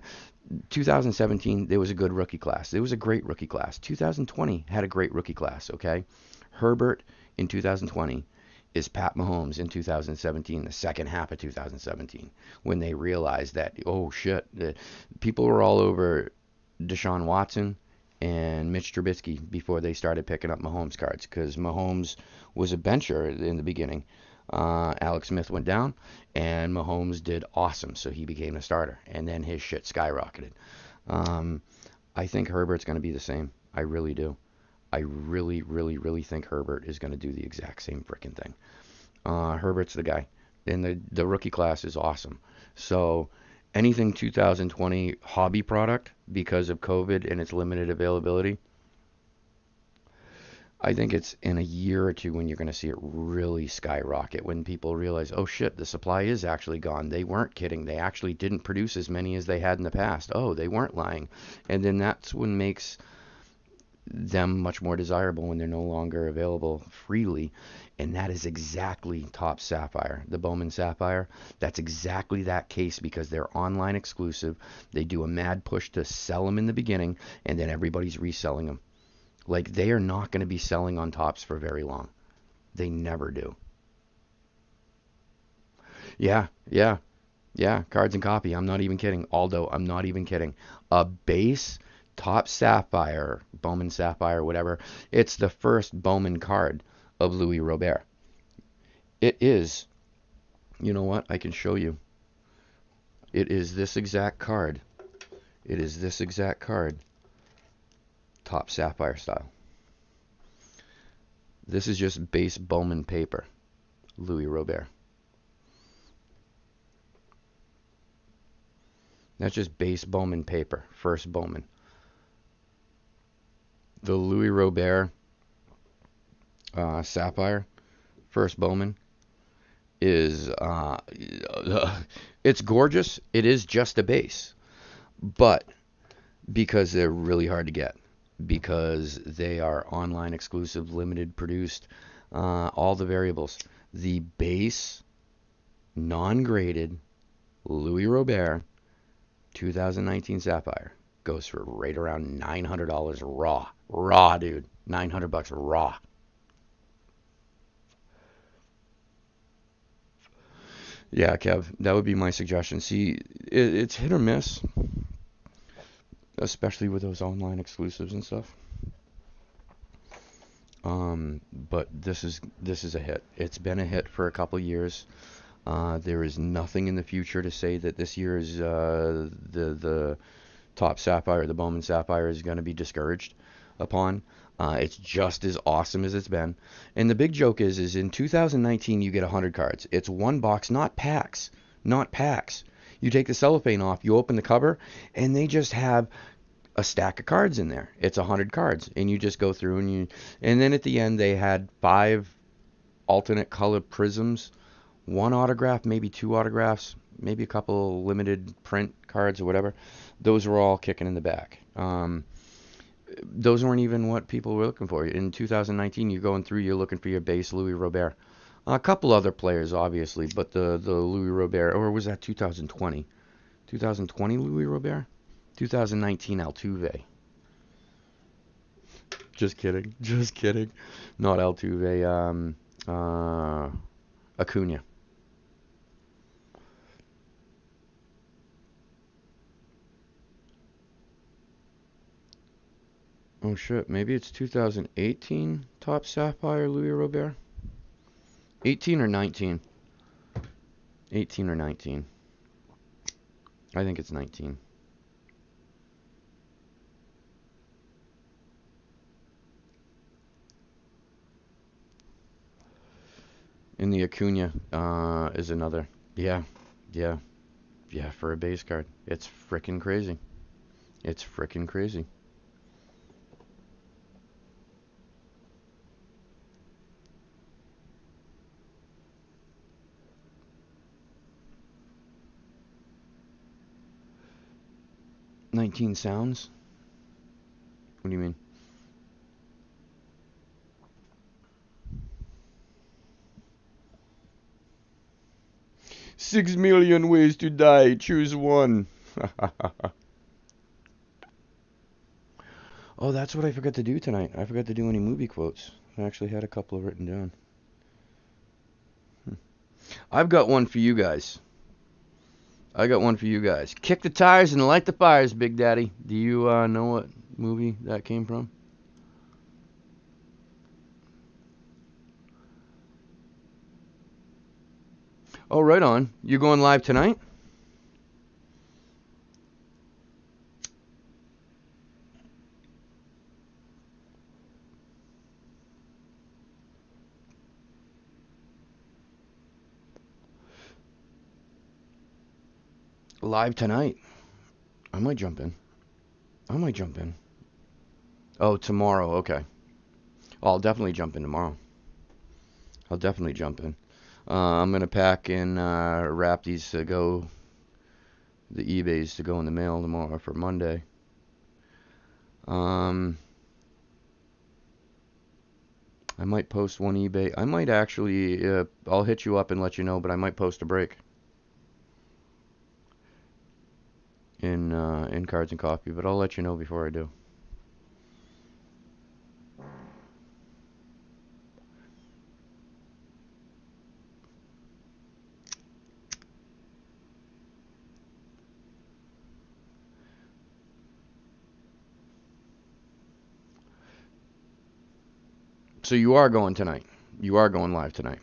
A: 2017, there was a good rookie class. There was a great rookie class. 2020 had a great rookie class, okay? Herbert in 2020 is Pat Mahomes in 2017, the second half of 2017, when they realized that, oh shit, people were all over Deshaun Watson and Mitch Trubisky before they started picking up Mahomes cards because Mahomes was a bencher in the beginning. Alex Smith went down, and Mahomes did awesome, so he became a starter, and then his shit skyrocketed. Um, I think Herbert's going to be the same. I really do. I really, really, really think Herbert is going to do the exact same freaking thing. Herbert's the guy, and the rookie class is awesome. So anything 2020 hobby product because of COVID and its limited availability, I think it's in a year or two when you're going to see it really skyrocket when people realize, oh shit, the supply is actually gone. They weren't kidding. They actually didn't produce as many as they had in the past. Oh, they weren't lying. And then that's what makes them much more desirable when they're no longer available freely. And that is exactly Top Sapphire, the Bowman Sapphire. That's exactly that case because they're online exclusive. They do a mad push to sell them in the beginning, and then everybody's reselling them. Like, they are not going to be selling on Tops for very long. They never do. Yeah, yeah, yeah. Cards and copy. I'm not even kidding. Aldo, I'm not even kidding. A base Top Sapphire, Bowman Sapphire, whatever. It's the first Bowman card of Louis Robert. It is, you know what? I can show you. It is this exact card. It is this exact card. Top sapphire style. This is just base Bowman paper. Louis Robert. That's just base Bowman paper. First Bowman. The Louis Robert sapphire. First Bowman is it's gorgeous. It is just a base, but because they're really hard to get, because they are online exclusive, limited produced, all the variables. The base, non-graded Louis Robert 2019 Sapphire goes for right around $900 raw. Raw, dude. $900 raw. Yeah, Kev, that would be my suggestion. See, it's hit or miss, especially with those online exclusives and stuff. But this is a hit. It's been a hit for a couple years. There is nothing in the future to say that this year is the top sapphire, the Bowman Sapphire, is going to be discouraged upon. It's just as awesome as it's been. And the big joke is in 2019 you get 100 cards. It's one box, not packs, not packs. You take the cellophane off, you open the cover, and they just have a stack of cards in there. It's 100 cards, and you just go through and then at the end they had 5 alternate color prisms, one autograph, maybe 2 autographs, maybe a couple limited print cards or whatever. Those were all kicking in the back. Those weren't even what people were looking for. In 2019, you're going through, you're looking for your base Louis Robert. A couple other players, obviously, but the Louis Robert, or was that 2020? 2020 Louis Robert? 2019 Altuve. Just kidding. Just kidding. Not Altuve. Acuna. Oh shit, maybe it's 2018 top sapphire Louis Robert? 18 or 19? 18 or 19. I think it's 19. And the Acuna is another. Yeah, yeah, yeah, for a base card. It's frickin' crazy. It's frickin' crazy. Nineteen sounds? What do you mean? 6 million ways to die. Choose one. Oh, that's what I forgot to do tonight. I forgot to do any movie quotes. I actually had a couple written down. I've got one for you guys. I got one for you guys. Kick the tires and light the fires, Big Daddy. Do you know what movie that came from? Oh, right on. You going live tonight? Live tonight. I might jump in. I might jump in. Oh, tomorrow. Okay. Oh, I'll definitely jump in tomorrow. I'll definitely jump in. I'm gonna pack and wrap these to go. The eBays to go in the mail tomorrow for Monday. Um, I might post one eBay. I might actually. I'll hit you up and let you know, but I might post a break in Cards and Coffee. But I'll let you know before I do. So you are going tonight. You are going live tonight.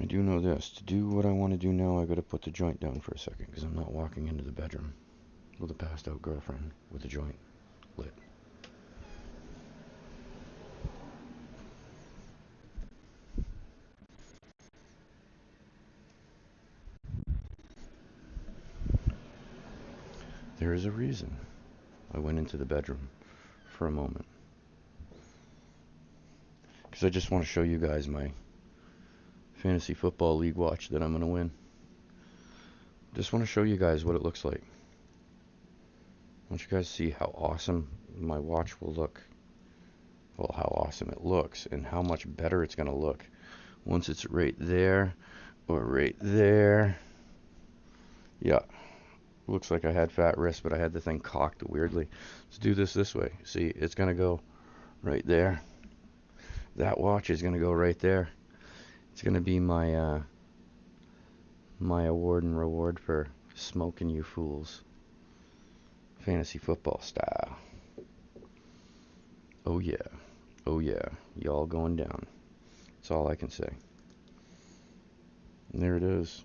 A: I do know this. To do what I want to do now, I got to put the joint down for a second because I'm not walking into the bedroom with a passed out girlfriend with the joint lit. There is a reason I went into the bedroom for a moment. Because I just want to show you guys my fantasy football league watch that I'm going to win. Just want to show you guys what it looks like. I want you guys to see how awesome my watch will look. Well, how awesome it looks and how much better it's going to look once it's right there or right there. Yeah. Looks like I had fat wrists, but I had the thing cocked weirdly. Let's do this way. See, it's going to go right there. That watch is going to go right there. It's going to be my my award and reward for smoking you fools. Fantasy football style. Oh yeah. Oh yeah. Y'all going down. That's all I can say. And there it is.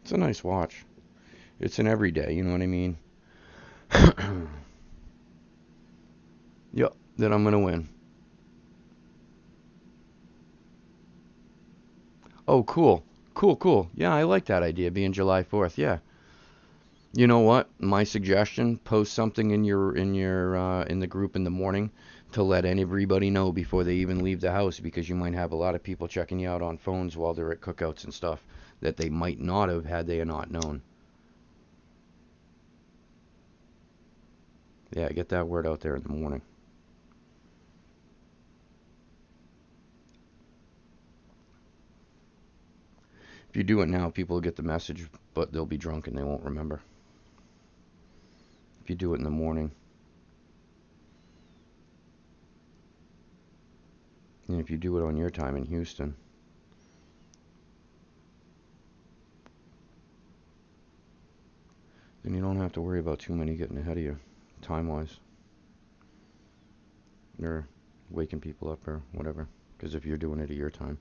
A: It's a nice watch. It's an everyday, you know what I mean? Yep, that I'm going to win. Oh, cool. Cool. Yeah, I like that idea, being July 4th. Yeah. You know what? My suggestion, post something in in the group in the morning to let everybody know before they even leave the house, because you might have a lot of people checking you out on phones while they're at cookouts and stuff that they might not have had they not known. Yeah, get that word out there in the morning. If you do it now, people will get the message, but they'll be drunk and they won't remember. If you do it in the morning, and if you do it on your time in Houston, then you don't have to worry about too many getting ahead of you, time-wise, or waking people up or whatever. Because if you're doing it at your time,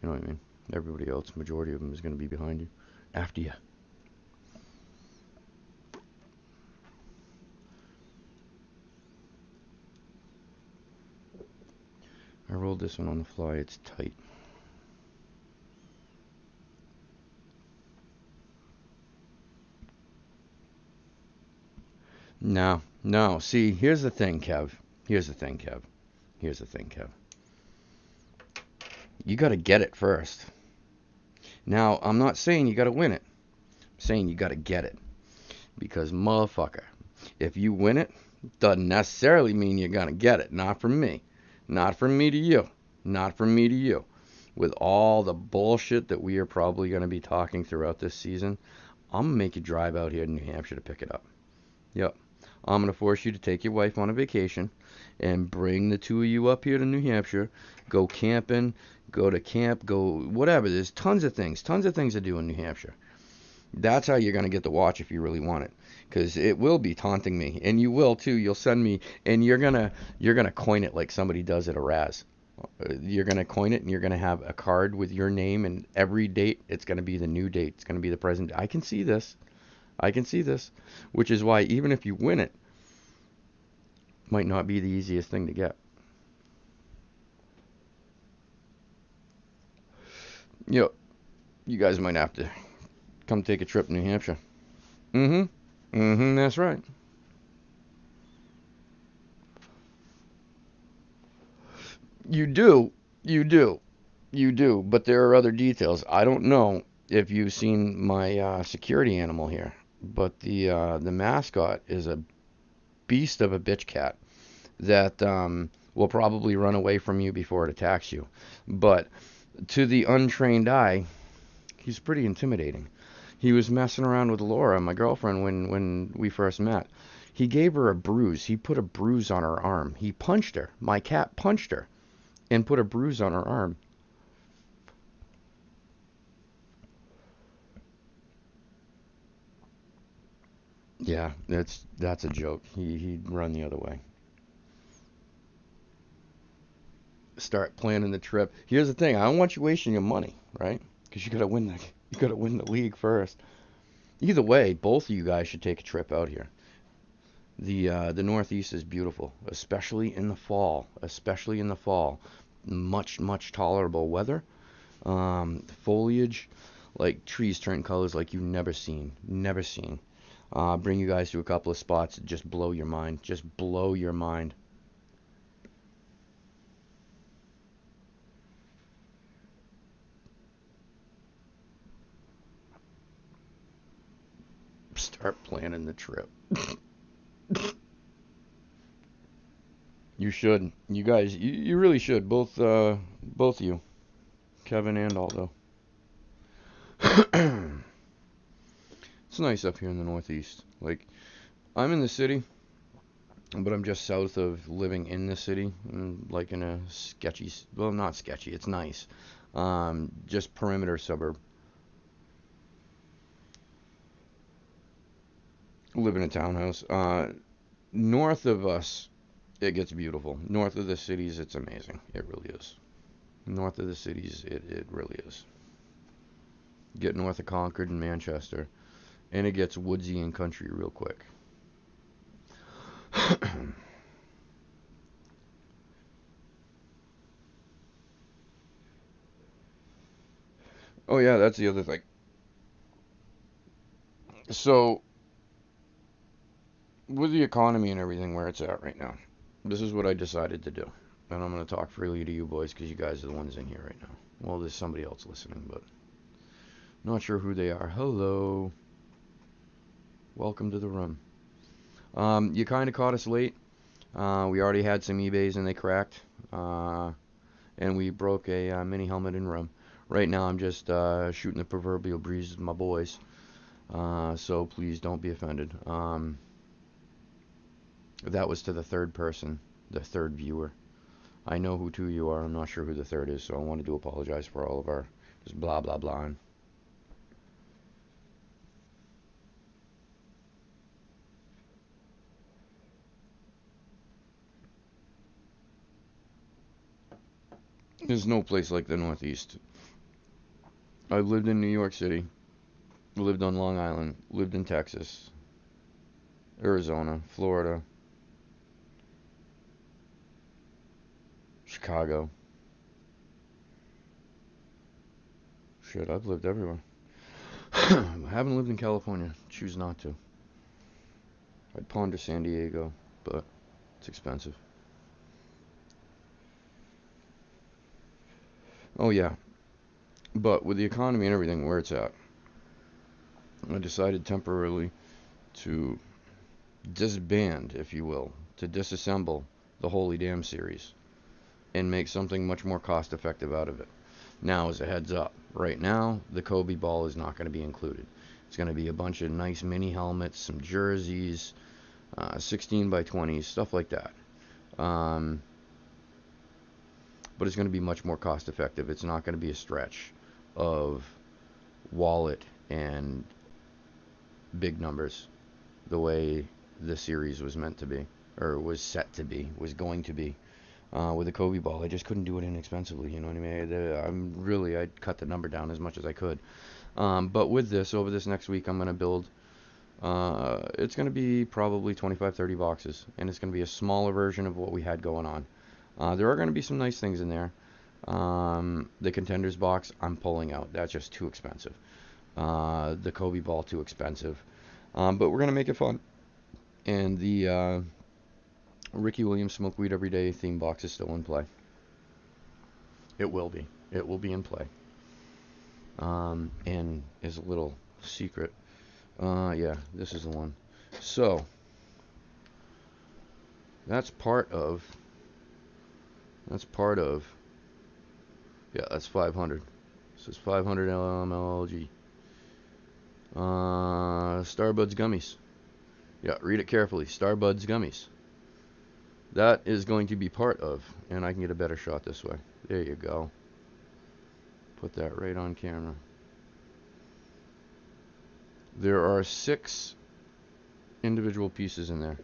A: you know what I mean? Everybody else, majority of them, is going to be behind you, after you. I rolled this one on the fly. It's tight. No. See, here's the thing, Kev. Here's the thing, Kev. You got to get it first. Now, I'm not saying you got to win it. I'm saying you got to get it. Because, motherfucker, if you win it, doesn't necessarily mean you're going to get it. Not from me. Not from me to you. Not from me to you. With all the bullshit that we are probably going to be talking throughout this season, I'm going to make you drive out here to New Hampshire to pick it up. Yep. I'm going to force you to take your wife on a vacation and bring the two of you up here to New Hampshire, go camping, go to camp, go whatever. There's tons of things to do in New Hampshire. That's how you're going to get the watch if you really want it, because it will be taunting me, and you will too. You'll send me, and you're gonna coin it like somebody does at a Raz. You're gonna coin it, and you're gonna have a card with your name, and every date it's gonna be the new date. It's gonna be the present. I can see this, which is why even if you win it, might not be the easiest thing to get. You know, you guys might have to come take a trip to New Hampshire. That's right. You do, you do, you do. But there are other details. I don't know if you've seen my security animal here, but the mascot is a beast of a bitch cat that will probably run away from you before it attacks you. But to the untrained eye, he's pretty intimidating. He was messing around with Laura, my girlfriend, when we first met. He gave her a bruise. He put a bruise on her arm. He punched her. My cat punched her and put a bruise on her arm. Yeah, that's a joke. He'd run the other way. Start planning the trip. Here's the thing: I don't want you wasting your money, right? Because you gotta win the league first. Either way, both of you guys should take a trip out here. The Northeast is beautiful, especially in the fall. Especially in the fall, much tolerable weather. Foliage, like trees turn colors like you've never seen, never seen. Bring you guys to a couple of spots that just blow your mind, just blow your mind. Start planning the trip. You should. You guys, you really should. Both of you, Kevin and Aldo. It's nice up here in the Northeast. Like, I'm in the city, but I'm just south of living in the city, like in a sketchy, well, not sketchy, it's nice. Just perimeter suburb. Live in a townhouse. North of us, it gets beautiful. North of the cities, it's amazing. It really is. North of the cities, it really is. Get north of Concord and Manchester, and it gets woodsy and country real quick. Oh yeah, that's the other thing. So, with the economy and everything where it's at right now, this is what I decided to do. And I'm going to talk freely to you boys because you guys are the ones in here right now. Well, there's somebody else listening, but not sure who they are. Hello. Welcome to the room. You kind of caught us late. We already had some eBays and they cracked. And we broke a mini helmet in room. Right now I'm just shooting the proverbial breeze with my boys. So please don't be offended. That was to the third person, the third viewer. I know who two you are. I'm not sure who the third is, so I wanted to apologize for all of our just blah blah blah. There's no place like the Northeast. I've lived in New York City, lived on Long Island, lived in Texas, Arizona, Florida, Chicago. Shit, I've lived everywhere. I haven't lived in California. Choose not to. I'd ponder San Diego, but it's expensive. Oh yeah, but with the economy and everything where it's at, I decided temporarily to disband, if you will, to disassemble the Holy Damn series and make something much more cost effective out of it. Now, as a heads up, right now, the Kobe ball is not going to be included. It's going to be a bunch of nice mini helmets, some jerseys, 16 by 20s, stuff like that. But it's going to be much more cost effective. It's not going to be a stretch of wallet and big numbers the way the series was meant to be, or was set to be, was going to be. With the Kobe ball, I just couldn't do it inexpensively. You know what I mean? I'd cut the number down as much as I could. But with this, over this next week, I'm going to build. It's going to be probably 25, 30 boxes, and it's going to be a smaller version of what we had going on. There are going to be some nice things in there. The Contenders box, I'm pulling out. That's just too expensive. The Kobe ball, too expensive. But we're going to make it fun. And the Ricky Williams Smoke Weed Every Day theme box is still in play. It will be. It will be in play. And as a little secret, yeah, this is the one. So, that's part of, yeah, that's 500. This is 500 LMLG. Starbuds Gummies. Yeah, read it carefully. Starbuds Gummies. That is going to be part of, and I can get a better shot this way. There you go. Put that right on camera. There are 6 individual pieces in there.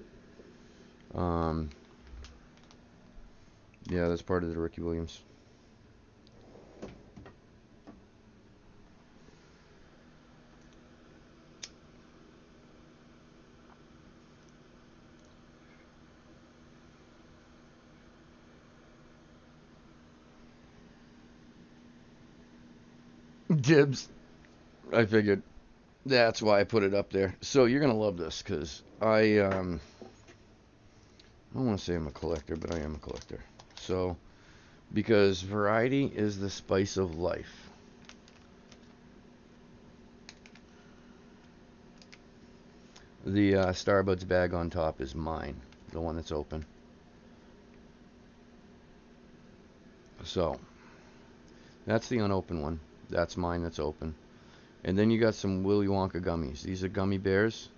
A: Yeah, that's part of the Ricky Williams. Dibs. I figured that's why I put it up there. So you're gonna love this because I don't want to say I'm a collector, but I am a collector. So because variety is the spice of life. The Starbuds bag on top is mine, the one that's open. So that's the unopened one. That's mine that's open. And then you got some Willy Wonka gummies. These are gummy bears.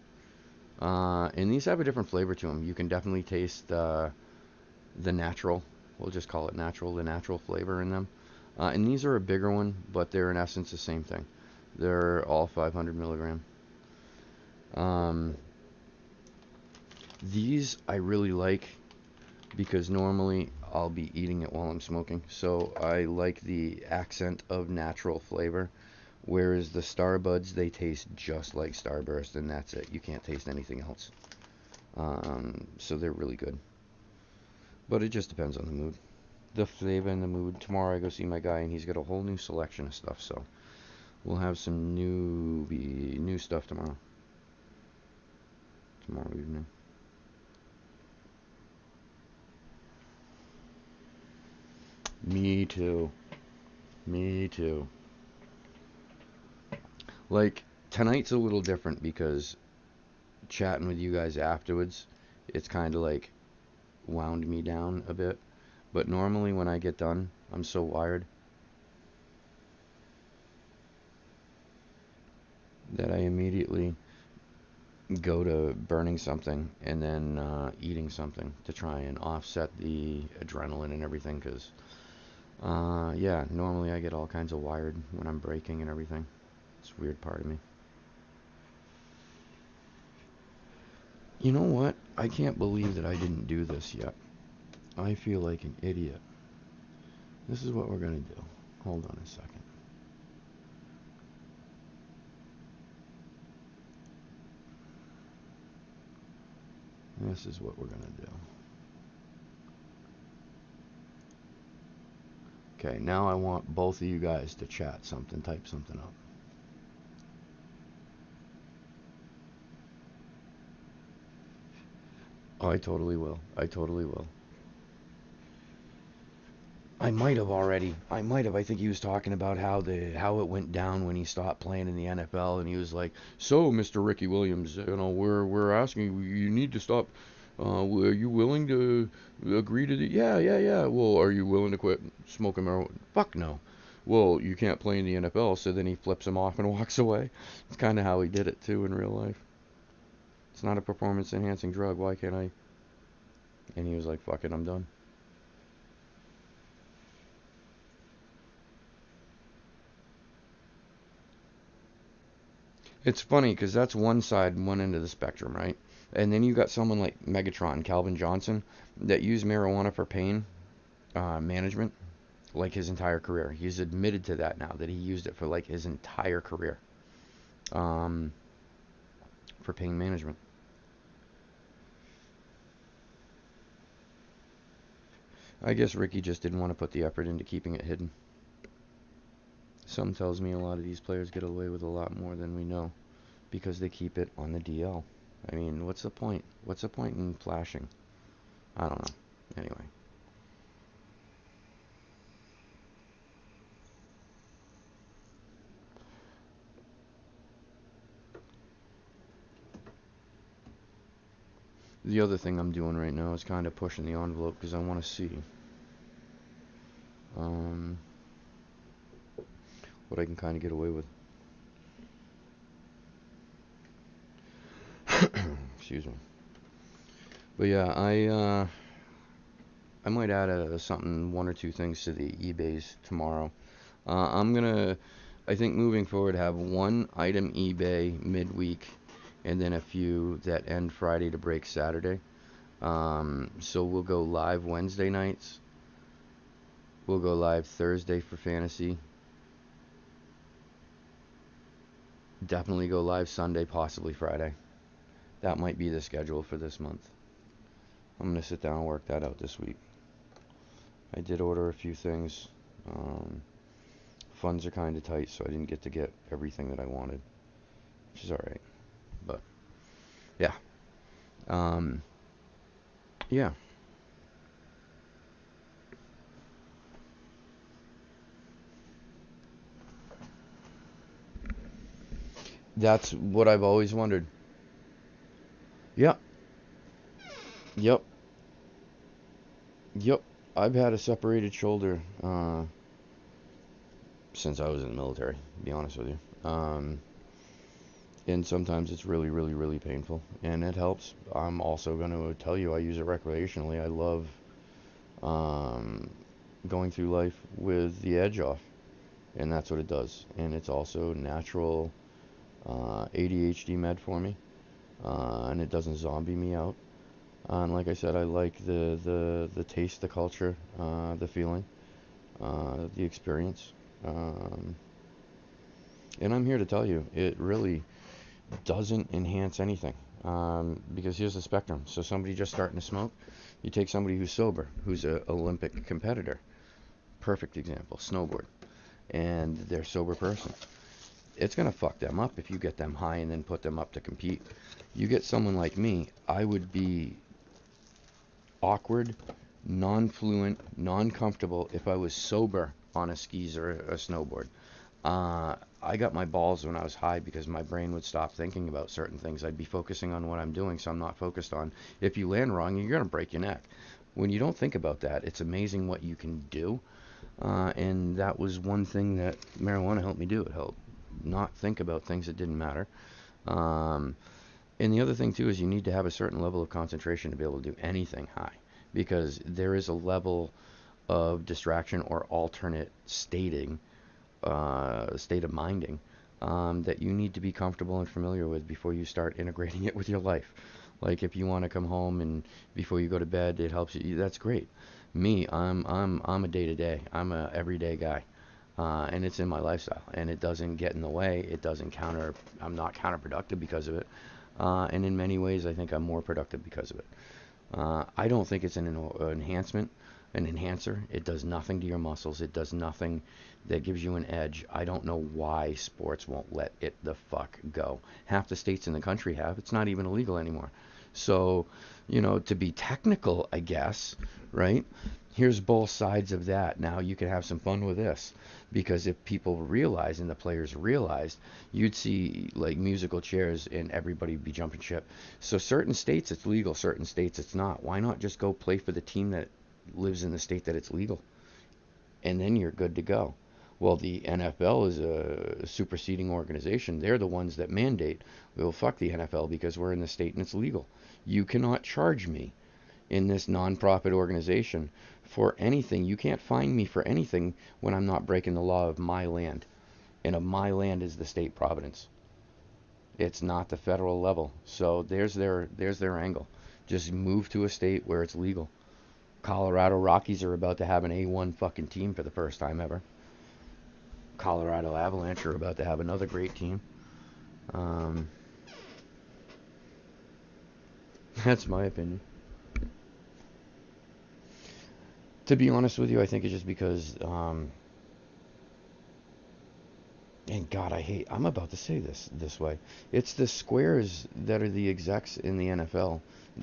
A: And these have a different flavor to them. You can definitely taste the natural. We'll just call it natural, the natural flavor in them. And these are a bigger one, but they're in essence the same thing. They're all 500 milligram. Um, these I really like because normally I'll be eating it while I'm smoking. So I like the accent of natural flavor. Whereas the Starbuds, they taste just like Starburst, and that's it. You can't taste anything else. So they're really good. But it just depends on the mood. The flavor and the mood. Tomorrow I go see my guy, and he's got a whole new selection of stuff. So we'll have some new stuff tomorrow. Tomorrow evening. Me too. Me too. Like, tonight's a little different because chatting with you guys afterwards, it's kind of like wound me down a bit. But normally when I get done, I'm so wired that I immediately go to burning something and then eating something to try and offset the adrenaline and everything. Because, yeah, normally I get all kinds of wired when I'm breaking and everything. It's a weird part of me. You know what? I can't believe that I didn't do this yet. I feel like an idiot. This is what we're going to do. Hold on a second. This is what we're going to do. Okay, now I want both of you guys to chat something, type something up. Oh, I totally will. I totally will. I might have already. I might have. I think he was talking about how it went down when he stopped playing in the NFL, and he was like, "So, Mr. Ricky Williams, we're asking you, you need to stop. Are you willing to agree to the? Yeah, yeah, yeah. Well, are you willing to quit smoking marijuana? Fuck no. Well, you can't play in the NFL, so then he flips him off and walks away. It's kind of how he did it too in real life. It's not a performance enhancing drug. Why can't I? And he was like, "Fuck it, I'm done." It's funny because that's one side, one end of the spectrum, right? And then you got someone like Megatron, Calvin Johnson, that used marijuana for pain management like his entire career. He's admitted to that now, that he used it for like his entire career um, for pain management. I guess Ricky just didn't want to put the effort into keeping it hidden. Something tells me a lot of these players get away with a lot more than we know because they keep it on the DL. I mean, what's the point? What's the point in flashing? I don't know. Anyway. The other thing I'm doing right now is kind of pushing the envelope because I want to see um, what I can kind of get away with. Excuse me. But yeah, I might add something, one or two things to the eBays tomorrow. I'm gonna, I think moving forward, have one item eBay midweek, and then a few that end Friday to break Saturday. So we'll go live Wednesday nights, We'll go live Thursday for fantasy. Definitely go live Sunday, possibly Friday. That might be the schedule for this month. I'm going to sit down and work that out this week. I did order a few things. Funds are kind of tight, so I didn't get everything that I wanted, which is alright. But, yeah. Yeah. That's what I've always wondered. Yep. Yep. Yep. I've had a separated shoulder since I was in the military, to be honest with you. And sometimes it's really, really, really painful, and it helps. I'm also going to tell you I use it recreationally. I love going through life with the edge off, and that's what it does. And it's also natural ADHD med for me, and it doesn't zombie me out. And like I said, I like the taste, the culture, the feeling, the experience. And I'm here to tell you, it really doesn't enhance anything. Because here's the spectrum. So somebody just starting to smoke, you take somebody who's sober, who's an Olympic competitor. Perfect example, snowboard. And they're a sober person. It's going to fuck them up if you get them high and then put them up to compete. You get someone like me, I would be awkward, non-fluent, non-comfortable if I was sober on a skis or a snowboard. I got my balls when I was high because my brain would stop thinking about certain things. I'd be focusing on what I'm doing, so I'm not focused on, if you land wrong, you're going to break your neck. When you don't think about that, it's amazing what you can do. And that was one thing that marijuana helped me do. It helped not think about things that didn't matter. And the other thing, too, is you need to have a certain level of concentration to be able to do anything high. Because there is a level of distraction or alternate state of minding, that you need to be comfortable and familiar with before you start integrating it with your life. Like if you want to come home and before you go to bed, it helps you. That's great. Me, I'm a day to day. I'm a everyday guy, and it's in my lifestyle, and it doesn't get in the way. It doesn't counter. I'm not counterproductive because of it, and in many ways, I think I'm more productive because of it. I don't think it's an enhancement, an enhancer. It does nothing to your muscles. It does nothing that gives you an edge. I don't know why sports won't let it the fuck go. Half the states in the country have. It's not even illegal anymore. So, to be technical, I guess, right? Here's both sides of that. Now you can have some fun with this. Because if people realize and the players realized, you'd see like musical chairs and everybody be jumping ship. So certain states it's legal, certain states it's not. Why not just go play for the team that lives in the state that it's legal? And then you're good to go. Well, the NFL is a superseding organization. They're the ones that mandate, well, fuck the NFL because we're in the state and it's legal. You cannot charge me in this nonprofit organization for anything. You can't fine me for anything when I'm not breaking the law of my land. And of my land is the state Providence. It's not the federal level. So there's their angle. Just move to a state where it's legal. Colorado Rockies are about to have an A1 fucking team for the first time ever. Colorado Avalanche are about to have another great team. That's my opinion. To be honest with you, I think it's just because, and God, I'm about to say this way. It's the squares that are the execs in the NFL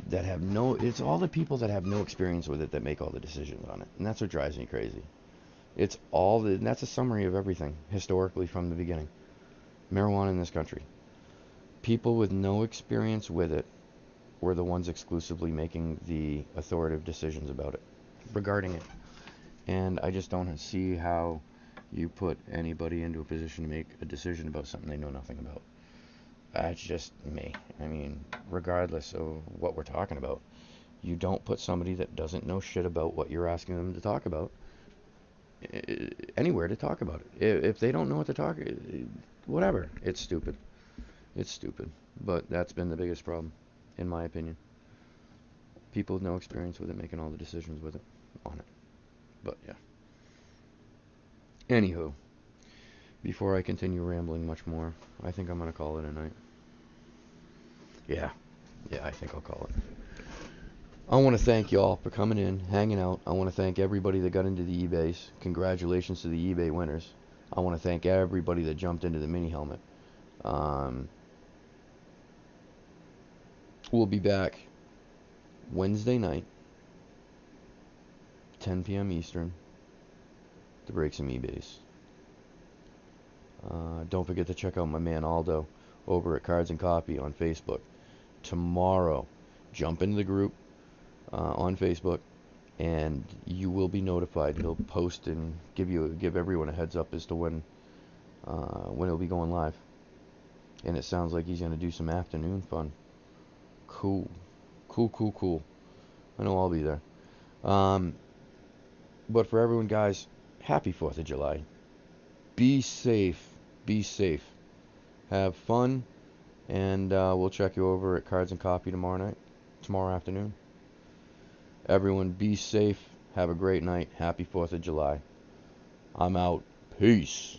A: that have it's all the people that have no experience with it that make all the decisions on it. And that's what drives me crazy. That's a summary of everything, historically from the beginning. Marijuana in this country. People with no experience with it were the ones exclusively making the authoritative decisions about it, regarding it. And I just don't see how you put anybody into a position to make a decision about something they know nothing about. That's just me. I mean, regardless of what we're talking about, you don't put somebody that doesn't know shit about what you're asking them to talk about anywhere to talk about it. If they don't know what to talk, whatever. It's stupid. It's stupid. But that's been the biggest problem, in my opinion. People with no experience with it making all the decisions with it on it. But yeah. Anywho, before I continue rambling much more, I think I'm going to call it a night. Yeah, I think I'll call it. I want to thank y'all for coming in, hanging out. I want to thank everybody that got into the eBays. Congratulations to the eBay winners. I want to thank everybody that jumped into the mini helmet. We'll be back Wednesday night, 10 p.m. Eastern, to break some eBays. Don't forget to check out my man Aldo over at Cards and Copy on Facebook. Tomorrow, jump into the group on Facebook, and you will be notified. He'll post and give everyone a heads up as to when it'll be going live. And it sounds like he's gonna do some afternoon fun. Cool. I know I'll be there. But for everyone, guys, happy 4th of July. Be safe. Have fun, and we'll check you over at Cards and Copy tomorrow afternoon. Everyone, be safe. Have a great night. Happy 4th of July. I'm out. Peace.